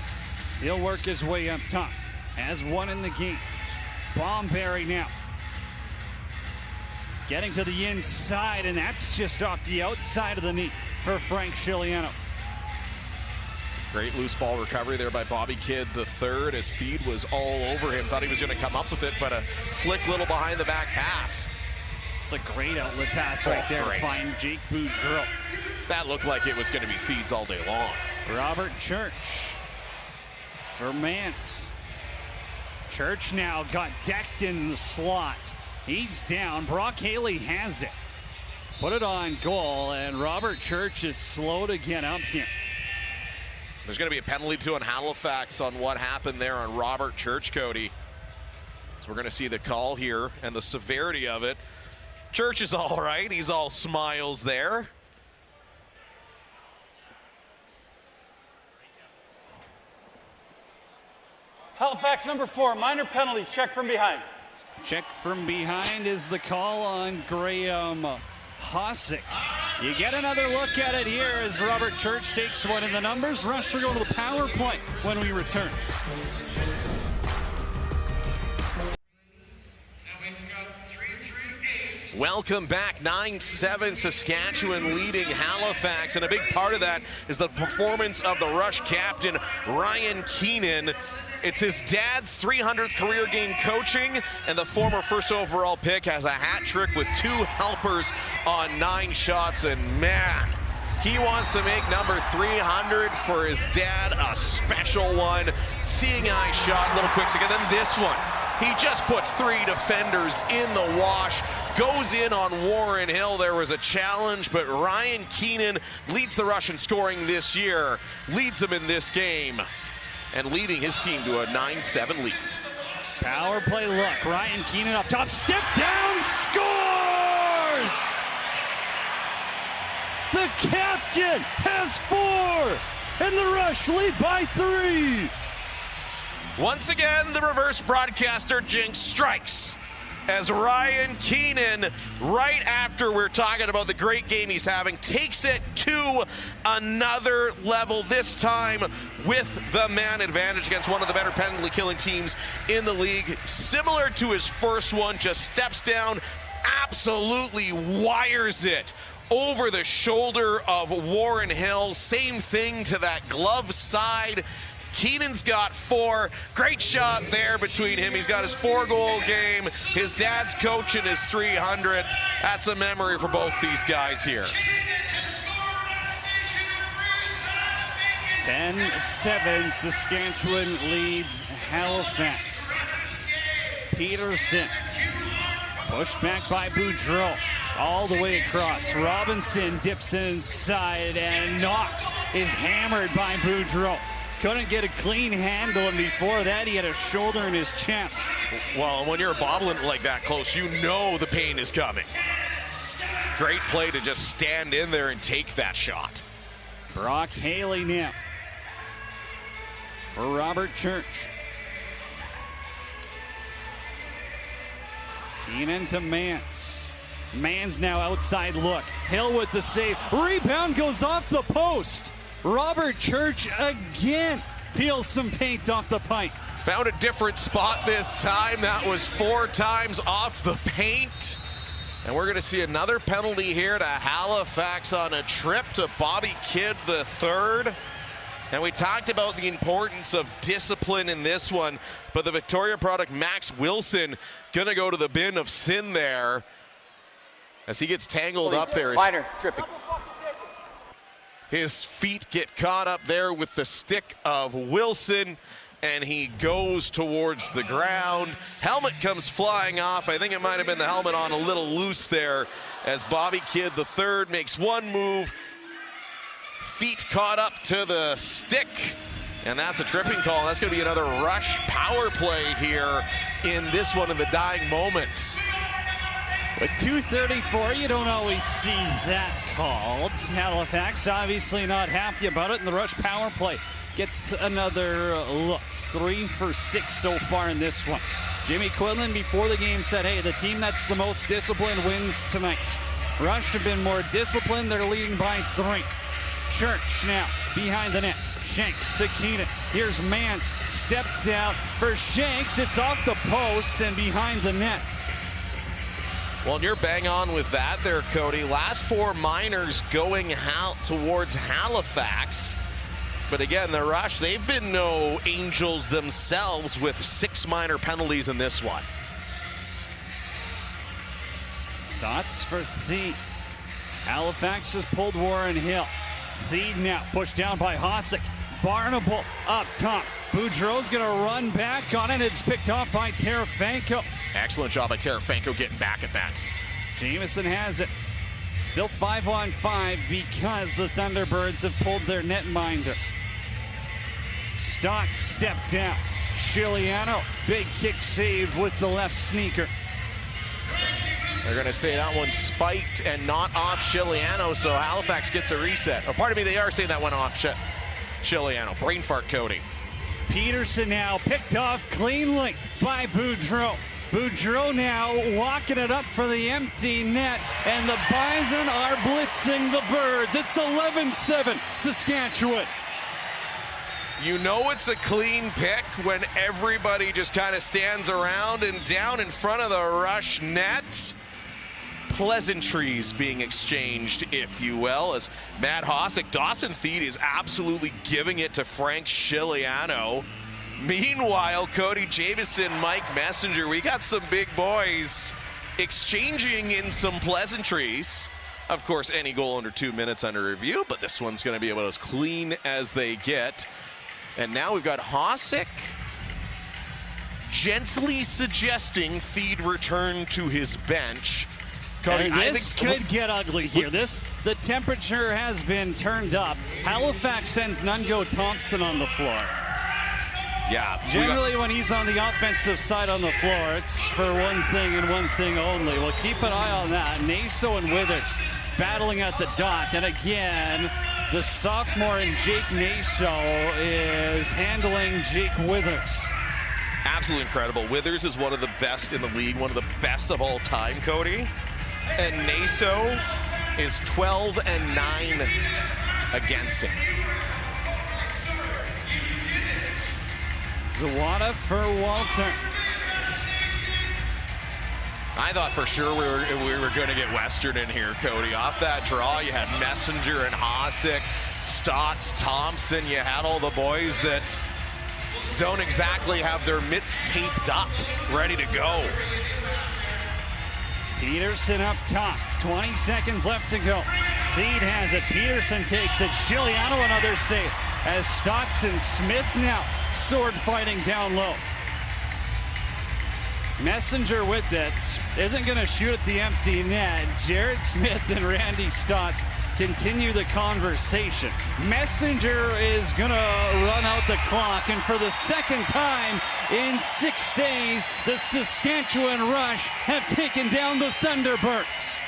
He'll work his way up top. Has 1 in the game. Bomberry now. Getting to the inside, and that's just off the outside of the knee for Frank Shiliano. Great loose ball recovery there by Bobby Kidd the third, as Theed was all over him. Thought he was going to come up with it, but a slick little behind the back pass. It's a great outlet pass right there to find Jake Boudreau. That looked like it was going to be feeds all day long. Robert Church for Mance. Church now got decked in the slot. He's down. Brock Haley has it. Put it on goal, and Robert Church is slow to get up here. There's going to be a penalty too on Halifax on what happened there on Robert Church, Cody. So we're going to see the call here and the severity of it. Church is all right. He's all smiles there. Halifax number 4, minor penalty, check from behind. Check from behind is the call on Graham Hossack. You get another look at it here as Robert Church takes one in the numbers. Rush will go to the power play when we return. Welcome back. 9-7 Saskatchewan leading Halifax, and a big part of that is the performance of the Rush captain Ryan Keenan. It's his dad's 300th career game coaching, and the former first overall pick has a hat trick with 2 helpers on 9 shots, and man, he wants to make number 300 for his dad, a special one. Seeing eye shot, little quick second, then this one. He just puts 3 defenders in the wash, goes in on Warren Hill. There was a challenge, but Ryan Keenan leads the Rush in scoring this year, leads them in this game, and leading his team to a 9-7 lead. Power play look. Ryan Keenan up top. Step down. Scores! The captain has 4, and the Rush lead by 3. Once again, the reverse broadcaster jinx strikes as Ryan Keenan, right after we're talking about the great game he's having, takes it to another level, this time with the man advantage against one of the better penalty killing teams in the league. Similar to his first one, just steps down, absolutely wires it over the shoulder of Warren Hill. Same thing to that glove side. Keenan's got 4. Great shot there between him. He's got his 4-goal game. His dad's coaching his 300th. That's a memory for both these guys here. 10-7, Saskatchewan leads Halifax. Peterson pushed back by Boudreau. All the way across. Robinson dips inside, and Knox is hammered by Boudreau. Couldn't get a clean handle, and before that he had a shoulder in his chest. Well, when you're bobbling like that close, you know the pain is coming. Great play to just stand in there and take that shot. Brock Haley now for Robert Church. Keenan to Mance. Mans now outside look. Hill with the save. Rebound goes off the post. Robert Church again peels some paint off the pipe. Found a different spot this time. That was 4 times off the paint. And we're going to see another penalty here to Halifax on a trip to Bobby Kidd III. And we talked about the importance of discipline in this one, but the Victoria product Max Wilson going to go to the bin of sin there as he gets tangled up there. Minor, tripping. His feet get caught up there with the stick of Wilson, and he goes towards the ground. Helmet comes flying off. I think it might have been the helmet on a little loose there as Bobby Kidd III makes one move. Feet caught up to the stick, and that's a tripping call. That's going to be another rush power play here in this one in the dying moments. With 2:34, you don't always see that called. Halifax obviously not happy about it, and the rush power play gets another look. 3 for 6 so far in this one. Jimmy Quinlan before the game said, hey, the team that's the most disciplined wins tonight. Rush have been more disciplined. They're leading by 3. Church now behind the net. Shanks to Keenan. Here's Mance. Step down for Shanks. It's off the post and behind the net. Well, and you're bang on with that there, Cody. Last 4 minors going towards Halifax. But again, the Rush, they've been no angels themselves with 6 minor penalties in this one. Stotts for Thede. Halifax has pulled Warren Hill. Thede now pushed down by Hossack. Barnable up top. Boudreau's going to run back on it. It's picked off by Tarafanko. Excellent job by Tarafanko getting back at that. Jamison has it. Still 5-on-5 because the Thunderbirds have pulled their netminder. Stotts step down. Chiliano, big kick save with the left sneaker. They're going to say that one spiked and not off Chiliano, so Halifax gets a reset. Or pardon me, they are saying that went off Chiliano. Brain fart, Cody. Peterson now picked off cleanly by Boudreau. Boudreau now walking it up for the empty net, and the Bison are blitzing the Birds. It's 11-7, Saskatchewan. You know it's a clean pick when everybody just kind of stands around, and down in front of the Rush net, pleasantries being exchanged, if you will, as Matt Hossack, Dawson Thede is absolutely giving it to Frank Chiliano. Meanwhile, Cody Jamieson, Mike Messenger, we got some big boys exchanging in some pleasantries. Of course, any goal under 2 minutes under review, but this one's going to be about as clean as they get. And now we've got Hossack gently suggesting Thede return to his bench. Cody, this could get ugly here. The temperature has been turned up. Halifax sends Nungo Thompson on the floor. Yeah. Generally, when he's on the offensive side on the floor, it's for one thing and one thing only. Well, keep an eye on that. Naso and Withers battling at the dot. And again, the sophomore in Jake Naso is handling Jake Withers. Absolutely incredible. Withers is one of the best in the league, one of the best of all time, Cody. And Naso is 12-9 against him. Zawada for Walter. I thought for sure we were going to get Western in here, Cody. Off that draw, you had Messenger and Hosick, Stotts, Thompson. You had all the boys that don't exactly have their mitts taped up, ready to go. Peterson up top, 20 seconds left to go. Feed has it, Peterson takes it, Chiliano another save as Stotts and Smith now sword fighting down low. Messenger with it, isn't going to shoot at the empty net. Jared Smith and Randy Stotts continue the conversation. Messenger is going to run out the clock, and for the second time in 6 days, the Saskatchewan Rush have taken down the Thunderbirds.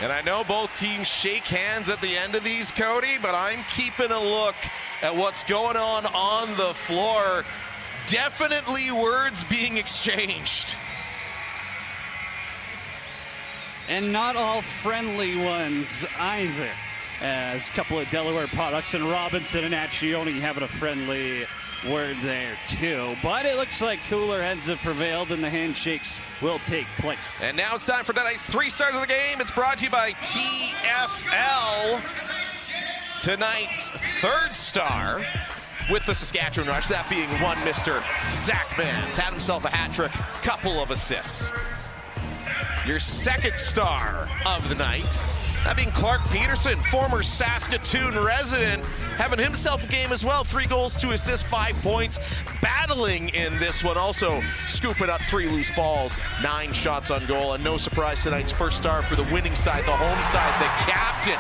And I know both teams shake hands at the end of these, Cody, but I'm keeping a look at what's going on the floor. Definitely words being exchanged. And not all friendly ones either, as a couple of Delaware products and Robinson and Accioni having a friendly word there too. But it looks like cooler heads have prevailed and the handshakes will take place. And now it's time for tonight's 3 stars of the game. It's brought to you by TFL. Tonight's 3rd star with the Saskatchewan Rush, that being one Mr. Zach Mans. Had himself a hat trick, couple of assists. Your 2nd star of the night, that being Clark Peterson, former Saskatoon resident, having himself a game as well. 3 goals, 2 assists, 5 points. Battling in this one, also scooping up 3 loose balls, 9 shots on goal. And no surprise, tonight's 1st star for the winning side, the home side, the captain,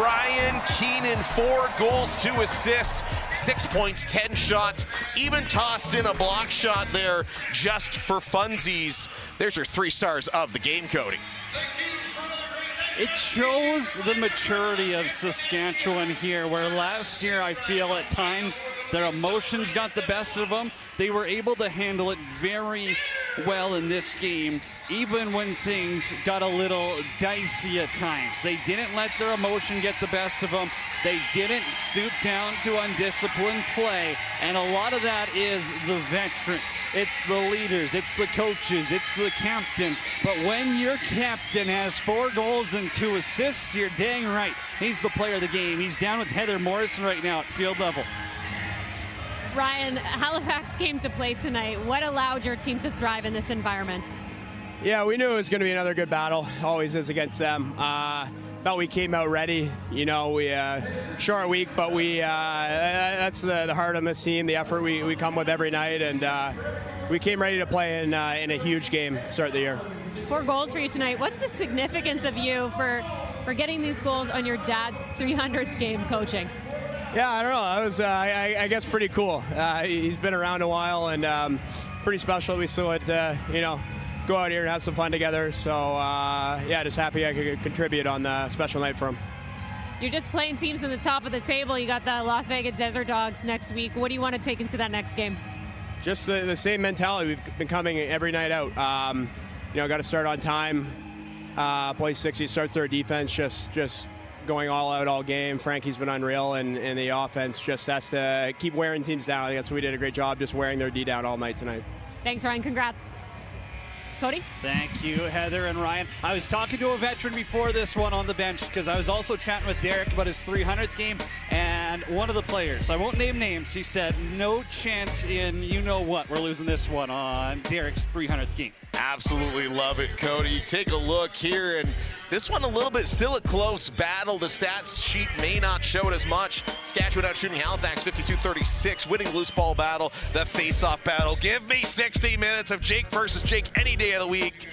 Ryan Keenan. 4 goals, 2 assists, 6 points, 10 shots. Even tossed in a block shot there just for funsies. There's your 3 stars of the game, Cody. It shows the maturity of Saskatchewan here, where last year I feel at times their emotions got the best of them. They were able to handle it very well in this game, even when things got a little dicey at times. They didn't let their emotion get the best of them. They didn't stoop down to undisciplined play, and a lot of that is the veterans. It's the leaders, it's the coaches, it's the captains. But when your captain has 4 goals and 2 assists, you're dang right. He's the player of the game. He's down with Heather Morrison right now at field level. Ryan, Halifax came to play tonight. What allowed your team to thrive in this environment? Yeah, we knew it was going to be another good battle. Always is against them. Thought we came out ready. You know, we short week, but we that's the heart on this team, the effort we come with every night, and we came ready to play in a huge game to start the year. 4 goals for you tonight. What's the significance of you for getting these goals on your dad's 300th game coaching? Yeah, I don't know. That was, I guess, pretty cool. He's been around a while, and pretty special. We still had, go out here and have some fun together. So, yeah, just happy I could contribute on the special night for him. You're just playing teams in the top of the table. You got the Las Vegas Desert Dogs next week. What do you want to take into that next game? Just the same mentality. We've been coming every night out. Got to start on time. Play 60, starts their defense, just going all out all game. Frankie's been unreal, and the offense just has to keep wearing teams down. I think that's what we did a great job, just wearing their D down all night tonight. Thanks, Ryan. Congrats. Cody? Thank you, Heather and Ryan. I was talking to a veteran before this one on the bench because I was also chatting with Derek about his 300th game, and one of the players, I won't name names, he said, no chance in you-know-what, we're losing this one on Derek's 300th game. Absolutely love it, Cody. You take a look here, and this one a little bit still a close battle. The stats sheet may not show it as much. Saskatchewan out shooting Halifax 52-36, winning loose ball battle, the face-off battle. Give me 60 minutes of Jake versus Jake any day of the week.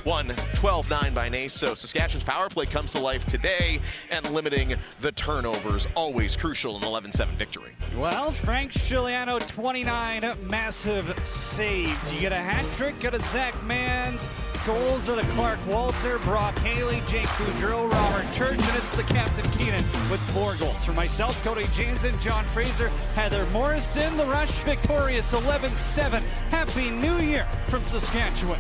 won 12-9 by Nace. So Saskatchewan's power play comes to life today, and limiting the turnovers, always crucial in an 11-7 victory. Well, Frank Giuliano, 29 massive saves. You get a hat trick, get a Zach Mans, goals at a Clark Walter, Brock Haley, Jake Boudreau, Robert Church, and it's the captain Keenan with 4 goals. For myself, Cody Jansen, John Fraser, Heather Morrison, the Rush victorious 11-7. Happy New Year from Saskatchewan.